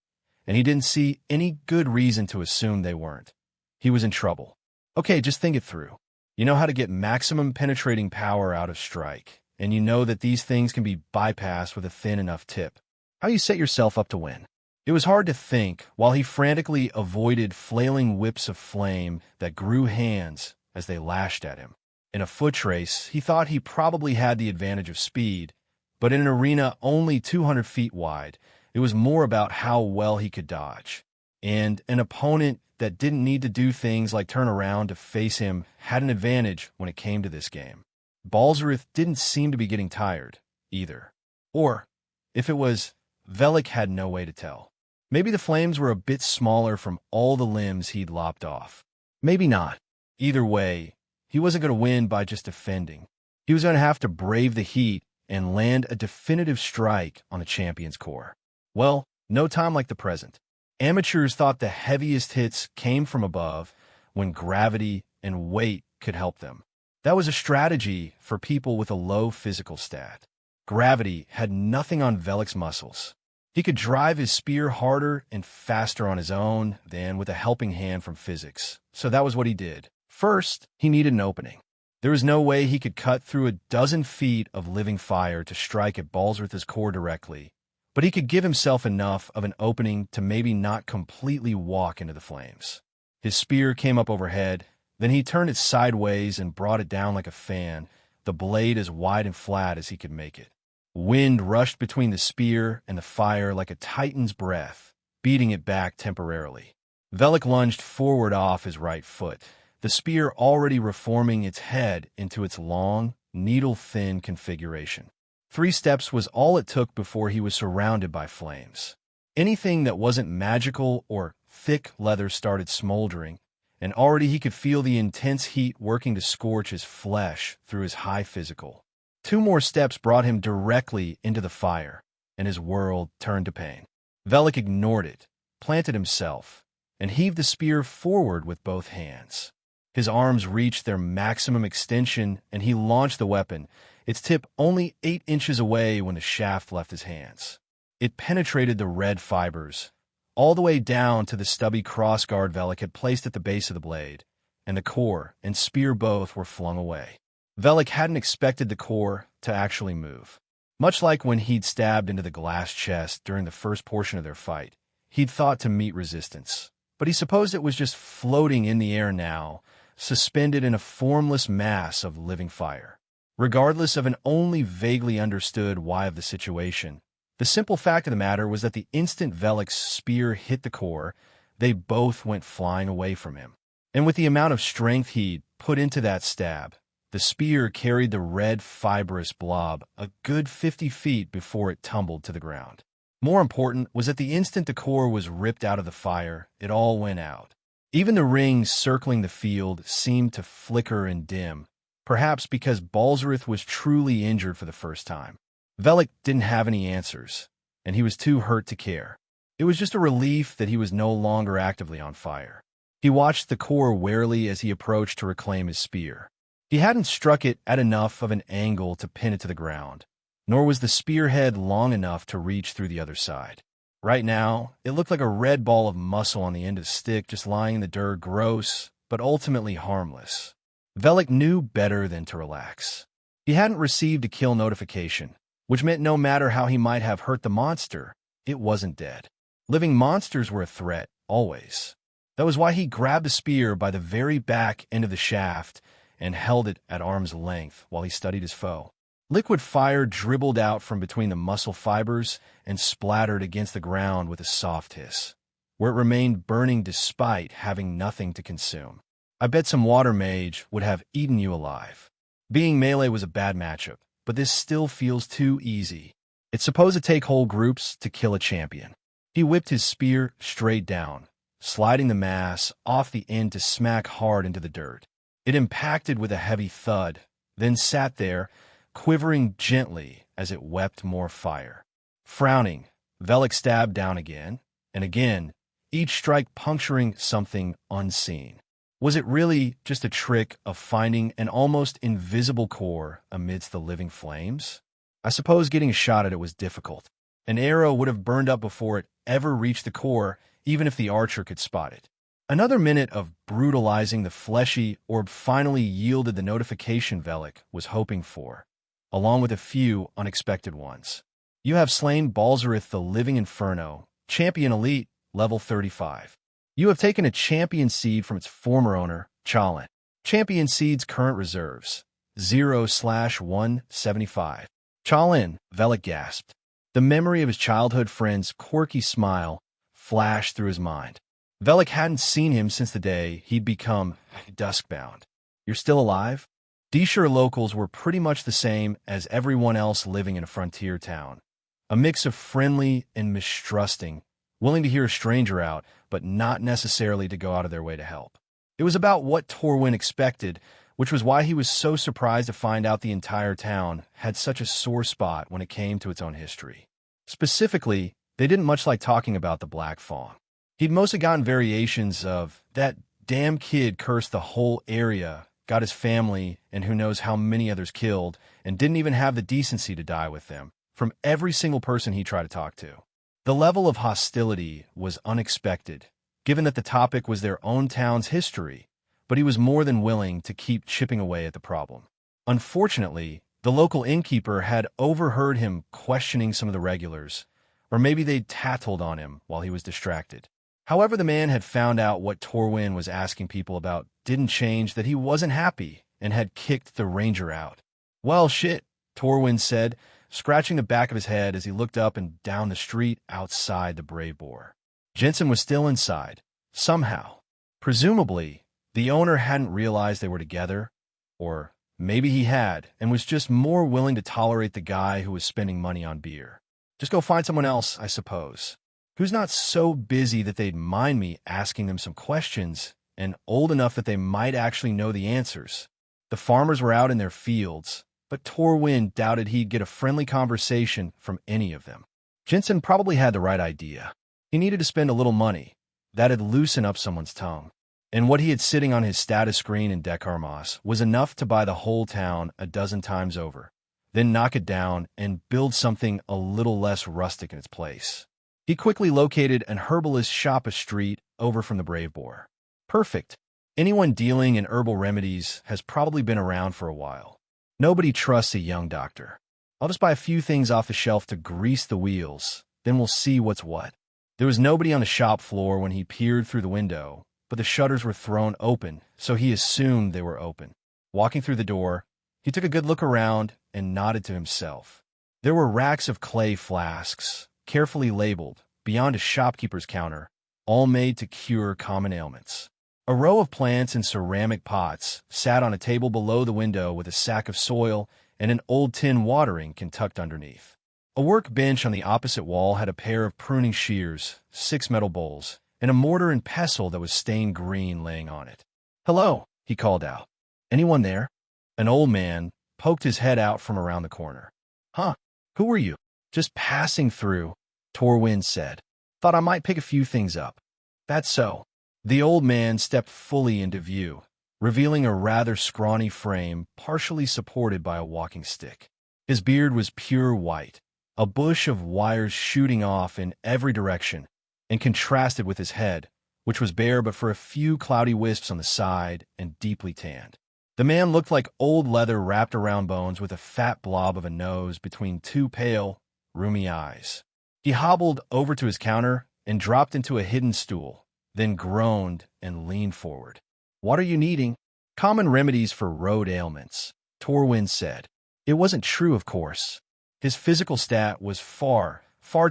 and he didn't see any good reason to assume they weren't, he was in trouble. Okay, just think it through. You know how to get maximum penetrating power out of strike, and you know that these things can be bypassed with a thin enough tip. How you set yourself up to win? It was hard to think while he frantically avoided flailing whips of flame that grew hands as they lashed at him. In a foot race, he thought he probably had the advantage of speed, but in an arena only 200 feet wide, it was more about how well he could dodge. And an opponent that didn't need to do things like turn around to face him had an advantage when it came to this game. Balzareth didn't seem to be getting tired, either. Or, if it was, Velik had no way to tell. Maybe the flames were a bit smaller from all the limbs he'd lopped off. Maybe not. Either way, he wasn't going to win by just defending. He was going to have to brave the heat and land a definitive strike on a champion's core. Well, no time like the present. Amateurs thought the heaviest hits came from above when gravity and weight could help them. That was a strategy for people with a low physical stat. Gravity had nothing on Velik's muscles. He could drive his spear harder and faster on his own than with a helping hand from physics. So that was what he did. First, he needed an opening. There was no way he could cut through a dozen feet of living fire to strike at Balzareth's core directly, but he could give himself enough of an opening to maybe not completely walk into the flames. His spear came up overhead, then he turned it sideways and brought it down like a fan, the blade as wide and flat as he could make it. Wind rushed between the spear and the fire like a titan's breath, beating it back temporarily. Velik lunged forward off his right foot, the spear already reforming its head into its long, needle-thin configuration. 3 steps was all it took before he was surrounded by flames. Anything that wasn't magical or thick leather started smoldering, and already he could feel the intense heat working to scorch his flesh through his high physical. 2 more steps brought him directly into the fire, and his world turned to pain. Velik ignored it, planted himself, and heaved the spear forward with both hands. His arms reached their maximum extension, and he launched the weapon, its tip only 8 inches away when the shaft left his hands. It penetrated the red fibers, all the way down to the stubby crossguard Velic had placed at the base of the blade, and the core and spear both were flung away. Velic hadn't expected the core to actually move. Much like when he'd stabbed into the glass chest during the first portion of their fight, he'd thought to meet resistance. But he supposed it was just floating in the air now, suspended in a formless mass of living fire. Regardless of an only vaguely understood why of the situation, the simple fact of the matter was that the instant Velic's spear hit the core, they both went flying away from him. And with the amount of strength he'd put into that stab, the spear carried the red, fibrous blob a good 50 feet before it tumbled to the ground. More important was that the instant the core was ripped out of the fire, it all went out. Even the rings circling the field seemed to flicker and dim, perhaps because Balzareth was truly injured for the first time. Velic didn't have any answers, and he was too hurt to care. It was just a relief that he was no longer actively on fire. He watched the core warily as he approached to reclaim his spear. He hadn't struck it at enough of an angle to pin it to the ground, nor was the spearhead long enough to reach through the other side. Right now, it looked like a red ball of muscle on the end of the stick just lying in the dirt, gross, but ultimately harmless. Velic knew better than to relax. He hadn't received a kill notification, which meant no matter how he might have hurt the monster, it wasn't dead. Living monsters were a threat, always. That was why he grabbed the spear by the very back end of the shaft and held it at arm's length while he studied his foe. Liquid fire dribbled out from between the muscle fibers and splattered against the ground with a soft hiss, where it remained burning despite having nothing to consume. I bet some water mage would have eaten you alive. Being melee was a bad matchup, but this still feels too easy. It's supposed to take whole groups to kill a champion. He whipped his spear straight down, sliding the mass off the end to smack hard into the dirt. It impacted with a heavy thud, then sat there, quivering gently as it wept more fire. Frowning, Velic stabbed down again, and again, each strike puncturing something unseen. Was it really just a trick of finding an almost invisible core amidst the living flames? I suppose getting a shot at it was difficult. An arrow would have burned up before it ever reached the core, even if the archer could spot it. Another minute of brutalizing the fleshy orb finally yielded the notification Velic was hoping for, along with a few unexpected ones. You have slain Balzareth the Living Inferno, Champion Elite, level 35. You have taken a champion seed from its former owner, Chalin. Champion seed's current reserves, 0/175. Chalin, Velic gasped. The memory of his childhood friend's quirky smile flashed through his mind. Velic hadn't seen him since the day he'd become duskbound. You're still alive? Deeshire locals were pretty much the same as everyone else living in a frontier town. A mix of friendly and mistrusting, willing to hear a stranger out, but not necessarily to go out of their way to help. It was about what Torwin expected, which was why he was so surprised to find out the entire town had such a sore spot when it came to its own history. Specifically, they didn't much like talking about the Black Fang. He'd mostly gotten variations of, that damn kid cursed the whole area, got his family and who knows how many others killed, and didn't even have the decency to die with them, from every single person he tried to talk to. The level of hostility was unexpected, given that the topic was their own town's history, but he was more than willing to keep chipping away at the problem. Unfortunately, the local innkeeper had overheard him questioning some of the regulars, or maybe they'd tattled on him while he was distracted. However, the man had found out what Torwin was asking people about didn't change that he wasn't happy and had kicked the ranger out. Well, shit, Torwin said, scratching the back of his head as he looked up and down the street outside the Brave Boar. Jensen was still inside, somehow. Presumably, the owner hadn't realized they were together, or maybe he had and was just more willing to tolerate the guy who was spending money on beer. Just go find someone else, I suppose, who's not so busy that they'd mind me asking them some questions and old enough that they might actually know the answers. The farmers were out in their fields, but Torwin doubted he'd get a friendly conversation from any of them. Jensen probably had the right idea. He needed to spend a little money. That'd loosen up someone's tongue. And what he had sitting on his status screen in Dekarmas was enough to buy the whole town a dozen times over, then knock it down and build something a little less rustic in its place. He quickly located an herbalist shop a street over from the Brave Boar. Perfect. Anyone dealing in herbal remedies has probably been around for a while. Nobody trusts a young doctor. I'll just buy a few things off the shelf to grease the wheels, then we'll see what's what. There was nobody on the shop floor when he peered through the window, but the shutters were thrown open, so he assumed they were open. Walking through the door, he took a good look around and nodded to himself. There were racks of clay flasks, carefully labeled, beyond a shopkeeper's counter, all made to cure common ailments. A row of plants in ceramic pots sat on a table below the window with a sack of soil and an old tin watering can tucked underneath. A workbench on the opposite wall had a pair of pruning shears, 6 metal bowls, and a mortar and pestle that was stained green laying on it. "Hello," he called out. "Anyone there?" An old man poked his head out from around the corner. "Huh, who are you?" "Just passing through," Torwin said. "Thought I might pick a few things up." "That's so." The old man stepped fully into view, revealing a rather scrawny frame partially supported by a walking stick. His beard was pure white, a bush of wires shooting off in every direction, and contrasted with his head, which was bare but for a few cloudy wisps on the side and deeply tanned. The man looked like old leather wrapped around bones with a fat blob of a nose between two pale, rheumy eyes. He hobbled over to his counter and dropped into a hidden stool, then groaned and leaned forward. "What are you needing?" "Common remedies for road ailments," Torwin said. It wasn't true, of course. His physical stat was far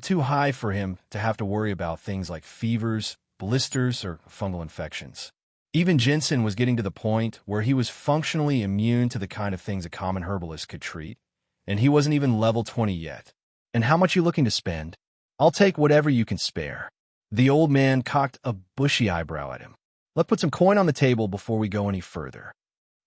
too high for him to have to worry about things like fevers, blisters, or fungal infections. Even Jensen was getting to the point where he was functionally immune to the kind of things a common herbalist could treat, and he wasn't even level 20 yet. "And how much you looking to spend?" "I'll take whatever you can spare." The old man cocked a bushy eyebrow at him. "Let's put some coin on the table before we go any further."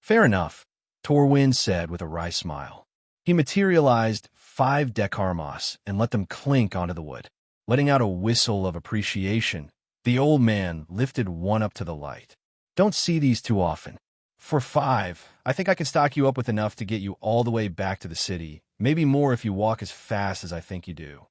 "Fair enough," Torwin said with a wry smile. He materialized 5 dekarmos and let them clink onto the wood. Letting out a whistle of appreciation, the old man lifted one up to the light. "Don't see these too often. For 5, I think I can stock you up with enough to get you all the way back to the city, maybe more if you walk as fast as I think you do."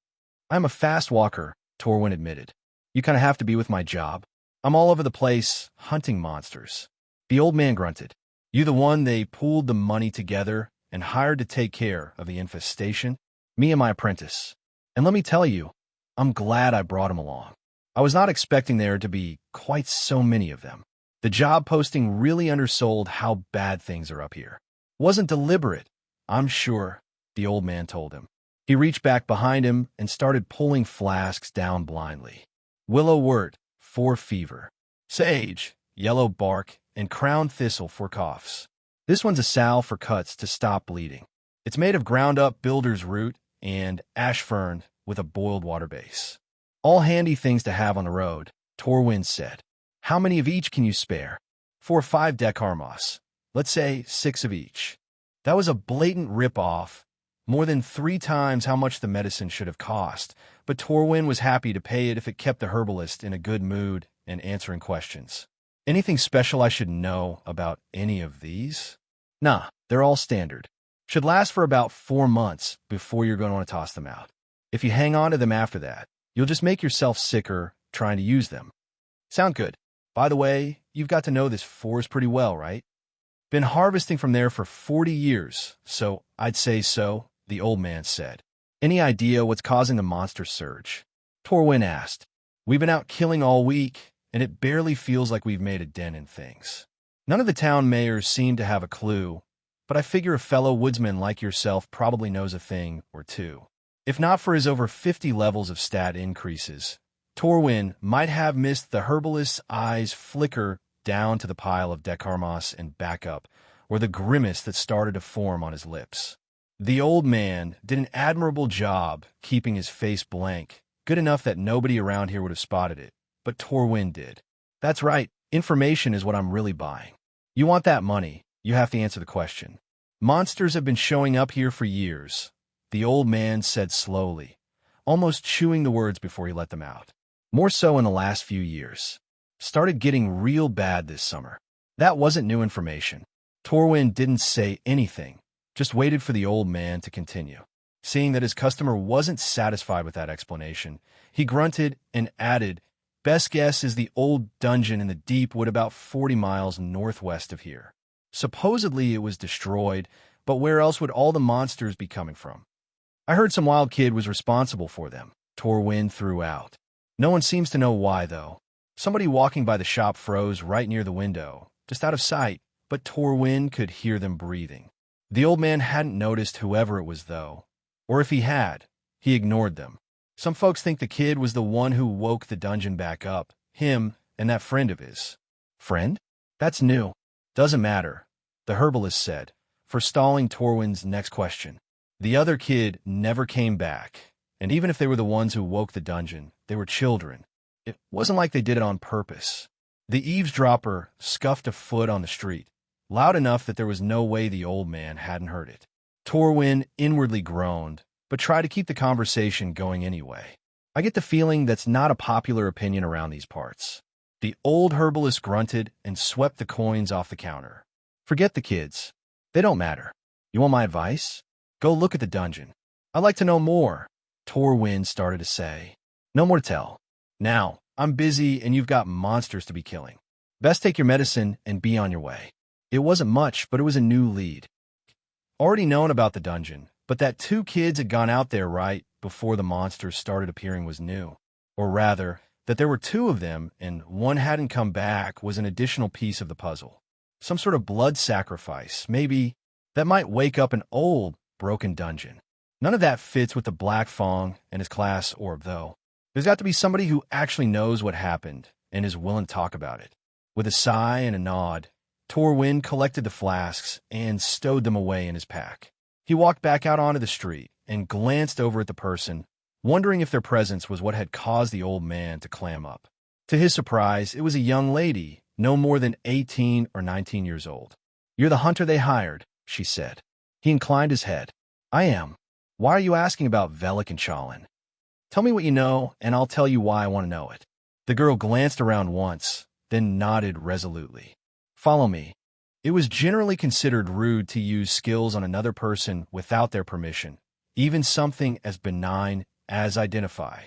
"I'm a fast walker," Torwin admitted. "You kind of have to be with my job. I'm all over the place, hunting monsters." The old man grunted. "You the one they pooled the money together and hired to take care of the infestation?" "Me and my apprentice. And let me tell you, I'm glad I brought him along. I was not expecting there to be quite so many of them. The job posting really undersold how bad things are up here." "Wasn't deliberate, I'm sure," the old man told him. He reached back behind him and started pulling flasks down blindly. Willow wort, for fever. Sage, yellow bark, and crown thistle for coughs. This one's a salve for cuts to stop bleeding. It's made of ground-up builder's root and ash fern with a boiled water base. "All handy things to have on the road," Torwin said. "How many of each can you spare?" "4 or 5 dekarmos. Let's say 6 of each." That was a blatant rip-off, more than 3 times how much the medicine should have cost, but Torwin was happy to pay it if it kept the herbalist in a good mood and answering questions. "Anything special I should know about any of these?" "Nah, they're all standard. Should last for about 4 months before you're going to want to toss them out. If you hang on to them after that, you'll just make yourself sicker trying to use them." "Sound good. By the way, you've got to know this forest pretty well, right?" "Been harvesting from there for 40 years, so I'd say so," the old man said. "Any idea what's causing the monster surge?" Torwin asked. "We've been out killing all week, and it barely feels like we've made a dent in things. None of the town mayors seem to have a clue, but I figure a fellow woodsman like yourself probably knows a thing or two. If not for his over 50 levels of stat increases, Torwin might have missed the herbalist's eyes flicker down to the pile of dekarmos and back up, or the grimace that started to form on his lips. The old man did an admirable job keeping his face blank, good enough that nobody around here would have spotted it, but Torwin did. "That's right, information is what I'm really buying. You want that money, you have to answer the question. Monsters have been showing up here for years," the old man said slowly, almost chewing the words before he let them out. "More so in the last few years. Started getting real bad this summer." That wasn't new information. Torwin didn't say anything, just waited for the old man to continue. Seeing that his customer wasn't satisfied with that explanation, he grunted and added, "Best guess is the old dungeon in the deep wood about 40 miles northwest of here. Supposedly it was destroyed, but where else would all the monsters be coming from? I heard some wild kid was responsible for them," Torwin threw out. No one seems to know why, though. Somebody walking by the shop froze right near the window, just out of sight, but Torwin could hear them breathing. The old man hadn't noticed whoever it was, though. Or if he had, he ignored them. Some folks think the kid was the one who woke the dungeon back up, him and that friend of his. Friend? That's new. Doesn't matter, the herbalist said, forestalling Torwin's next question. The other kid never came back, and even if they were the ones who woke the dungeon, they were children. It wasn't like they did it on purpose. The eavesdropper scuffed a foot on the street, loud enough that there was no way the old man hadn't heard it. Torwin inwardly groaned, but tried to keep the conversation going anyway. I get the feeling that's not a popular opinion around these parts. The old herbalist grunted and swept the coins off the counter. Forget the kids. They don't matter. You want my advice? Go look at the dungeon. I'd like to know more, Torwin started to say. No more to tell. Now, I'm busy and you've got monsters to be killing. Best take your medicine and be on your way. It wasn't much, but it was a new lead. Already known about the dungeon, but that 2 kids had gone out there right before the monsters started appearing was new. Or rather, that there were 2 of them and one hadn't come back was an additional piece of the puzzle. Some sort of blood sacrifice, maybe, that might wake up an old, broken dungeon. None of that fits with the Black Fang and his class orb, though. There's got to be somebody who actually knows what happened and is willing to talk about it. With a sigh and a nod, Torwin collected the flasks and stowed them away in his pack. He walked back out onto the street and glanced over at the person, wondering if their presence was what had caused the old man to clam up. To his surprise, it was a young lady, no more than 18 or 19 years old. "You're the hunter they hired," she said. He inclined his head. "I am. Why are you asking about Velic and Chalin? Tell me what you know, and I'll tell you why I want to know it." The girl glanced around once, then nodded resolutely. "Follow me." It was generally considered rude to use skills on another person without their permission, even something as benign as identify.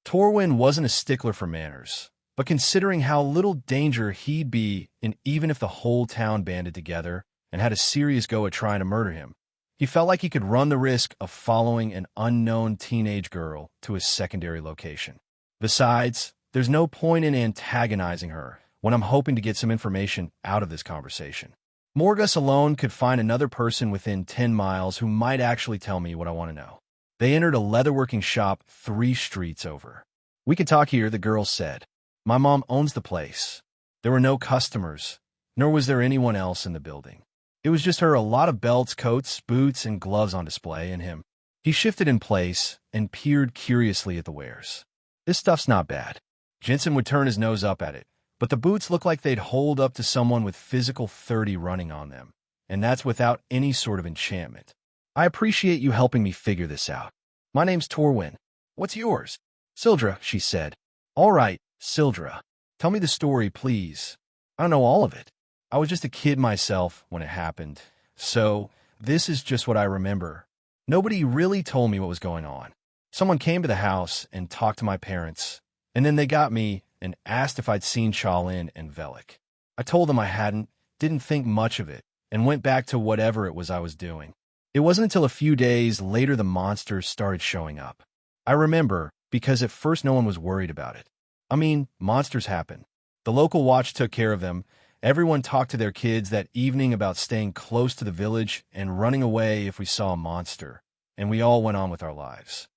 Torwin wasn't a stickler for manners, but considering how little danger he'd be in even if the whole town banded together and had a serious go at trying to murder him, he felt like he could run the risk of following an unknown teenage girl to his secondary location. Besides, there's no point in antagonizing her when I'm hoping to get some information out of this conversation. Morgus alone could find another person within 10 miles who might actually tell me what I want to know. They entered a leatherworking shop 3 streets over. "We can talk here," the girl said. "My mom owns the place." There were no customers, nor was there anyone else in the building. It was just her, a lot of belts, coats, boots, and gloves on display, and him. He shifted in place and peered curiously at the wares. "This stuff's not bad." Jensen would turn his nose up at it, but the boots looked like they'd hold up to someone with physical 30 running on them, and that's without any sort of enchantment. "I appreciate you helping me figure this out. My name's Torwin. What's yours?" "Sildra," she said. "All right, Sildra. Tell me the story, please." "I don't know all of it. I was just a kid myself when it happened, so this is just what I remember. Nobody really told me what was going on. Someone came to the house and talked to my parents, and then they got me and asked if I'd seen Chalin and Velic. I told them I hadn't, didn't think much of it, and went back to whatever it was I was doing. It wasn't until a few days later the monsters started showing up. I remember, because at first no one was worried about it. I mean, monsters happen. The local watch took care of them. Everyone talked to their kids that evening about staying close to the village and running away if we saw a monster, and we all went on with our lives."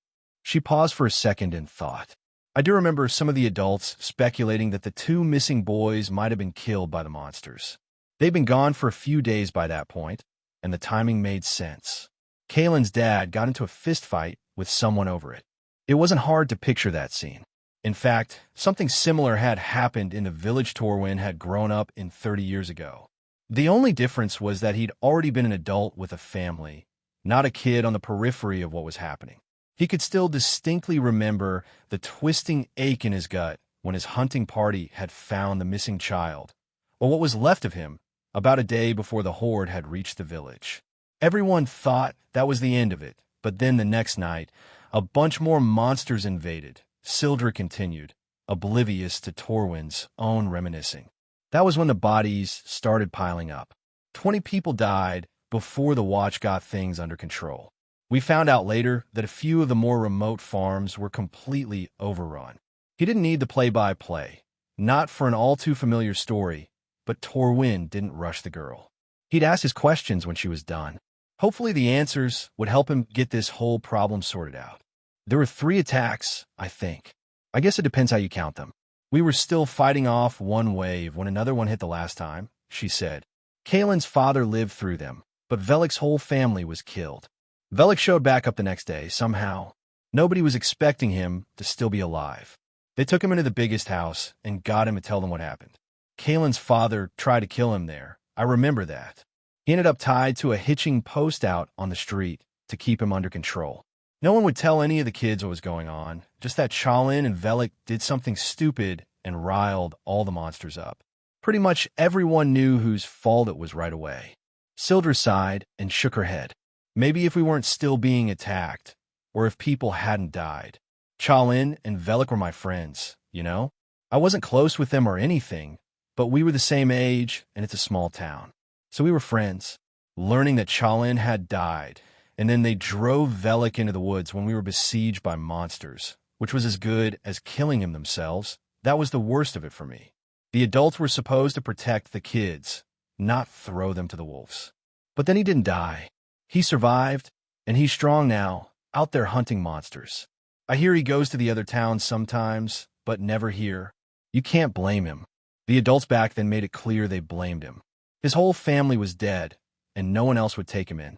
She paused for a second and thought. "I do remember some of the adults speculating that the 2 missing boys might have been killed by the monsters. They'd been gone for a few days by that point, and the timing made sense. Kalen's dad got into a fistfight with someone over it. It wasn't hard to picture that scene. In fact, something similar had happened in the village Torwin had grown up in 30 years ago. The only difference was that he'd already been an adult with a family, not a kid on the periphery of what was happening. He could still distinctly remember the twisting ache in his gut when his hunting party had found the missing child, or what was left of him, about a day before the horde had reached the village. Everyone thought that was the end of it, But then the next night, a bunch more monsters invaded. Sildra continued, oblivious to Torwin's own reminiscing. That was when the bodies started piling up. 20 people died before the watch got things under control. We found out later that a few of the more remote farms were completely overrun. He didn't need the play-by-play, not for an all-too-familiar story, but Torwin didn't rush the girl. He'd ask his questions when she was done. Hopefully the answers would help him get this whole problem sorted out. There were 3 attacks, I think. I guess it depends how you count them. We were still fighting off one wave when another one hit the last time, she said. Kaelin's father lived through them, but Velik's whole family was killed. Velic showed back up the next day, somehow. Nobody was expecting him to still be alive. They took him into the biggest house and got him to tell them what happened. Kaelin's father tried to kill him there. I remember that. He ended up tied to a hitching post out on the street to keep him under control. No one would tell any of the kids what was going on, just that Chalin and Velic did something stupid and riled all the monsters up. Pretty much everyone knew whose fault it was right away. Sildra sighed and shook her head. Maybe if we weren't still being attacked, or if people hadn't died. Chalin and Velic were my friends, you know? I wasn't close with them or anything, but we were the same age, and it's a small town. So we were friends. Learning that Chalin had died, and then they drove Velic into the woods when we were besieged by monsters, which was as good as killing him themselves, that was the worst of it for me. The adults were supposed to protect the kids, not throw them to the wolves. But then he didn't die. He survived, and he's strong now, out there hunting monsters. I hear he goes to the other towns sometimes, but never here. You can't blame him. The adults back then made it clear they blamed him. His whole family was dead, and no one else would take him in.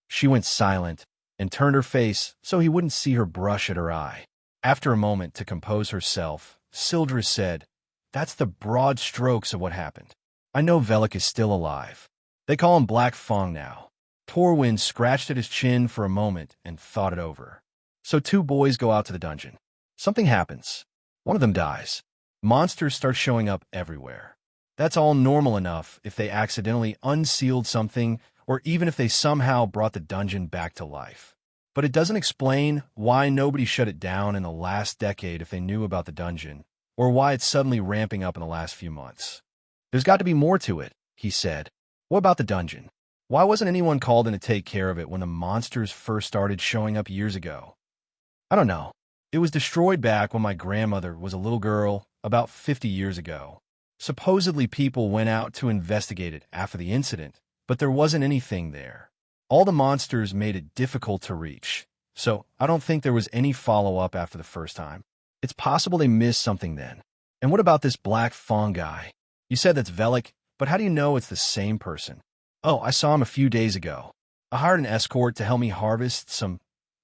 She went silent and turned her face so he wouldn't see her brush at her eye. After a moment to compose herself, Sildra said, "That's the broad strokes of what happened. I know Velic is still alive. They call him Black Fang now." Torwin scratched at his chin for a moment and thought it over. So 2 boys go out to the dungeon. Something happens. One of them dies. Monsters start showing up everywhere. That's all normal enough if they accidentally unsealed something or even if they somehow brought the dungeon back to life. But it doesn't explain why nobody shut it down in the last decade if they knew about the dungeon, or why it's suddenly ramping up in the last few months. There's got to be more to it, he said. What about the dungeon? Why wasn't anyone called in to take care of it when the monsters first started showing up years ago? I don't know. It was destroyed back when my grandmother was a little girl about 50 years ago. Supposedly people went out to investigate it after the incident, but there wasn't anything there. All the monsters made it difficult to reach, so I don't think there was any follow-up after the first time. It's possible they missed something then. And what about this Black Fang guy? You said that's Velic, but how do you know it's the same person? Oh, I saw him a few days ago. I hired an escort to help me harvest some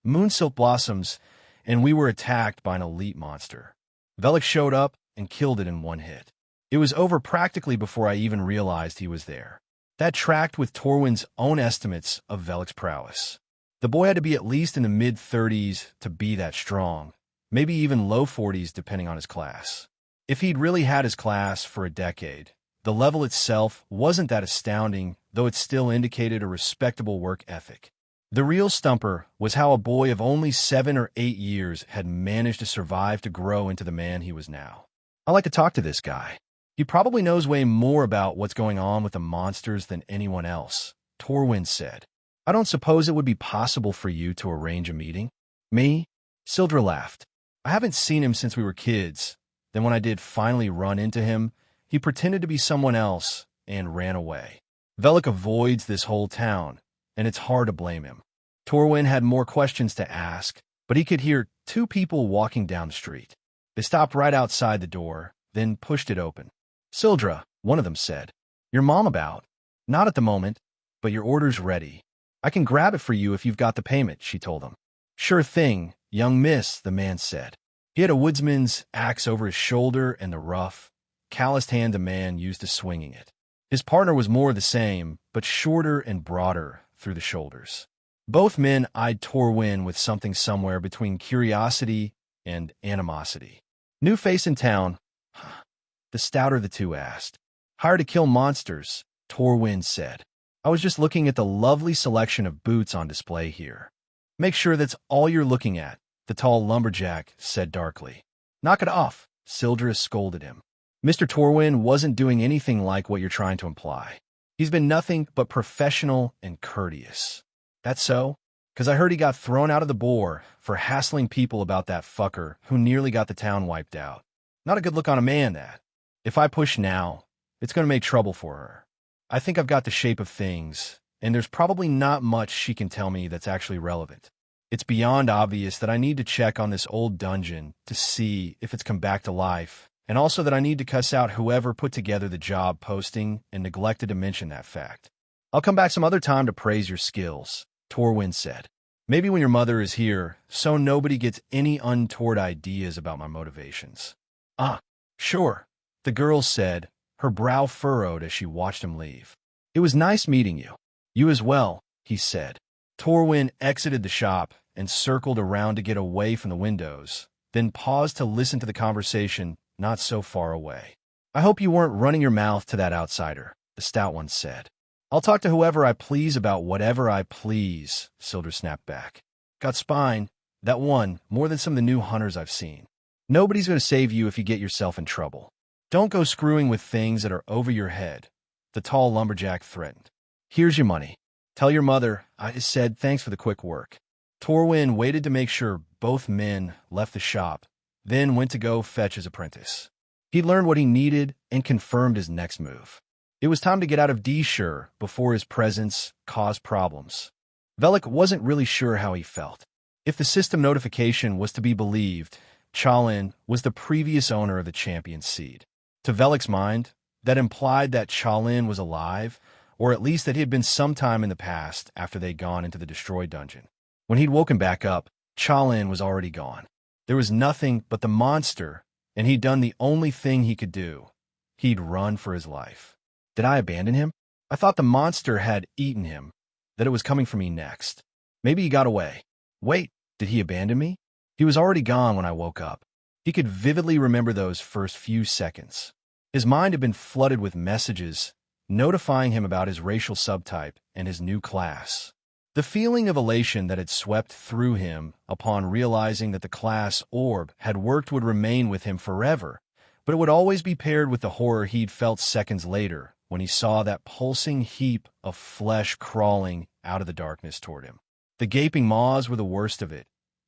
moonsilk blossoms, and we were attacked by an elite monster. Velic showed up and killed it in one hit. It was over practically before I even realized he was there. That tracked with Torwin's own estimates of Velic's prowess. The boy had to be at least in the mid-30s to be that strong, maybe even low 40s depending on his class. If he'd really had his class for a decade, the level itself wasn't that astounding, though it still indicated a respectable work ethic. The real stumper was how a boy of only 7 or 8 years had managed to survive to grow into the man he was now. I like to talk to this guy. He probably knows way more about what's going on with the monsters than anyone else, Torwin said. I don't suppose it would be possible for you to arrange a meeting? Me? Sildra laughed. I haven't seen him since we were kids. Then when I did finally run into him, he pretended to be someone else and ran away. Velic avoids this whole town, and it's hard to blame him. Torwin had more questions to ask, but he could hear 2 people walking down the street. They stopped right outside the door, then pushed it open. Sildra, one of them said. Your mom about? Not at the moment, but your order's ready. I can grab it for you if you've got the payment, she told him. Sure thing, young miss, the man said. He had a woodsman's axe over his shoulder and the rough, calloused hand the man used to swinging it. His partner was more the same, but shorter and broader through the shoulders. Both men eyed Torwin with something somewhere between curiosity and animosity. New face in town? The stouter of the 2 asked. Hired to kill monsters, Torwin said. I was just looking at the lovely selection of boots on display here. Make sure that's all you're looking at, the tall lumberjack said darkly. Knock it off, Sildra scolded him. Mr. Torwin wasn't doing anything like what you're trying to imply. He's been nothing but professional and courteous. That's so? 'Cause I heard he got thrown out of the boar for hassling people about that fucker who nearly got the town wiped out. Not a good look on a man, that. If I push now, it's going to make trouble for her. I think I've got the shape of things, and there's probably not much she can tell me that's actually relevant. It's beyond obvious that I need to check on this old dungeon to see if it's come back to life, and also that I need to cuss out whoever put together the job posting and neglected to mention that fact. I'll come back some other time to praise your skills, Torwin said. Maybe when your mother is here, so nobody gets any untoward ideas about my motivations. Ah, sure, the girl said, her brow furrowed as she watched him leave. It was nice meeting you. You as well, he said. Torwin exited the shop and circled around to get away from the windows, then paused to listen to the conversation not so far away. I hope you weren't running your mouth to that outsider, the stout one said. I'll talk to whoever I please about whatever I please, Sildra snapped back. Got spine, that one, more than some of the new hunters I've seen. Nobody's going to save you if you get yourself in trouble. Don't go screwing with things that are over your head, the tall lumberjack threatened. Here's your money. Tell your mother I just said thanks for the quick work. Torwin waited to make sure both men left the shop, then went to go fetch his apprentice. He learned what he needed and confirmed his next move. It was time to get out of D-Shur before his presence caused problems. Velic wasn't really sure how he felt. If the system notification was to be believed, Chalin was the previous owner of the champion seed. To Velik's mind, that implied that Chalin was alive, or at least that he had been sometime in the past after they'd gone into the destroyed dungeon. When he'd woken back up, Chalin was already gone. There was nothing but the monster, and he'd done the only thing he could do. He'd run for his life. Did I abandon him? I thought the monster had eaten him, that it was coming for me next. Maybe he got away. Wait, did he abandon me? He was already gone when I woke up. He could vividly remember those first few seconds. His mind had been flooded with messages notifying him about his racial subtype and his new class. The feeling of elation that had swept through him upon realizing that the class orb had worked would remain with him forever, but it would always be paired with the horror he'd felt seconds later when he saw that pulsing heap of flesh crawling out of the darkness toward him. The gaping maws were the worst of it,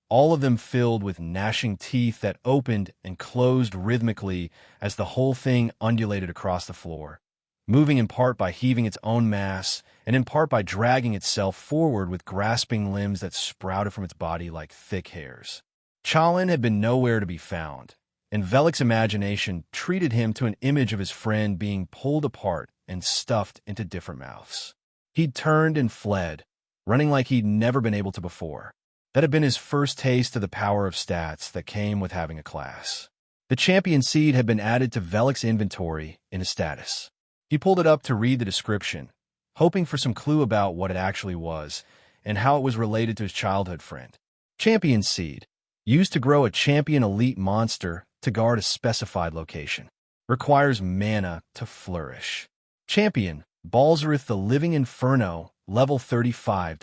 all of them filled with gnashing teeth that opened and closed rhythmically as the whole thing undulated across the floor, moving in part by heaving its own mass and in part by dragging itself forward with grasping limbs that sprouted from its body like thick hairs. Chalin had been nowhere to be found, and Velik's imagination treated him to an image of his friend being pulled apart and stuffed into different mouths. He'd turned and fled, running like he'd never been able to before. That had been his first taste of the power of stats that came with having a class. The champion seed had been added to Velik's inventory in a status. He pulled it up to read the description, hoping for some clue about what it actually was and how it was related to his childhood friend. Champion seed, used to grow a champion elite monster to guard a specified location. Requires mana to flourish. Champion, Balzarith the Living Inferno, level 35.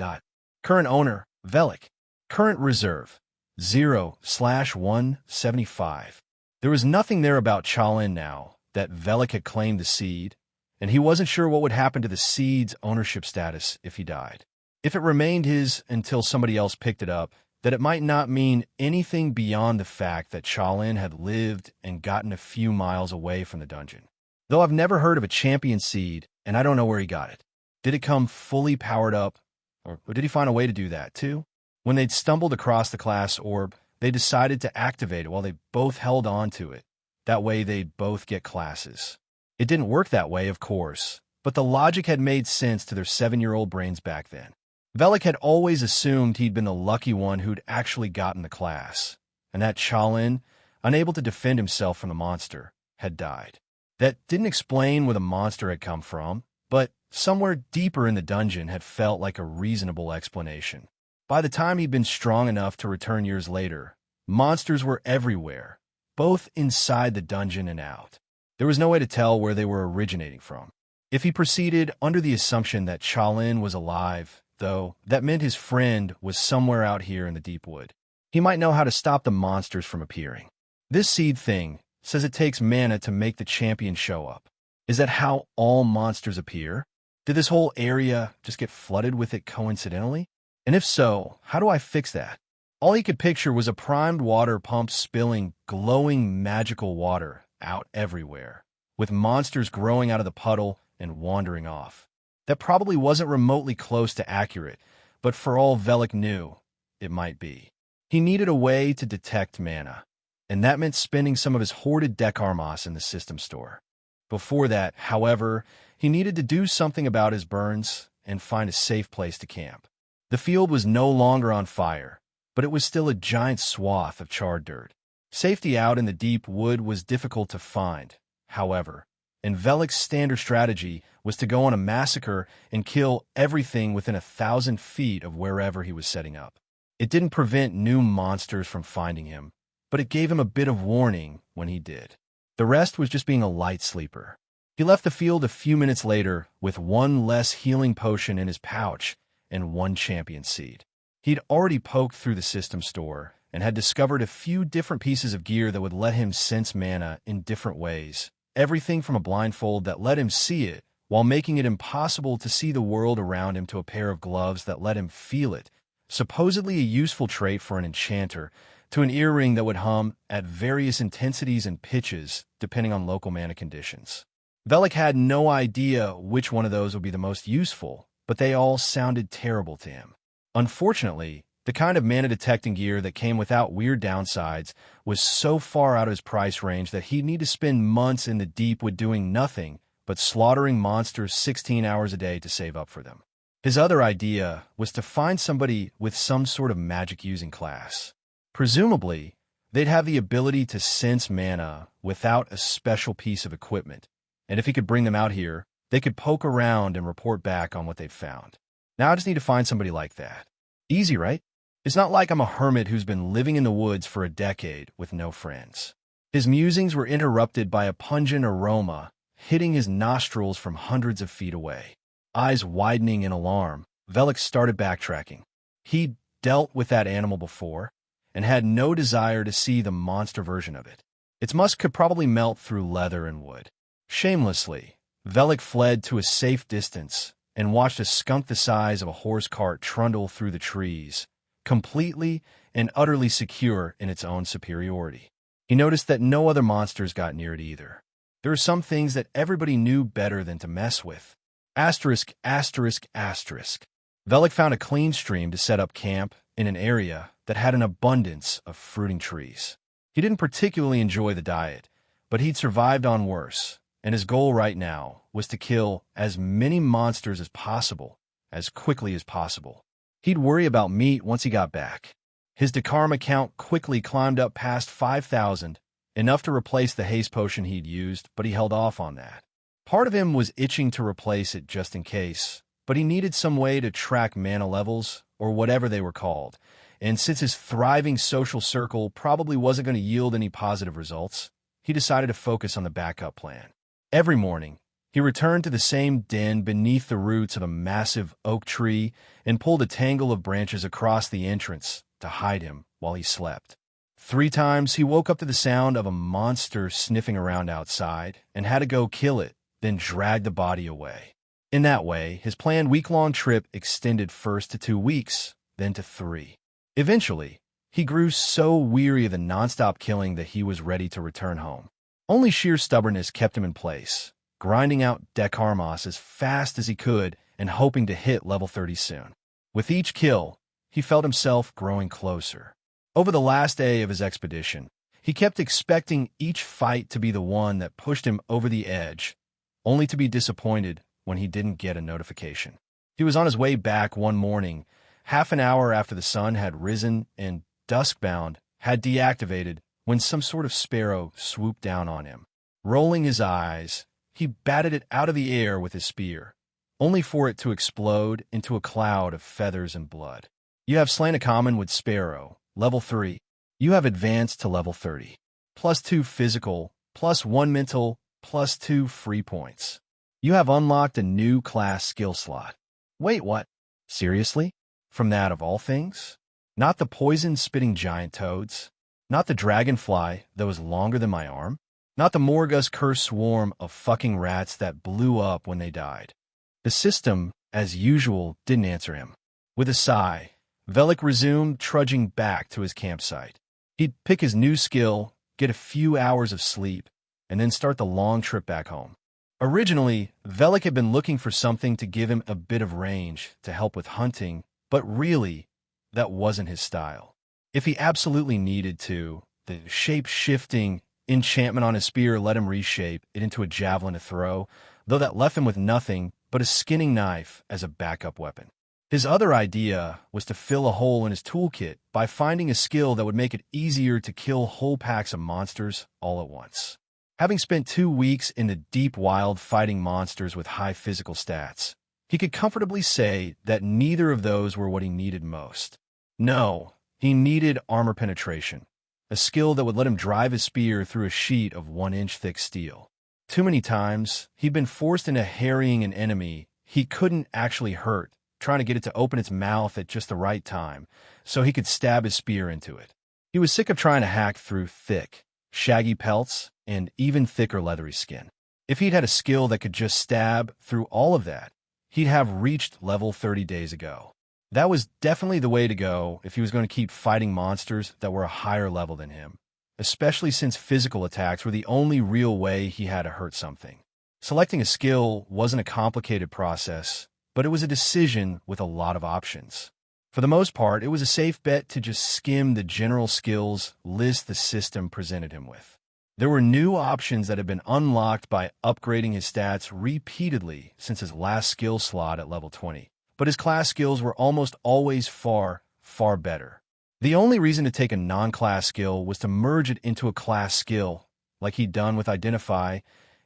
Current owner, Velic. Current reserve, 0/175. There was nothing there about Chalin now that Velic had claimed the seed, and he wasn't sure what would happen to the seed's ownership status if he died. If it remained his until somebody else picked it up, that it might not mean anything beyond the fact that Chalin had lived and gotten a few miles away from the dungeon. Though I've never heard of a champion seed, and I don't know where he got it. Did it come fully powered up, or did he find a way to do that too? When they'd stumbled across the class orb, they decided to activate it while they both held on to it. That way they'd both get classes. It didn't work that way, of course, but the logic had made sense to their 7-year-old brains back then. Velic had always assumed he'd been the lucky one who'd actually gotten the class, and that Chalin, unable to defend himself from the monster, had died. That didn't explain where the monster had come from, but somewhere deeper in the dungeon had felt like a reasonable explanation. By the time he'd been strong enough to return years later, monsters were everywhere, both inside the dungeon and out. There was no way to tell where they were originating from. If he proceeded under the assumption that Chalin was alive, though, that meant his friend was somewhere out here in the deep wood. He might know how to stop the monsters from appearing. This seed thing says it takes mana to make the champion show up. Is that how all monsters appear? Did this whole area just get flooded with it coincidentally? And if so, how do I fix that? All he could picture was a primed water pump spilling glowing magical water out everywhere, with monsters growing out of the puddle and wandering off. That probably wasn't remotely close to accurate, but for all Velic knew, it might be. He needed a way to detect mana, and that meant spending some of his hoarded Dekarmos in the system store. Before that, however, he needed to do something about his burns and find a safe place to camp. The field was no longer on fire, but it was still a giant swath of charred dirt. Safety out in the deep wood was difficult to find, however, and Velik's standard strategy was to go on a massacre and kill everything within 1,000 feet of wherever he was setting up. It didn't prevent new monsters from finding him, but it gave him a bit of warning when he did. The rest was just being a light sleeper. He left the field a few minutes later with one less healing potion in his pouch and one champion seed. He'd already poked through the system store and had discovered a few different pieces of gear that would let him sense mana in different ways. Everything from a blindfold that let him see it while making it impossible to see the world around him to a pair of gloves that let him feel it, supposedly a useful trait for an enchanter, to an earring that would hum at various intensities and pitches depending on local mana conditions. Velic had no idea which one of those would be the most useful, but they all sounded terrible to him. Unfortunately, the kind of mana-detecting gear that came without weird downsides was so far out of his price range that he'd need to spend months in the deep wood doing nothing but slaughtering monsters 16 hours a day to save up for them. His other idea was to find somebody with some sort of magic-using class. Presumably, they'd have the ability to sense mana without a special piece of equipment, and if he could bring them out here, they could poke around and report back on what they've found. Now I just need to find somebody like that. Easy, right? It's not like I'm a hermit who's been living in the woods for a decade with no friends. His musings were interrupted by a pungent aroma hitting his nostrils from hundreds of feet away. Eyes widening in alarm, Velik started backtracking. He'd dealt with that animal before and had no desire to see the monster version of it. Its musk could probably melt through leather and wood. Shamelessly, Velik fled to a safe distance and watched a skunk the size of a horse cart trundle through the trees, completely and utterly secure in its own superiority. He noticed that no other monsters got near it either. There are some things that everybody knew better than to mess with. Asterisk, asterisk, asterisk. Velik found a clean stream to set up camp in an area that had an abundance of fruiting trees. He didn't particularly enjoy the diet, but he'd survived on worse, and his goal right now was to kill as many monsters as possible, as quickly as possible. He'd worry about meat once he got back. His Dekarma count quickly climbed up past 5,000, enough to replace the haste potion he'd used, but he held off on that. Part of him was itching to replace it just in case, but he needed some way to track mana levels, or whatever they were called, and since his thriving social circle probably wasn't going to yield any positive results, he decided to focus on the backup plan. Every morning, he returned to the same den beneath the roots of a massive oak tree and pulled a tangle of branches across the entrance to hide him while he slept. 3 times he woke up to the sound of a monster sniffing around outside and had to go kill it, then drag the body away. In that way, his planned week-long trip extended first to 2 weeks, then to 3. Eventually, he grew so weary of the nonstop killing that he was ready to return home. Only sheer stubbornness kept him in place, grinding out Dekarmos as fast as he could and hoping to hit level 30 soon. With each kill, he felt himself growing closer. Over the last day of his expedition, he kept expecting each fight to be the one that pushed him over the edge, only to be disappointed when he didn't get a notification. He was on his way back one morning, half an hour after the sun had risen and Duskbound had deactivated, when some sort of sparrow swooped down on him. Rolling his eyes, he batted it out of the air with his spear, only for it to explode into a cloud of feathers and blood. You have slain a common with Sparrow, level 3. You have advanced to level 30. +2 physical, +1 mental, +2 free points. You have unlocked a new class skill slot. Wait, what? Seriously? From that of all things? Not the poison-spitting giant toads? Not the dragonfly that was longer than my arm? Not the Morgus cursed swarm of fucking rats that blew up when they died? The system, as usual, didn't answer him. With a sigh, Velic resumed trudging back to his campsite. He'd pick his new skill, get a few hours of sleep, and then start the long trip back home. Originally, Velic had been looking for something to give him a bit of range to help with hunting, but really, that wasn't his style. If he absolutely needed to, the shape-shifting enchantment on his spear let him reshape it into a javelin to throw, though that left him with nothing but a skinning knife as a backup weapon. His other idea was to fill a hole in his toolkit by finding a skill that would make it easier to kill whole packs of monsters all at once. Having spent 2 weeks in the deep wild fighting monsters with high physical stats, he could comfortably say that neither of those were what he needed most. No, he needed armor penetration, a skill that would let him drive his spear through a sheet of 1-inch thick steel. Too many times, he'd been forced into harrying an enemy he couldn't actually hurt, trying to get it to open its mouth at just the right time, so he could stab his spear into it. He was sick of trying to hack through thick, shaggy pelts and even thicker leathery skin. If he'd had a skill that could just stab through all of that, he'd have reached level 30 days ago. That was definitely the way to go if he was going to keep fighting monsters that were a higher level than him, especially since physical attacks were the only real way he had to hurt something. Selecting a skill wasn't a complicated process, but it was a decision with a lot of options. For the most part, it was a safe bet to just skim the general skills list the system presented him with. There were new options that had been unlocked by upgrading his stats repeatedly since his last skill slot at level 20, but his class skills were almost always far, far better. The only reason to take a non-class skill was to merge it into a class skill, like he'd done with Identify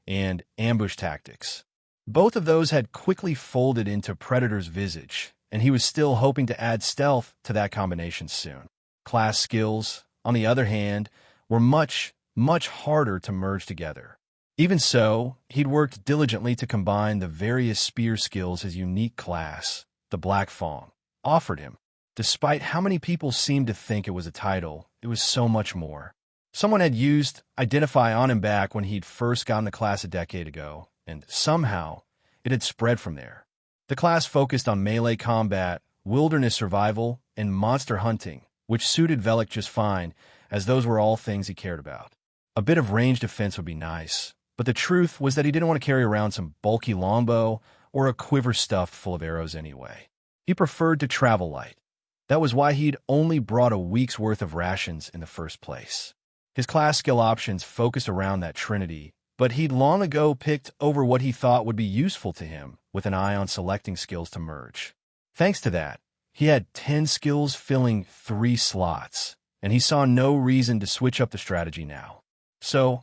and Ambush Tactics. Both of those had quickly folded into Predator's Visage, and he was still hoping to add Stealth to that combination soon. Class skills, on the other hand, were much harder to merge together. Even so, he'd worked diligently to combine the various spear skills his unique class, the Black Fang, offered him. Despite how many people seemed to think it was a title, it was so much more. Someone had used Identify on him back when he'd first gotten the class a decade ago, and somehow it had spread from there. The class focused on melee combat, wilderness survival, and monster hunting, which suited Velic just fine, as those were all things he cared about. A bit of ranged defense would be nice, but the truth was that he didn't want to carry around some bulky longbow or a quiver stuffed full of arrows anyway. He preferred to travel light. That was why he'd only brought a week's worth of rations in the first place. His class skill options focused around that trinity, but he'd long ago picked over what he thought would be useful to him with an eye on selecting skills to merge. Thanks to that, he had 10 skills filling 3 slots, and he saw no reason to switch up the strategy now. So,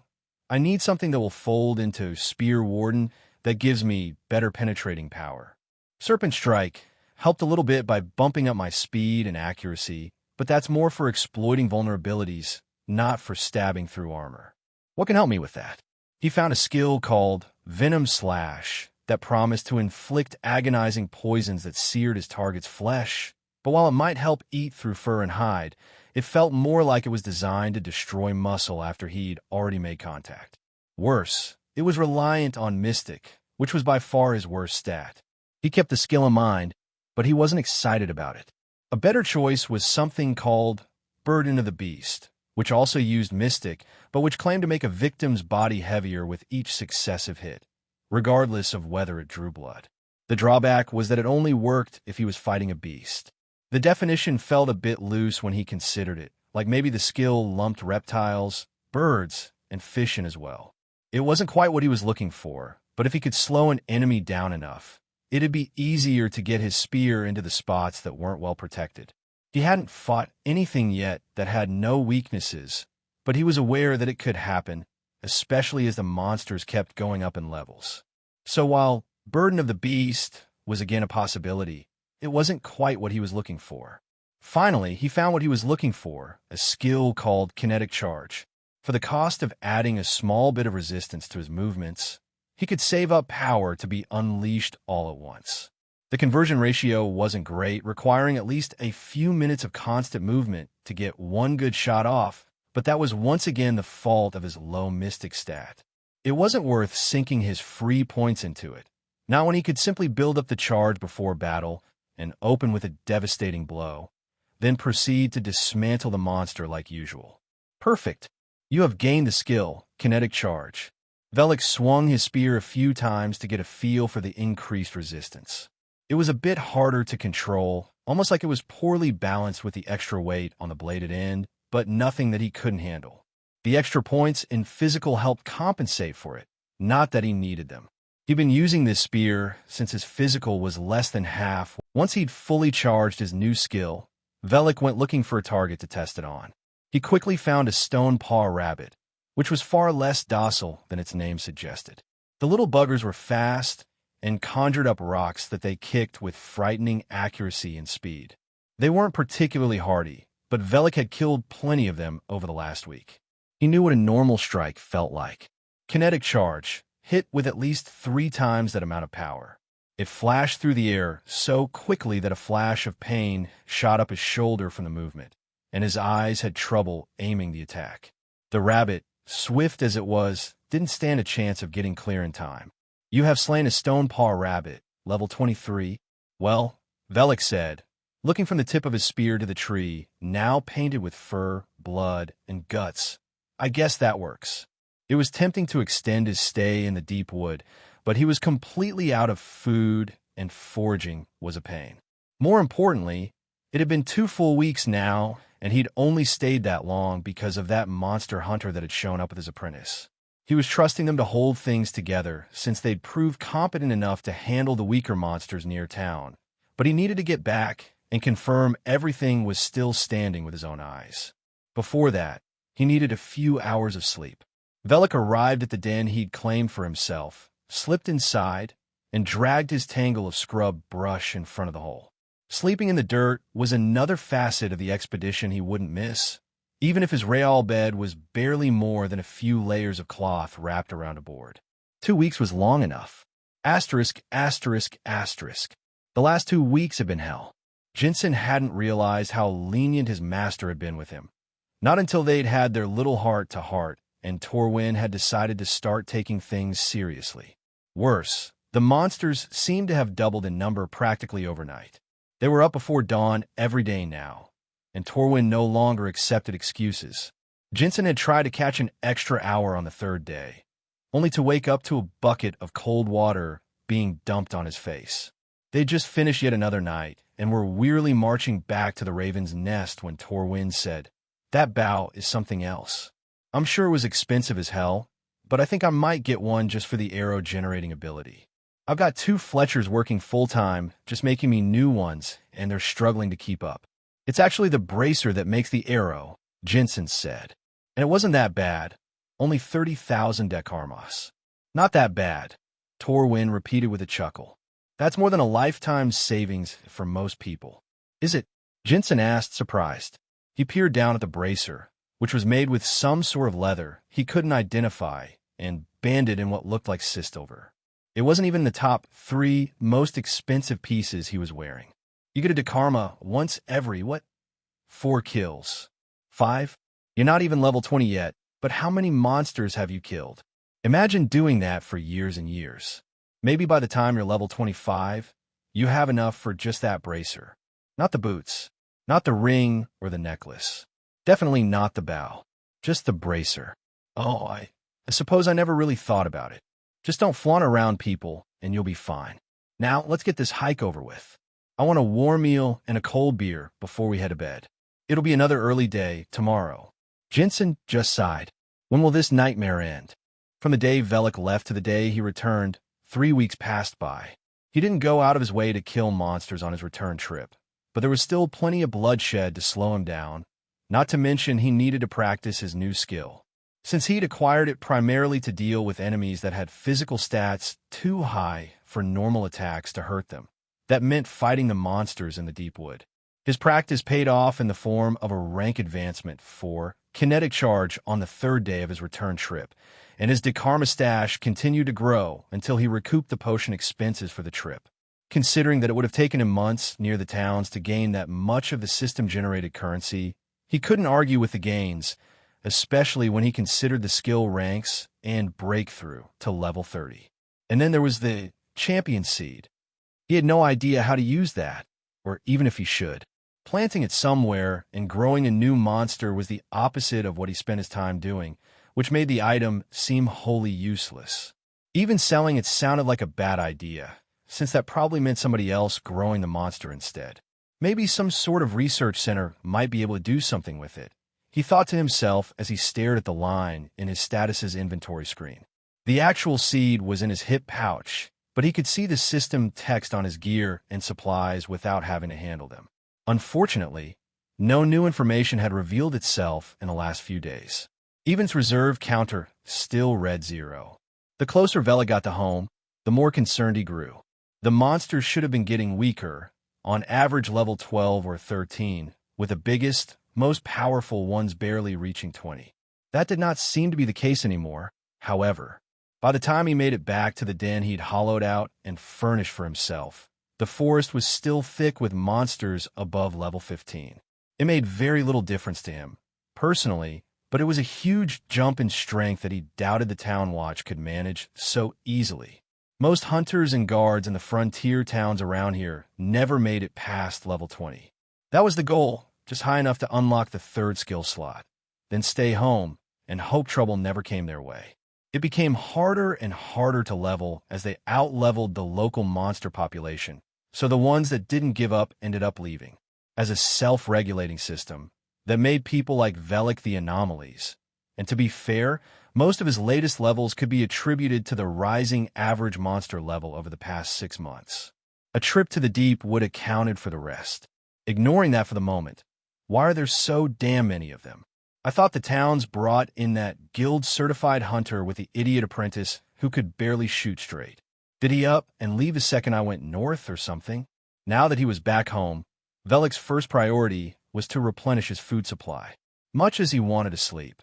I need something that will fold into Spear Warden that gives me better penetrating power. Serpent Strike helped a little bit by bumping up my speed and accuracy, but that's more for exploiting vulnerabilities, not for stabbing through armor. What can help me with that? He found a skill called Venom Slash that promised to inflict agonizing poisons that seared his target's flesh, but while it might help eat through fur and hide, it felt more like it was designed to destroy muscle after he'd already made contact. Worse, it was reliant on Mystic, which was by far his worst stat. He kept the skill in mind, but he wasn't excited about it. A better choice was something called Burden of the Beast, which also used Mystic, but which claimed to make a victim's body heavier with each successive hit, regardless of whether it drew blood. The drawback was that it only worked if he was fighting a beast. The definition felt a bit loose when he considered it, like maybe the skill lumped reptiles, birds, and fish in as well. It wasn't quite what he was looking for, but if he could slow an enemy down enough, it'd be easier to get his spear into the spots that weren't well protected. He hadn't fought anything yet that had no weaknesses, but he was aware that it could happen, especially as the monsters kept going up in levels. So while Burden of the Beast was again a possibility, it wasn't quite what he was looking for. Finally, he found what he was looking for, a skill called Kinetic Charge. For the cost of adding a small bit of resistance to his movements, he could save up power to be unleashed all at once. The conversion ratio wasn't great, requiring at least a few minutes of constant movement to get one good shot off, but that was once again the fault of his low mystic stat. It wasn't worth sinking his free points into it, not when he could simply build up the charge before battle and open with a devastating blow, then proceed to dismantle the monster like usual. Perfect. You have gained the skill, Kinetic Charge. Velic swung his spear a few times to get a feel for the increased resistance. It was a bit harder to control, almost like it was poorly balanced with the extra weight on the bladed end, but nothing that he couldn't handle. The extra points in physical helped compensate for it, not that he needed them. He'd been using this spear since his physical was less than half. Once he'd fully charged his new skill, Velic went looking for a target to test it on. He quickly found a stone paw rabbit, which was far less docile than its name suggested. The little buggers were fast and conjured up rocks that they kicked with frightening accuracy and speed. They weren't particularly hardy, but Velic had killed plenty of them over the last week. He knew what a normal strike felt like. Kinetic Charge, hit with at least 3 times that amount of power. It flashed through the air so quickly that a flash of pain shot up his shoulder from the movement, and his eyes had trouble aiming the attack. The rabbit, swift as it was, didn't stand a chance of getting clear in time. You have slain a stone paw rabbit, level 23. Well, Velic said, looking from the tip of his spear to the tree, now painted with fur, blood, and guts. I guess that works. It was tempting to extend his stay in the deep wood, but he was completely out of food, and foraging was a pain. More importantly, it had been 2 full weeks now, and he'd only stayed that long because of that monster hunter that had shown up with his apprentice. He was trusting them to hold things together, since they'd proved competent enough to handle the weaker monsters near town. But he needed to get back and confirm everything was still standing with his own eyes. Before that, he needed a few hours of sleep. Velic arrived at the den he'd claimed for himself, slipped inside, and dragged his tangle of scrub brush in front of the hole. Sleeping in the dirt was another facet of the expedition he wouldn't miss, even if his Real bed was barely more than a few layers of cloth wrapped around a board. 2 weeks was long enough. Asterisk, asterisk, asterisk. The last 2 weeks had been hell. Jensen hadn't realized how lenient his master had been with him. Not until they'd had their little heart-to-heart, and Torwin had decided to start taking things seriously. Worse, the monsters seemed to have doubled in number practically overnight. They were up before dawn every day now, and Torwin no longer accepted excuses. Jensen had tried to catch an extra hour on the 3rd day, only to wake up to a bucket of cold water being dumped on his face. They'd just finished yet another night, and were wearily marching back to the Raven's Nest when Torwin said, "That bow is something else. I'm sure it was expensive as hell, but I think I might get one just for the arrow-generating ability. I've got 2 Fletchers working full-time, just making me new ones, and they're struggling to keep up. It's actually the bracer that makes the arrow," Jensen said. And it wasn't that bad. Only 30,000 dekarmos. "Not that bad," Torwin repeated with a chuckle. "That's more than a lifetime's savings for most people." "Is it?" Jensen asked, surprised. He peered down at the bracer, which was made with some sort of leather he couldn't identify, and banded in what looked like Sildra. It wasn't even the top 3 most expensive pieces he was wearing. You get a dekarma once every, 4 kills. 5? You're not even level 20 yet, but how many monsters have you killed? Imagine doing that for years and years. Maybe by the time you're level 25, you have enough for just that bracer. Not the boots, not the ring or the necklace. Definitely not the bow. Just the bracer. Oh, I suppose I never really thought about it. Just don't flaunt around people, and you'll be fine. Now, let's get this hike over with. I want a warm meal and a cold beer before we head to bed. It'll be another early day tomorrow. Jensen just sighed. When will this nightmare end? From the day Velic left to the day he returned, 3 weeks passed by. He didn't go out of his way to kill monsters on his return trip, but there was still plenty of bloodshed to slow him down, not to mention he needed to practice his new skill. Since he'd acquired it primarily to deal with enemies that had physical stats too high for normal attacks to hurt them, that meant fighting the monsters in the deep wood. His practice paid off in the form of a rank advancement for Kinetic Charge on the 3rd day of his return trip, and his dekarma stash continued to grow until he recouped the potion expenses for the trip. Considering that it would have taken him months near the towns to gain that much of the system-generated currency, he couldn't argue with the gains, especially when he considered the skill ranks and breakthrough to level 30. And then there was the champion seed. He had no idea how to use that, or even if he should. Planting it somewhere and growing a new monster was the opposite of what he spent his time doing, which made the item seem wholly useless. Even selling it sounded like a bad idea, since that probably meant somebody else growing the monster instead. Maybe some sort of research center might be able to do something with it, he thought to himself as he stared at the line in his status's inventory screen. The actual seed was in his hip pouch, but he could see the system text on his gear and supplies without having to handle them. Unfortunately, no new information had revealed itself in the last few days. Even its reserve counter still read 0. The closer Velic got to home, the more concerned he grew. The monsters should have been getting weaker, on average level 12 or 13, with the biggest, most powerful ones barely reaching 20. That did not seem to be the case anymore, however. By the time he made it back to the den he'd hollowed out and furnished for himself, the forest was still thick with monsters above level 15. It made very little difference to him, personally, but it was a huge jump in strength that he doubted the town watch could manage so easily. Most hunters and guards in the frontier towns around here never made it past level 20. That was the goal, just high enough to unlock the 3rd skill slot, then stay home and hope trouble never came their way. It became harder and harder to level as they out-leveled the local monster population, so the ones that didn't give up ended up leaving. As a self-regulating system that made people like Velic the anomalies. And to be fair, most of his latest levels could be attributed to the rising average monster level over the past 6 months. A trip to the deep would have accounted for the rest. Ignoring that for the moment, why are there so damn many of them? I thought the towns brought in that guild-certified hunter with the idiot apprentice who could barely shoot straight. Did he up and leave the second I went north or something? Now that he was back home, Velik's first priority was to replenish his food supply. Much as he wanted to sleep,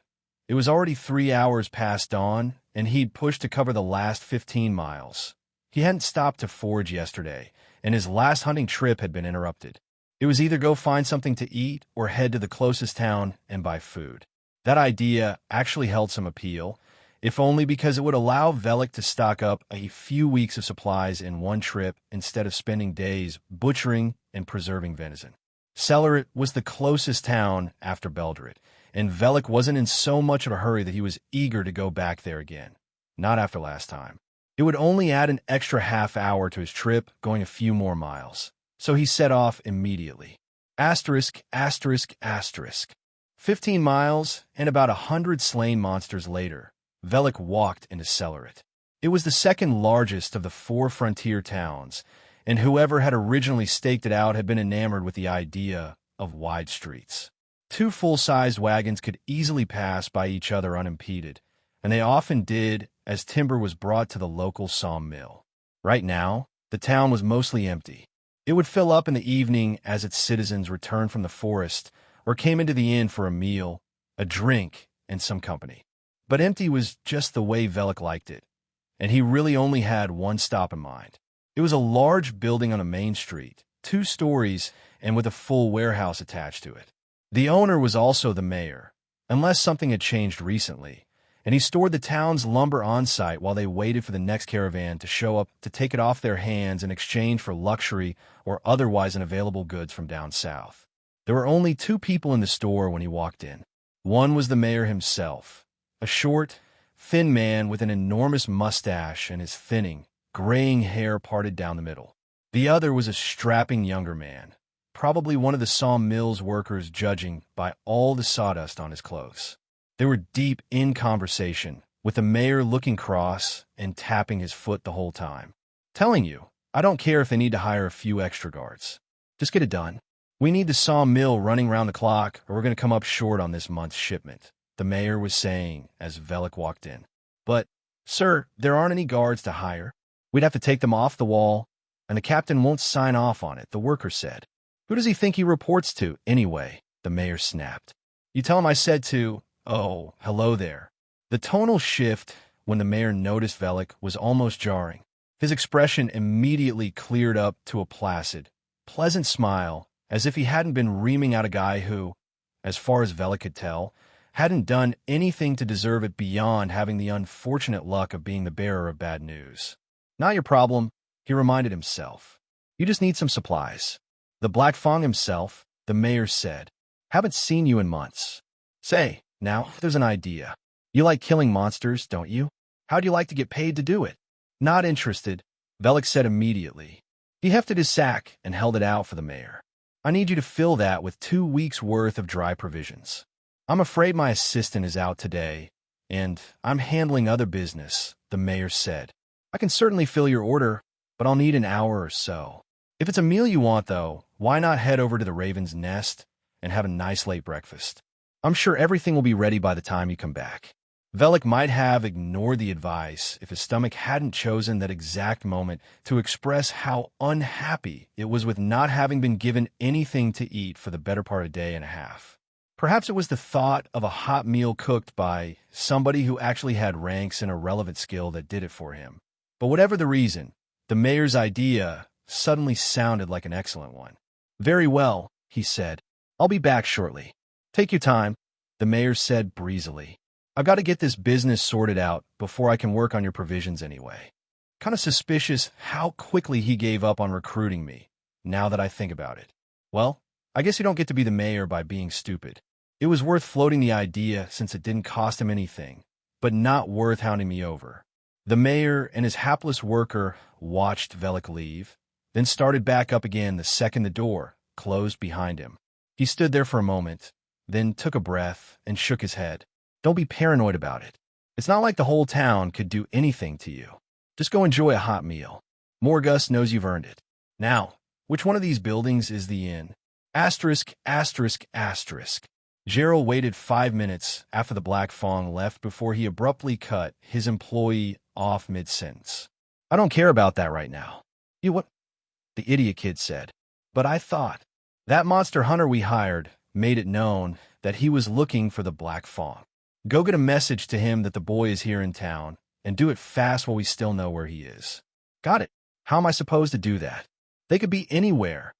it was already 3 hours past dawn, and he'd pushed to cover the last 15 miles. He hadn't stopped to forage yesterday, and his last hunting trip had been interrupted. It was either go find something to eat or head to the closest town and buy food. That idea actually held some appeal, if only because it would allow Velic to stock up a few weeks of supplies in one trip instead of spending days butchering and preserving venison. Sildra was the closest town after Beldred, and Velic wasn't in so much of a hurry that he was eager to go back there again. Not after last time. It would only add an extra half hour to his trip, going a few more miles. So he set off immediately. Asterisk, asterisk, asterisk. 15 miles and about 100 slain monsters later, Velic walked into Sildra. It was the second largest of the 4 frontier towns, and whoever had originally staked it out had been enamored with the idea of wide streets. 2 full-sized wagons could easily pass by each other unimpeded, and they often did as timber was brought to the local sawmill. Right now, the town was mostly empty. It would fill up in the evening as its citizens returned from the forest or came into the inn for a meal, a drink, and some company. But empty was just the way Velic liked it, and he really only had one stop in mind. It was a large building on a main street, 2 stories, and with a full warehouse attached to it. The owner was also the mayor, unless something had changed recently, and he stored the town's lumber on site while they waited for the next caravan to show up to take it off their hands in exchange for luxury or otherwise unavailable goods from down south. There were only 2 people in the store when he walked in. One was the mayor himself, a short, thin man with an enormous mustache and his thinning, graying hair parted down the middle. The other was a strapping younger man, probably one of the sawmill's workers judging by all the sawdust on his clothes. They were deep in conversation, with the mayor looking cross and tapping his foot the whole time. Telling you, I don't care if they need to hire a few extra guards. Just get it done. We need the sawmill running round the clock, or we're going to come up short on this month's shipment, the mayor was saying as Velic walked in. But, sir, there aren't any guards to hire. We'd have to take them off the wall, and the captain won't sign off on it, the worker said. Who does he think he reports to, anyway? The mayor snapped. You tell him I said to... Oh, hello there. The tonal shift when the mayor noticed Velic was almost jarring. His expression immediately cleared up to a placid, pleasant smile, as if he hadn't been reaming out a guy who, as far as Velic could tell, hadn't done anything to deserve it beyond having the unfortunate luck of being the bearer of bad news. Not your problem, he reminded himself. You just need some supplies. The Black Fang himself, the mayor said. Haven't seen you in months. Say, now, there's an idea. You like killing monsters, don't you? How'd you like to get paid to do it? Not interested, Velic said immediately. He hefted his sack and held it out for the mayor. I need you to fill that with 2 weeks' worth of dry provisions. I'm afraid my assistant is out today, and I'm handling other business, the mayor said. I can certainly fill your order, but I'll need an hour or so. If it's a meal you want, though, why not head over to the Raven's Nest and have a nice late breakfast? I'm sure everything will be ready by the time you come back. Velic might have ignored the advice if his stomach hadn't chosen that exact moment to express how unhappy it was with not having been given anything to eat for the better part of a day and a half. Perhaps it was the thought of a hot meal cooked by somebody who actually had ranks and a relevant skill that did it for him. But whatever the reason, the mayor's idea suddenly sounded like an excellent one. Very well, he said. I'll be back shortly. Take your time, the mayor said breezily. I've got to get this business sorted out before I can work on your provisions anyway. Kind of suspicious how quickly he gave up on recruiting me, now that I think about it. Well, I guess you don't get to be the mayor by being stupid. It was worth floating the idea since it didn't cost him anything, but not worth hounding me over. The mayor and his hapless worker watched Velic leave, then started back up again the second the door closed behind him. He stood there for a moment, then took a breath and shook his head. Don't be paranoid about it. It's not like the whole town could do anything to you. Just go enjoy a hot meal. Morgus knows you've earned it. Now, which one of these buildings is the inn? Asterisk, asterisk, asterisk. Gerald waited 5 minutes after the Black Fang left before he abruptly cut his employee off mid-sentence. I don't care about that right now. You what? The idiot kid said. But I thought. That monster hunter we hired made it known that he was looking for the Black Fang. Go get a message to him that the boy is here in town, and do it fast while we still know where he is. Got it. How am I supposed to do that? They could be anywhere.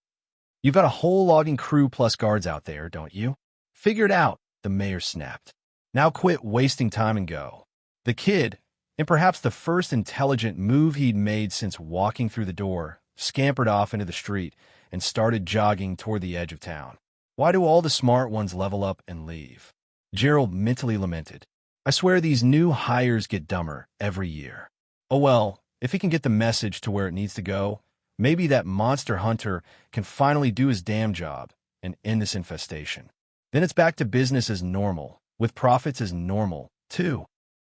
You've got a whole logging crew plus guards out there, don't you? Figure it out, the mayor snapped. Now quit wasting time and go. The kid, in perhaps the first intelligent move he'd made since walking through the door, scampered off into the street and started jogging toward the edge of town. Why do all the smart ones level up and leave? Gerald mentally lamented. I swear these new hires get dumber every year. Oh well, if he can get the message to where it needs to go, maybe that monster hunter can finally do his damn job and end this infestation. Then it's back to business as normal, with profits as normal, too.